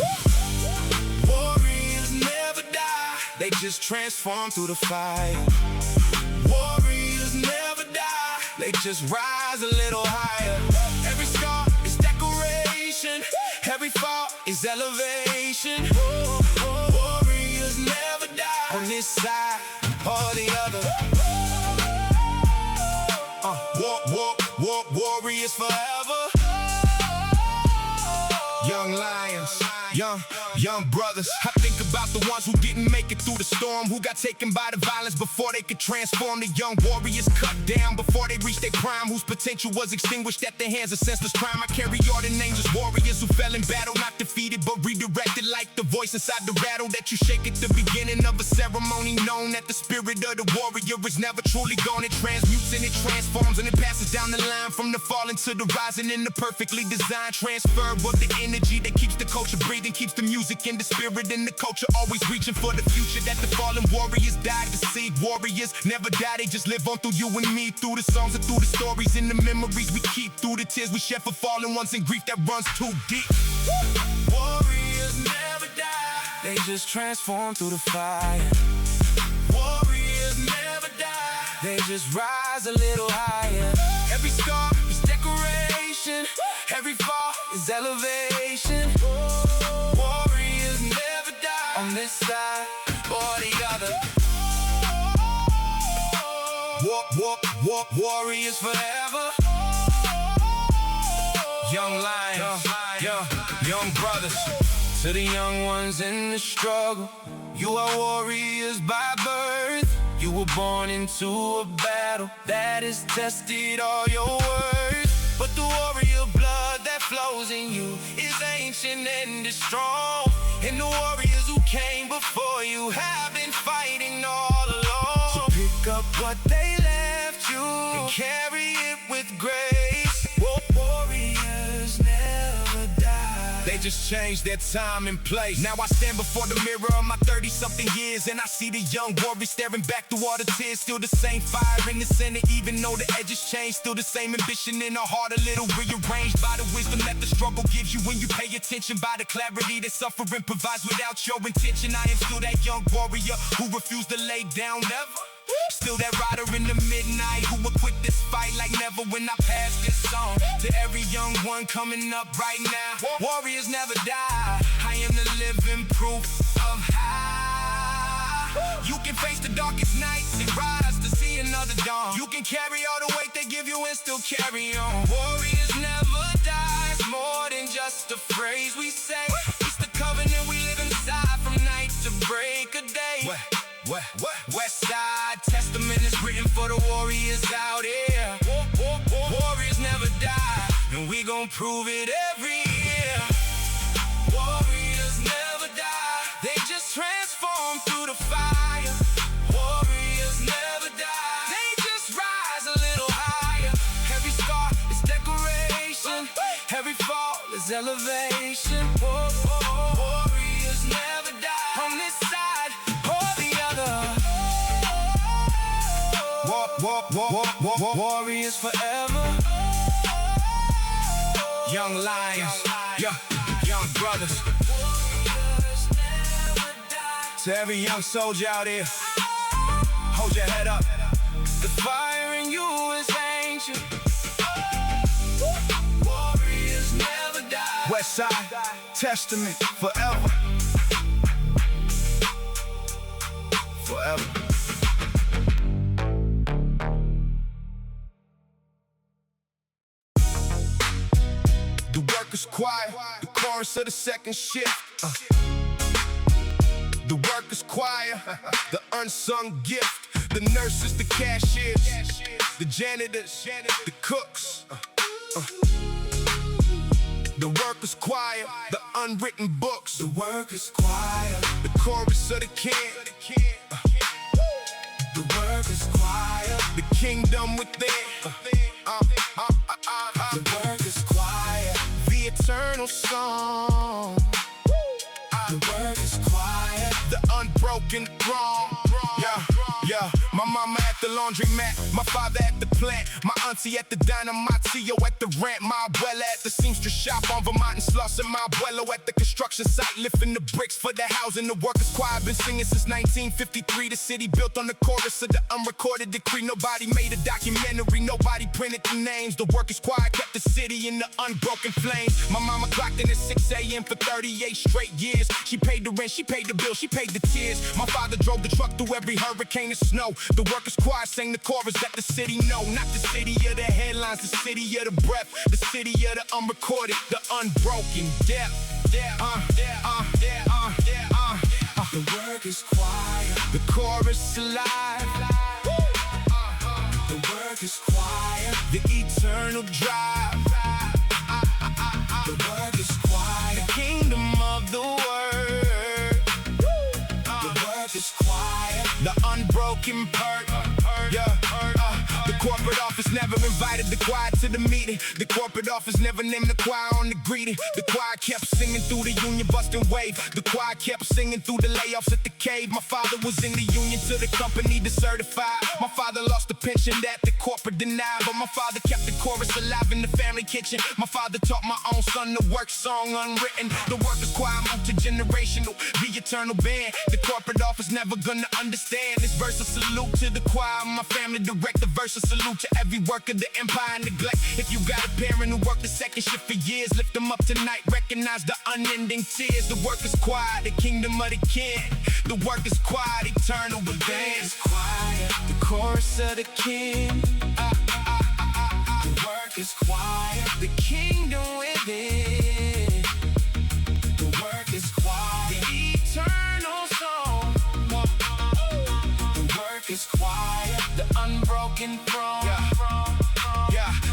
Warriors never die, they just transform through the fire. Warriors never die, they just rise a little higher. Every scar is decoration, every fall is elevation. Warriors never die, on this side or the other. Warriors forever. Young lions, young brothers. I think about the ones who didn't make it through the storm, who got taken by the violence before they could transform. The young warriors cut down before they reached their prime, whose potential was extinguished at the hands of senseless crime. I carry all the names as warriors who fell in battle, not defeated but redirected, like the voice inside the rattle that you shake at the beginning of a ceremony, known that the spirit of the warrior is never truly gone. It transmutes and it transforms and it passes down the line from the falling to the rising in the perfectly designed transfer of the energy that keeps the culture breathing, keeps the music and the spirit in the culture always reaching for the future that the fallen warriors died to see. Warriors never die, they just live on through you and me, through the songs and through the stories and the memories we keep, through the tears we shed for fallen ones and grief that runs too deep. Warriors never die, they just transform through the fire. Warriors never die, they just rise a little higher. Every scar is decoration, every fall is elevation. Warriors never die, on this side or the other. Warriors forever. Young lions, young brothers. To the young ones in the struggle, you are warriors by birth. You were born into a battle that has tested all your worth. But the warrior blood that flows in you is ancient and is strong. And the warriors who came before you have been fighting all along. So pick up what they left you and carry it with grace. Warriors never die, they just change their time and place. Now I stand before the mirror of my 30-something years, and I see the young warrior staring back through all the tears. Still the same fire in the center, even though the edges change. Still the same ambition in our heart, a little rearranged by the wisdom that the struggle gives you when you pay attention, by the clarity that suffering provides without your intention. I am still that young warrior who refused to lay down, never. Still that rider in the midnight who will quit this fight like never when I pass this song to every young one coming up right now. Warriors never die, I am the living proof of how you can face the darkest nights and rise to see another dawn. You can carry all the weight they give you and still carry on. Warriors never die, it's more than just a phrase we say. It's the covenant we live inside from night to break of day. Westside testament is written for the warriors out here. Warriors never die, and we gon' prove it every year. Warriors never die, they just transform through the fire. Warriors never die, they just rise a little higher. Every scar is decoration, every fall is elevation. Warriors never die, on this side or the other. Warriors forever. Young lions, young brothers. To every young soldier out here, hold your head up. The fire in you is ancient. Warriors never die. Westside testament forever. Forever. The workers quiet, the chorus of the second shift. The workers quiet, the unsung gift. The nurses, the cashiers, the janitors, the cooks. The workers quiet, the unwritten books. The workers quiet, the chorus of the king. The workers quiet, the kingdom within. The workers quiet, the eternal song. The workers quiet. unbroken throne. Yeah, my mama at the laundromat, my father at the plant, my auntie at the diner, my Tio at the rent, my abuela at the seamstress shop on Vermont and Slauson, my abuelo at the construction site, lifting the bricks for the housing. The workers' choir been singing since 1953. The city built on the chorus of the unrecorded decree. Nobody made a documentary, nobody printed the names. The workers' choir kept the city in the unbroken flames. My mama clocked in at 6 a.m. for 38 straight years. She paid the rent, she paid the bill, she paid the tears. My father drove the truck through every hurricane and snow. The workers' choir sang the chorus that the city know. Not the city of the headlines, the city of the breath, the city of the unrecorded, the unbroken depth. The workers' choir, the chorus alive. the workers' choir, The eternal drive. the workers' choir, Kingdom of the word. the workers' choir, The unbroken perk. The corporate office never invited the choir to the meeting. The corporate office never named the choir on the greeting. The choir kept singing through the union busting wave. The choir kept singing through the layoffs at the cave. My father was in the union till the company decertified. My father lost the pension that the corporate denied, but my father kept the chorus alive in the family kitchen. My father taught my own son the work song unwritten. The workers' choir multi-generational, the eternal band. The corporate office never gonna understand. This verse a salute to the choir, my family direct. The verse a salute to every worker, the empire neglect. If you got a parent who worked the second shift for years, lift them up tonight, recognize the unending tears. The workers' choir, the kingdom of the king. The workers' choir, eternal advance. The chorus of the king. the workers' choir, The kingdom within. the workers' choir, The eternal song. the workers' choir, The unbroken throne.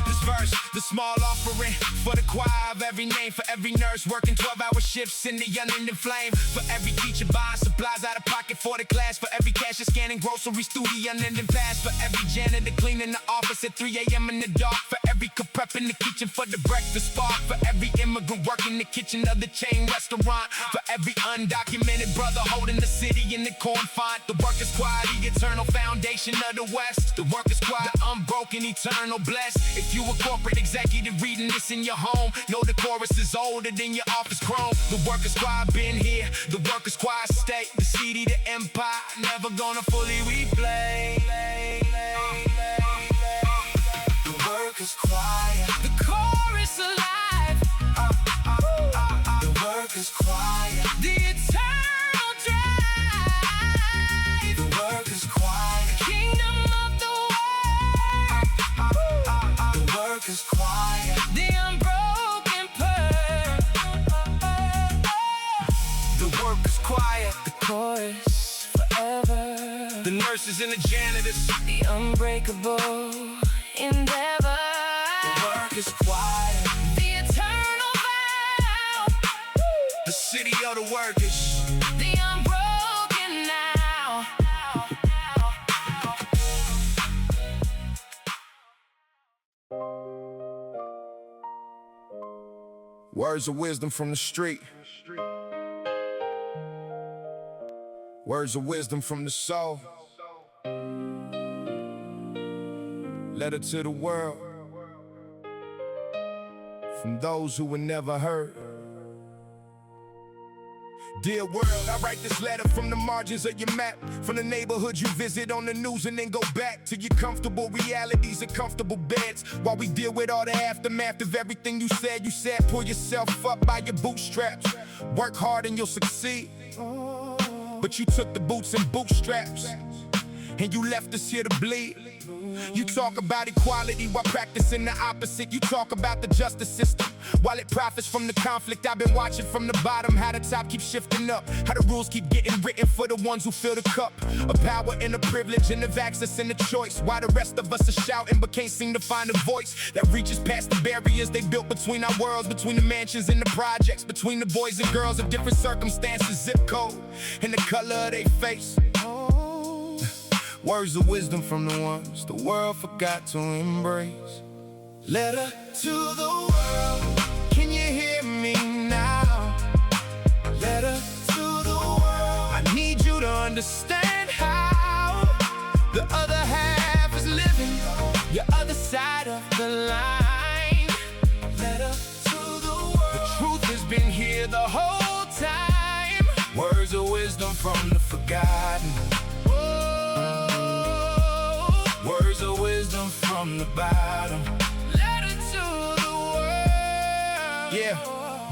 This verse, the small offering for the choir of every name, for every nurse working 12-hour shifts in the unending flame, for every teacher buying supplies out of pocket for the class, for every cashier scanning groceries through the unending pass, for every janitor cleaning the office at 3 a.m. in the dark, for every cook prepping the kitchen for the breakfast spark, for every immigrant working the kitchen of the chain restaurant, for every undocumented brother holding the city in the corn font. The workers' choir, the eternal foundation of the West. The workers' choir, the unbroken, eternal blessed. If you a corporate executive reading this in your home, know the chorus is older than your office chrome. The workers' choir been here, the workers' choir stay. The CD, the empire, never gonna fully replay. the workers' choir, The chorus alive, the workers' choir, the eternal drive. the workers' choir, Kingdom of the world, the workers' choir, the unbroken pearl. The workers' choir, the chorus forever. The nurses and the janitors, the unbreakable endeavor. the workers' choir, The eternal vow, the city of the workers, the unbroken now. Words of wisdom from the street. Words of wisdom from the soul. Letter to the world. From those who were never heard. Dear world, I write this letter from the margins of your map, from the neighborhood you visit on the news and then go back to your comfortable realities and comfortable beds, while we deal with all the aftermath of everything you said. You said pull yourself up by your bootstraps, work hard and you'll succeed. But you took the boots and bootstraps and you left us here to bleed. You talk about equality while practicing the opposite. You talk about the justice system while it profits from the conflict. I've been watching from the bottom how the top keeps shifting up, how the rules keep getting written for the ones who fill the cup of power and the privilege and the access and the choice, while the rest of us are shouting but can't seem to find a voice that reaches past the barriers they built between our worlds, between the mansions and the projects, between the boys and girls of different circumstances, zip code and the color of their face. Words of wisdom from the ones the world forgot to embrace. Letter to the world, can you hear me now? Letter to the world, I need you to understand how the other half is living, your other side of the line. Letter to the world. The truth has been here the whole time. Words of wisdom from the forgotten. Words of wisdom from the bottom. Letter to the world. Yeah.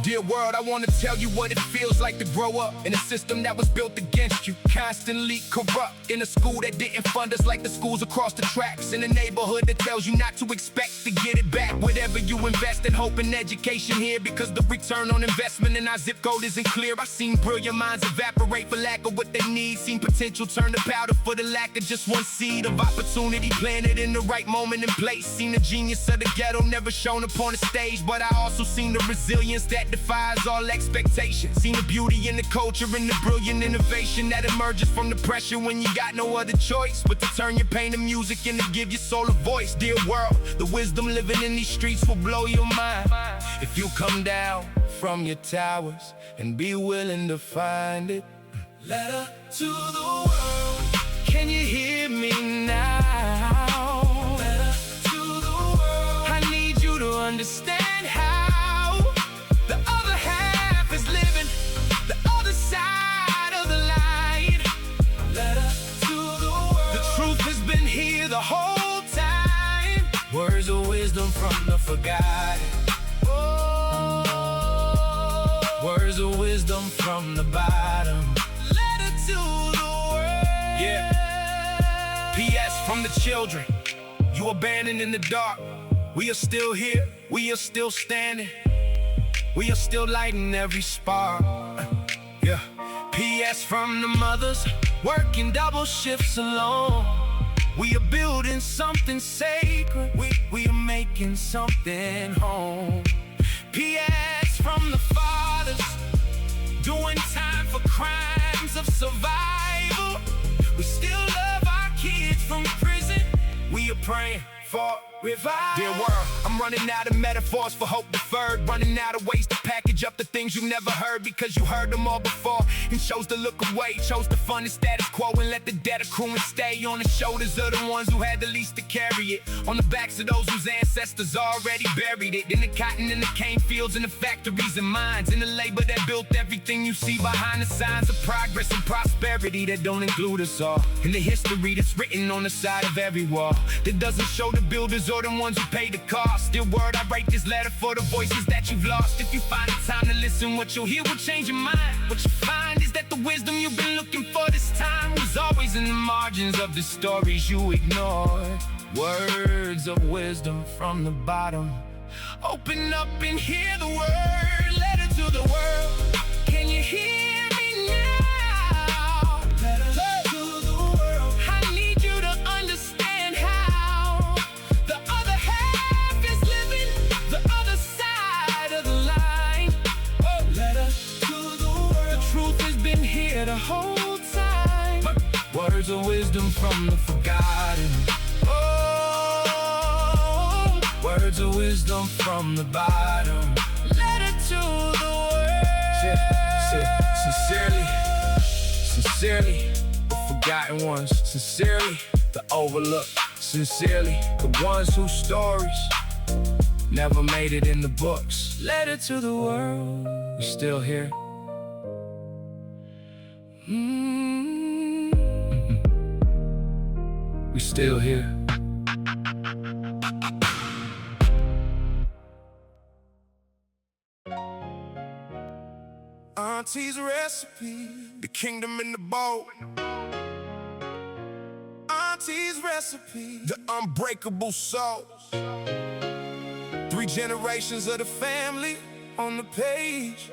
Dear world, I want to tell you what it feels like to grow up in a system that was built against you, constantly corrupt. In a school that didn't fund us like the schools across the tracks. In a neighborhood that tells you not to expect to get it back. Whatever you invest in, hope in education here, because the return on investment in our zip code isn't clear. I've seen brilliant minds evaporate for lack of what they need. Seen potential turn to powder for the lack of just one seed of opportunity planted in the right moment and place. Seen the genius of the ghetto never shown upon the stage, but I also seen the resilience that defies all expectations. Seen the beauty in the culture and the brilliant innovation that emerges from the pressure when you got no other choice but to turn your pain to music and to give your soul a voice. Dear world, the wisdom living in these streets will blow your mind if you come down from your towers and be willing to find it. Letter to the world, can you hear me now? Letter to the world, I need you to understand how the other half is living, the other side of the line. Letter to the world. The truth has been here the whole time. Words of wisdom from the forgotten. Words of wisdom from the bottom. Letter to the world. Yeah. P.S. from the children. You abandoned in the dark. We are still here. We are still standing. We are still lighting every spark. Yeah. P.S. from the mothers, working double shifts alone. We are building something sacred. We are making something home. P.S. from the fathers, doing time for crimes of survival. We still love our kids from prison. We are praying for revival. Dear world, I'm running out of metaphors for hope deferred, running out of ways to package up the things you never heard because you heard them all before and chose to look away, chose to fund the status quo and let the debt accrue and stay on the shoulders of the ones who had the least to carry it, on the backs of those whose ancestors already buried it, in the cotton and the cane fields and the factories and mines, in the labor that built everything you see behind the signs of progress and prosperity that don't include us all, in the history that's written on the side of every wall that doesn't show the builders or the ones who paid the cost. Dear word, I write this letter for the voices that you've lost. If you find the time to listen, what you'll hear will change your mind. What you find is that the wisdom you've been looking for this time was always in the margins of the stories you ignored. Words of wisdom from the bottom. Open up and hear the word. Letter to the world. Can you hear me now? Letter to the world. I need you to understand how the other half is living, the other side of the line. Oh, letter to the world. The truth has been here the whole time. Words of wisdom from the forgotten. Words of wisdom from the bottom. Letter to the world. Sincerely, the forgotten ones. Sincerely, the overlooked. Sincerely, the ones whose stories never made it in the books. Letter to the world. We're still here. We're still here. Auntie's recipe, the kingdom in the bowl. Auntie's recipe, the unbreakable souls. 3 generations of the family on the page.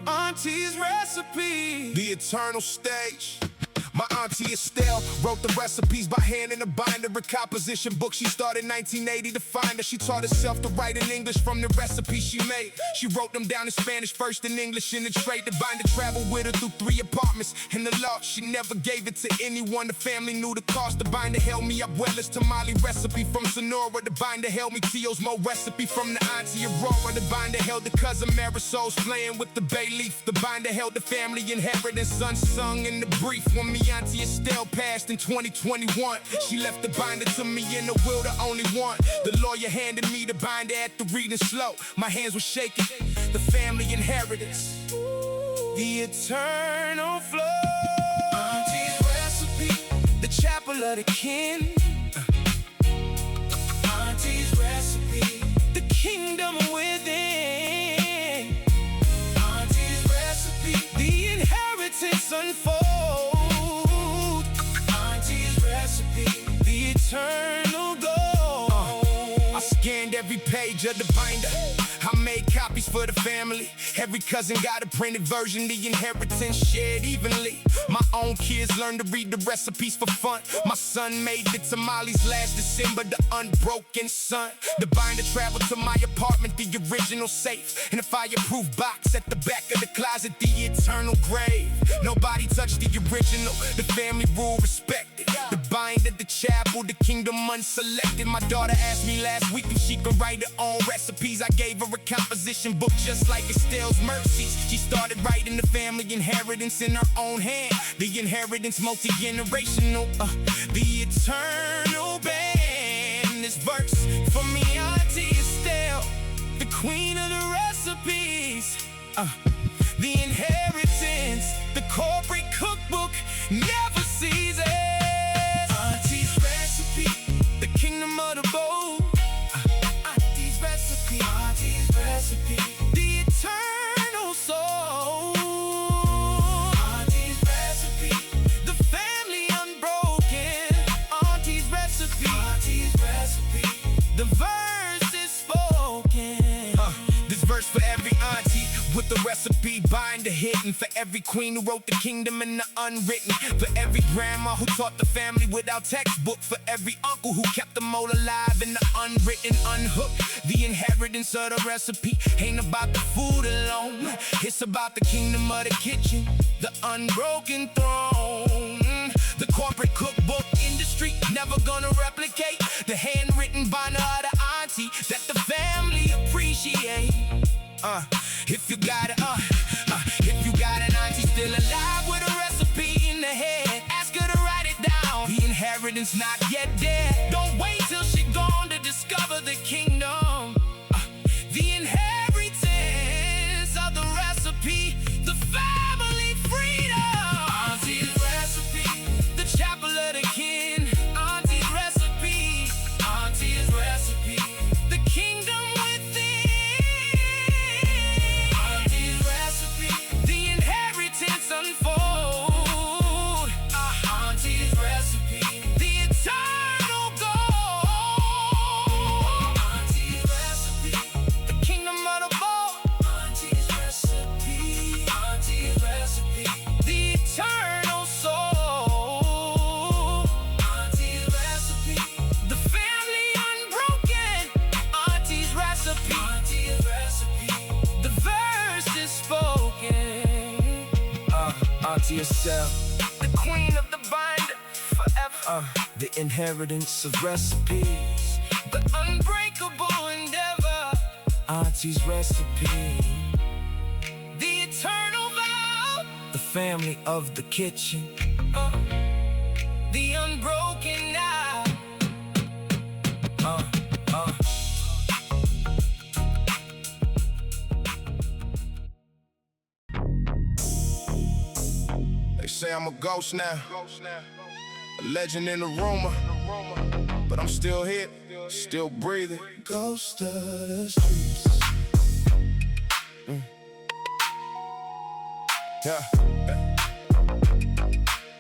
Auntie's recipe, the eternal stage. My auntie Estelle wrote the recipes by hand in a binder, a composition book. She started in 1980 to find her. She taught herself to write in English from the recipes she made. She wrote them down in Spanish, first in English in the trade. The binder traveled with her through 3 apartments in the loft. She never gave it to anyone. The family knew the cost. The binder held me up well as tamale recipe from Sonora. The binder held me Tio's Mo recipe from the auntie Aurora. The binder held the cousin Marisol's playing with the bay leaf. The binder held the family inheritance unsung in the brief. When me auntie Estelle passed in 2021, she left the binder to me in the will, the only one. The lawyer handed me the binder at the reading slow. My hands were shaking. The family inheritance, the eternal flow. Auntie's recipe, the chapel of the kin. Auntie's recipe, the kingdom within. Auntie's recipe, the inheritance unfold. Auntie's recipe, the eternal goal. I scanned every page of the binder. I made copies for the family. Every cousin got a printed version, the inheritance shared evenly. My own kids learned to read the recipes for fun. My son made the tamales last December, the unbroken sun. The binder traveled to my apartment, the original safe. In a fireproof box at the back of the closet, the eternal grave. Nobody touched the original, the family rule respected. The binder, the chapel, the kingdom unselected. My daughter asked me last week if she could write her own recipes. I gave her a composition book just like Estelle's Mercies. She started writing the family inheritance in her own hand. The inheritance multi-generational, the eternal band. This verse for me, auntie Estelle, the queen of the recipes. The inheritance, the corporate cookbook never ceases. Auntie's recipe, the kingdom of the bold. Auntie's recipe, Auntie's recipe, the eternal soul. Auntie's recipe, the family unbroken. Auntie's recipe, Auntie's recipe, the verse is spoken. This verse for every auntie with the recipe binder hidden, for every queen who wrote the kingdom in the unwritten, for every grandma who taught the family without textbook, for every uncle who kept the mold alive in the unwritten, unhooked. The inheritance of the recipe ain't about the food alone. It's about the kingdom of the kitchen, the unbroken throne. The corporate cookbook industry never gonna replicate the handwritten binder of the auntie that the family appreciate. If you got it, if you got an auntie still alive with a recipe in the head, ask her to write it down. The inheritance not yet dead. Don't wait till she gone to discover the kingdom. The inheritance of the recipe, the family freedom. Auntie's recipe, the chapel of the kin. Auntie's recipe, Auntie's recipe, the kingdom. Unfold. Auntie's recipe, the eternal goal. Auntie's recipe, the kingdom of the bold. Auntie's recipe, Auntie's recipe, the eternal soul. Auntie's recipe, the family unbroken. Auntie's recipe, Auntie's recipe, the verse is spoken. Auntie Estelle, the queen of the binder, forever. The inheritance of recipes, the unbreakable endeavor. Auntie's recipe, the eternal vow, the family of the kitchen, the unbroken now. They say I'm a ghost now, a legend in a rumor, but I'm still here, still breathing. Ghost of the streets.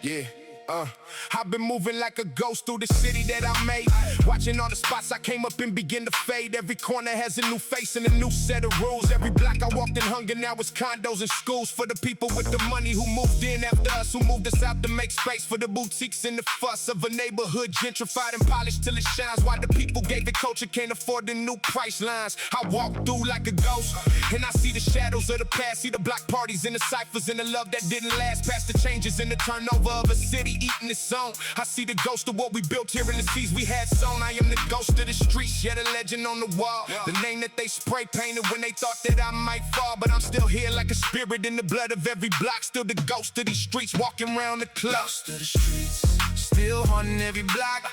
Yeah. I've been moving like a ghost through the city that I made. Watching all the spots I came up and begin to fade. Every corner has a new face and a new set of rules. Every block I walked in hunger, now it's condos and schools. For the people with the money who moved in after us, who moved us out to make space for the boutiques and the fuss of a neighborhood gentrified and polished till it shines. Why the people gave it culture can't afford the new price lines. I walk through like a ghost and I see the shadows of the past. See the block parties and the ciphers and the love that didn't last. Past the changes and the turnover of a city eating its own. I see the ghost of what we built here in the seas we had sown. I am the ghost of the streets, yet a legend on the wall. The name that they spray painted when they thought that I might fall. But I'm still here like a spirit in the blood of every block. Still the ghost of these streets walking around the club. Ghost of the streets, still haunting every block.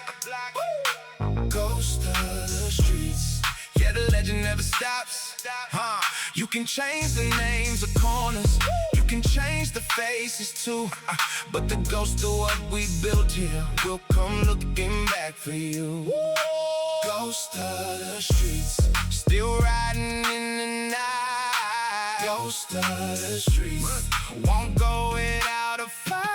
Ghost of the streets, yeah, the legend never stops. You can change the names of corners, you can change the faces too, but the ghost of what we built here will come looking back for you. Ghost of the streets, still riding in the night. Ghost of the streets, won't go without a fight.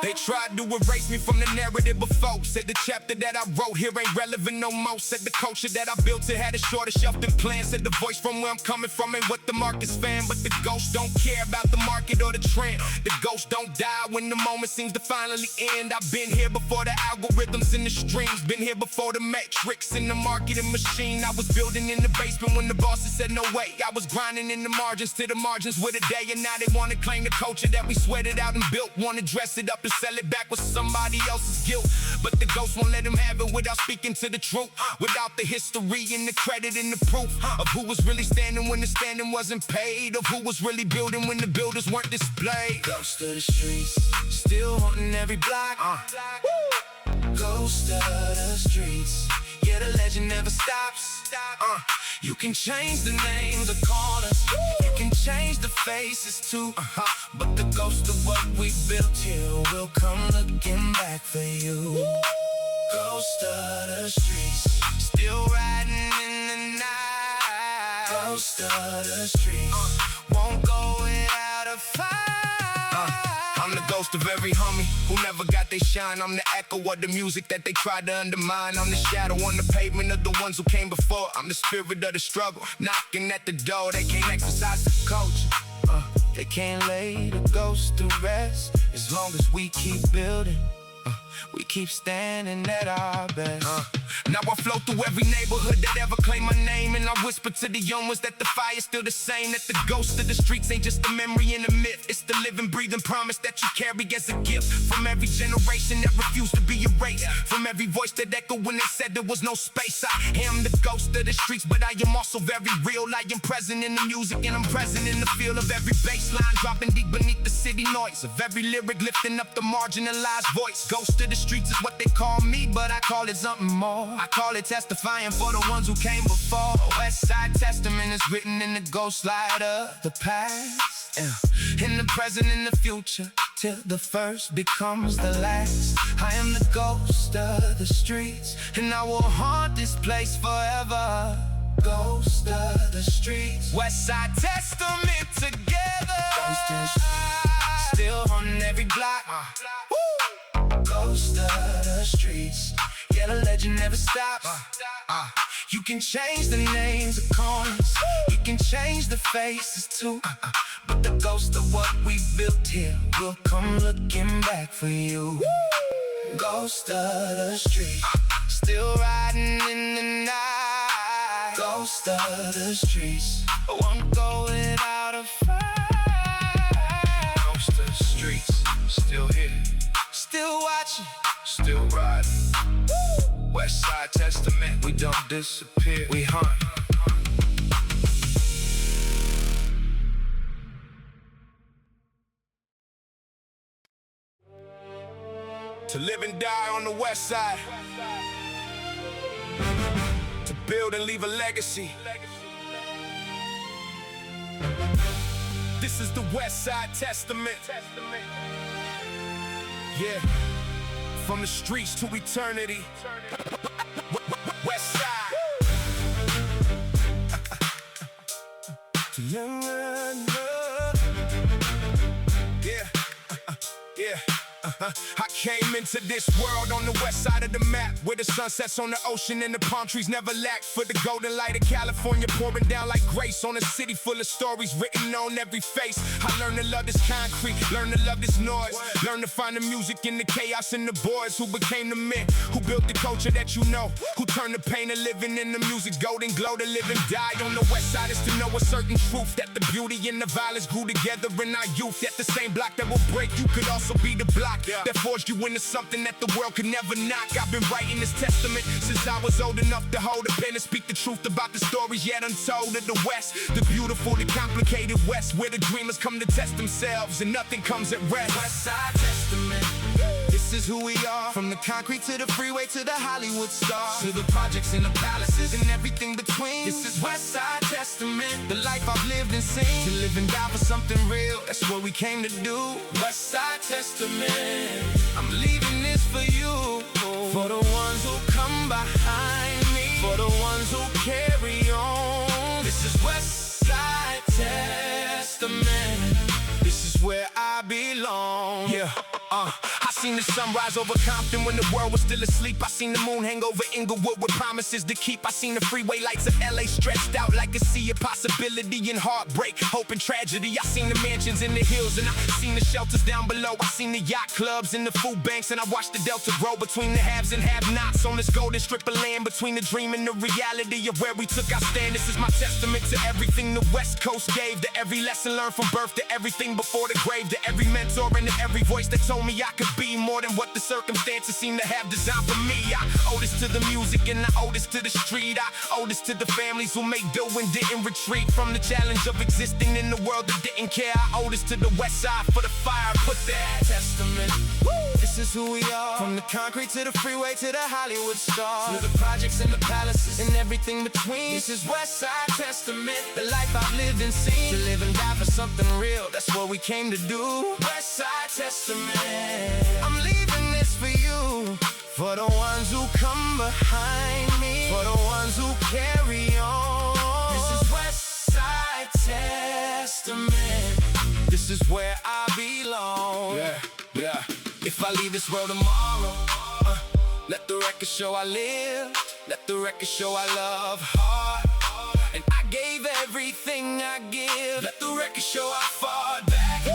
They tried to erase me from the narrative before. Said the chapter that I wrote here ain't relevant no more. Said the culture that I built it had a shorter shelf than planned. Said the voice from where I'm coming from ain't what the market's fan. But the ghost don't care about the market or the trend. The ghost don't die when the moment seems to finally end. I've been here before the algorithms and the streams. Been here before the matrix and the marketing machine. I was building in the basement when the bosses said no way. I was grinding in the margins to the margins with a day. And now they wanna claim the culture that we sweated out and built. Wanna dress it up and sell it back with somebody else's guilt. But the ghost won't let him have it without speaking to the truth. Without the history and the credit and the proof of who was really standing when the standing wasn't paid. Of who was really building when the builders weren't displayed. Ghost of the streets, still haunting every block. Ghost of the streets, yeah, the legend never stops. You can change the names of corners, you can change the faces too, but the ghost of what we built here will come looking back for you. Ghost of the streets, still riding in the night. Ghost of the streets, won't go without a fight. I'm the ghost of every homie who never got they shine. I'm the echo of the music that they tried to undermine. I'm the shadow on the pavement of the ones who came before. I'm the spirit of the struggle, knocking at the door. They can't exercise the culture, they can't lay the ghost to rest. As long as we keep building, we keep standing at our best. Now I flow through every neighborhood that ever claimed my name, and I whisper to the young ones that the fire's still the same. That the ghost of the streets ain't just a memory and a myth. It's the living, breathing promise that you carry as a gift. From every generation that refused to be erased. From every voice that echoed when they said there was no space. I am the ghost of the streets, but I am also very real. I am present in the music and I'm present in the feel of every bass line dropping deep beneath the city noise. Of every lyric lifting up the marginalized voice. Ghost of the streets is what they call me, but I call it something more. I call it testifying for the ones who came before. Westside Testament is written in the ghost light of the past, in the present and the future, till the first becomes the last. I am the ghost of the streets, and I will haunt this place forever. Ghost of the streets, Westside Testament together. Ghost of the streets, still haunting every block. Ghost of the streets, yeah, the legend never stops. You can change the names of corners, you can change the faces too, but the ghost of what we built here will come looking back for you. Ghost of the streets, still riding in the night. Ghost of the streets, won't go without a fight. Ghost of the streets, still here, Still watching, still riding. Westside Testament, we don't disappear, we hunt. To live and die on the west side, to build and leave a legacy. This is the Westside Testament. Yeah, from the streets to eternity. West side. Yeah, yeah. I came into this world on the west side of the map, where the sun sets on the ocean and the palm trees never lack. For the golden light of California pouring down like grace on a city full of stories written on every face. I learned to love this concrete, learn to love this noise, learn to find the music in the chaos and the boys who became the men, who built the culture that you know, who turned the pain of living in the music's golden glow. To live and die on the west side is to know a certain truth, that the beauty and the violence grew together in our youth. That the same block that will break you could also be the block that forged you into something that the world could never knock. I've been writing this testament since I was old enough to hold a pen and speak the truth about the stories yet untold of the West, the beautiful, the complicated West, where the dreamers come to test themselves and nothing comes at rest. Westside Testament. This is who we are. From the concrete to the freeway to the Hollywood stars, to the projects and the palaces and everything between. This is Westside Testament. The life I've lived and seen, to live and die for something real. That's what we came to do. Westside Testament. I'm leaving this for you, for the ones who come behind me, for the ones who carry on. This is Westside Testament. This is where I belong. Yeah. I seen the sunrise over Compton when the world was still asleep. I seen the moon hang over Inglewood with promises to keep. I seen the freeway lights of LA stretched out like a sea of possibility and heartbreak, hope and tragedy. I seen the mansions in the hills and I seen the shelters down below. I seen the yacht clubs and the food banks, and I watched the delta grow between the haves and have-nots on this golden strip of land between the dream and the reality of where we took our stand. This is my testament to everything the West Coast gave, to every lesson learned from birth, to everything before the grave, to every mentor and to every voice that told me I could be more than what the circumstances seem to have designed for me. I owe this to the music and I owe this to the street. I owe this to the families who made dough and didn't retreat from the challenge of existing in the world that didn't care. I owe this to the west side for the fire, put that testament. Woo! This is who we are. From the concrete to the freeway to the Hollywood stars, to the projects and the palaces and everything between. This is Westside Testament. The life I've lived and seen, to live and die for something real. That's what we came to do. Westside Testament. I'm leaving this for you, for the ones who come behind me, for the ones who carry on. This is Westside Testament. This is where I belong. Yeah. If I leave this world tomorrow, let the record show I live, let the record show I love hard, and I gave everything I give. Let the record show I fought back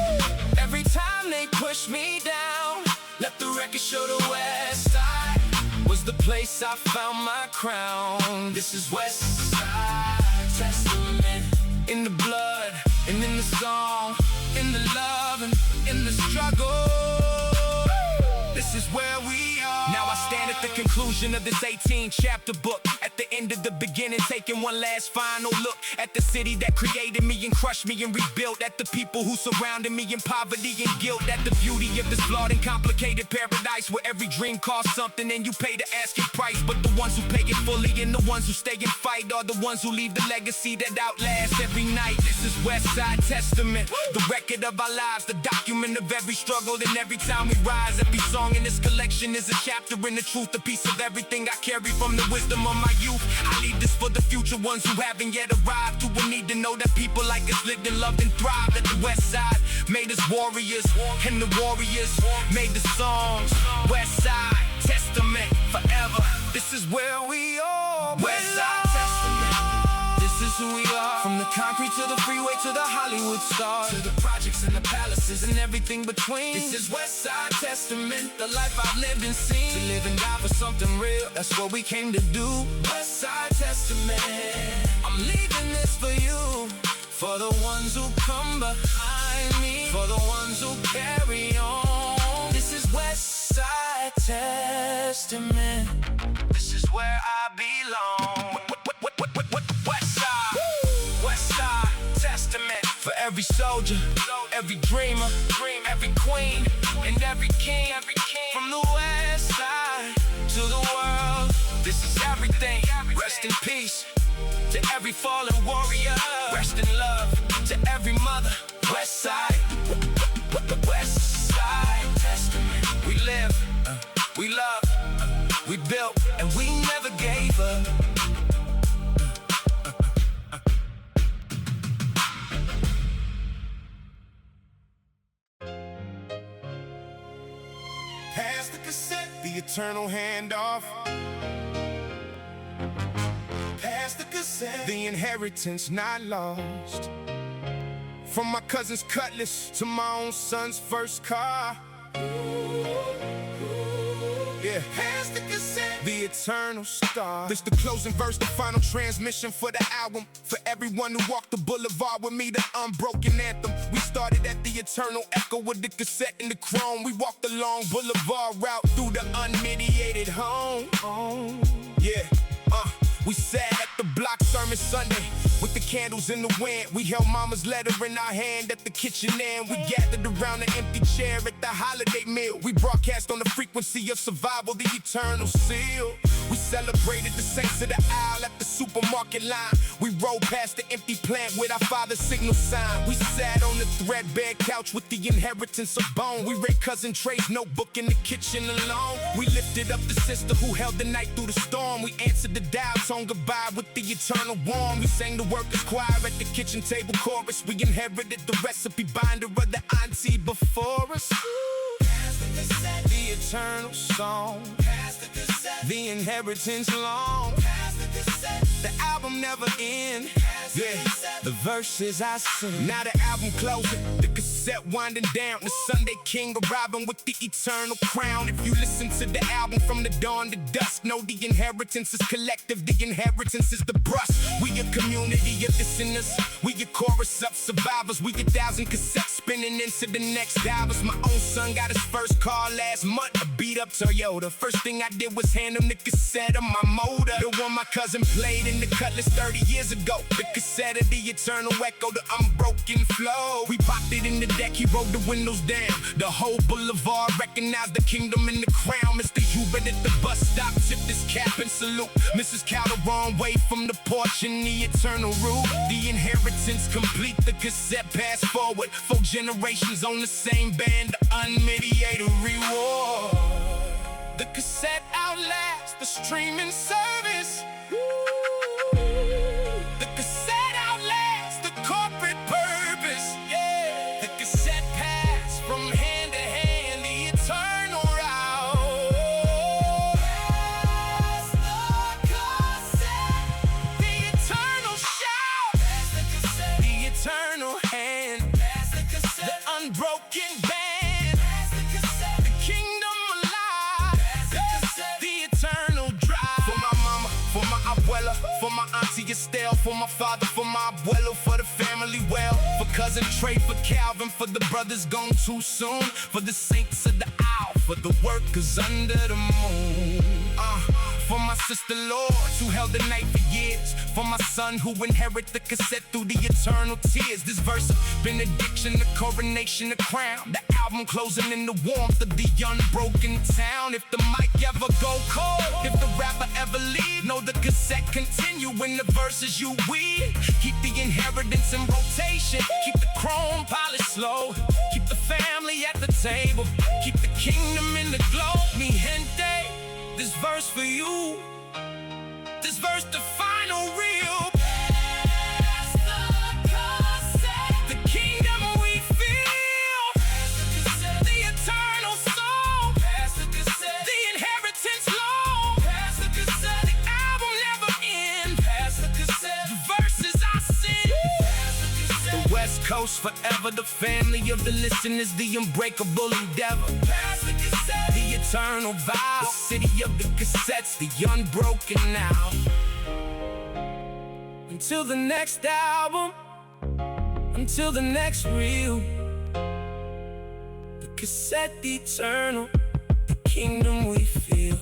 every time they pushed me down. Let the record show the West Side was the place I found my crown. This is Westside Testament. In the blood and in the song, in the love and in the struggle. This is where we are. Now I stand at the conclusion of this 18-chapter book, at the end of the beginning, taking one last final look at the city that created me and crushed me and rebuilt, at the people who surrounded me in poverty and guilt, at the beauty of this flawed and complicated paradise where every dream costs something and you pay the asking price. But the ones who pay it fully and the ones who stay and fight are the ones who leave the legacy that outlasts every night. This is Westside Testament, the record of our lives, the document of every struggle and every time we rise. Every song in this collection is a chapter in the truth, a piece of everything I carry from the wisdom of my youth. I leave this for the future ones who haven't yet arrived, who will need to know that people like us lived and loved and thrived. At the West Side made us warriors, and the warriors made the songs. Westside Testament forever. This is where we are. Westside Testament. This is who we are. From the concrete to the freeway to the Hollywood stars, to the projects and the palaces and everything between. This is Westside Testament. The life I've lived and seen, to live and die for something real. That's what we came to do. Westside Testament. I'm leaving this for you, for the ones who come behind me, for the ones who carry on. This is Westside Testament. This is where I belong. Westside Testament. For every soldier, every dreamer, every queen, and every king. From the West Side to the world, this is everything. Rest in peace to every fallen warrior. Rest in love to every mother. Westside, Westside Testament. We live, we love, we built, and we never gave up. Pass the cassette, the eternal handoff. Pass the cassette, the inheritance not lost. From my cousin's cutlass to my own son's first car. Yeah, pass the cassette, the eternal star. This the closing verse, the final transmission for the album. For everyone who walked the boulevard with me, the unbroken anthem. We started at the eternal echo with the cassette and the chrome. We walked the long boulevard route through the unmediated home. Yeah, we sat at the block sermon Sunday with the candles in the wind. We held mama's letter in our hand at the kitchen end. We gathered around an empty chair at the holiday meal. We broadcast on the frequency of survival, the eternal seal. We celebrated the saints of the aisle at the supermarket line. We rode past the empty plant with our father's signal sign. We sat on the threadbare couch with the inheritance of bone. We read Cousin Trey's notebook in the kitchen alone. We lifted up the sister who held the night through the storm. We answered the dial tone goodbye with the eternal warm. We sang the workers' choir at the kitchen table chorus. We inherited the recipe binder of the auntie before us. The eternal song, the inheritance long. The album never ends. Yeah, the verses I sing. Now the album closing, the cassette winding down. The Sunday King arriving with the eternal crown. If you listen to the album from the dawn to dusk, know the inheritance is collective. The inheritance is the brush. We a community of listeners. We a chorus of survivors. We 1,000 cassettes spinning into the next hours. My own son got his first car last month, a beat up Toyota. First thing I did was hand him the cassette of my motor, the one my cousin played in the Cutlass 30 years ago. The cassette of the eternal echo, the unbroken flow. We popped it in the deck, he rolled the windows down. The whole boulevard recognized the kingdom and the crown. Mr. Hubert at the bus stop tipped his cap and salute. Mrs. Cow the wrong way from the porch in the eternal rule. The inheritance complete, the cassette pass forward. 4 generations on the same band, the unmediated reward. The cassette outlasts the streaming service. The cassette outlasts the corporate purpose. Yeah, the cassette pass from hand to hand, the eternal route. Pass the cassette, the eternal shout. Pass the cassette, the eternal hand. Pass the cassette, the unbroken band. Pass the cassette, the kingdom alive. Pass the cassette, the eternal drive. For my mama, for my abuela, for my auntie Estelle, for my father, for my abuelo, for the family well, for cousin Trey, for Calvin, for the brothers gone too soon, for the saints of the owl, for the workers under the moon. For my sister Lords who held the night for years, for my son who inherit the cassette through the eternal tears. This verse of benediction, the coronation, the crown. The album closing in the warmth of the unbroken town. If the mic ever go cold, if the rapper ever leave, know the cassette continue when the verses you weave. Keep the inheritance in rotation, keep the chrome polished slow, keep the family at the table, keep the kingdom in the glow. Mi gente, this verse for you, this verse the final real. Pass the cassette, the kingdom we feel. Pass the cassette, the eternal soul. Pass the cassette, the inheritance long. Pass the cassette, the album never ends. Pass the cassette, the verses I sing. Pass the cassette, the West Coast forever, the family of the listeners, the unbreakable endeavor. Pass the cassette, the eternal vow, the city of the cassettes, the unbroken now. Until the next album, until the next reel, the cassette, the eternal, the kingdom we feel.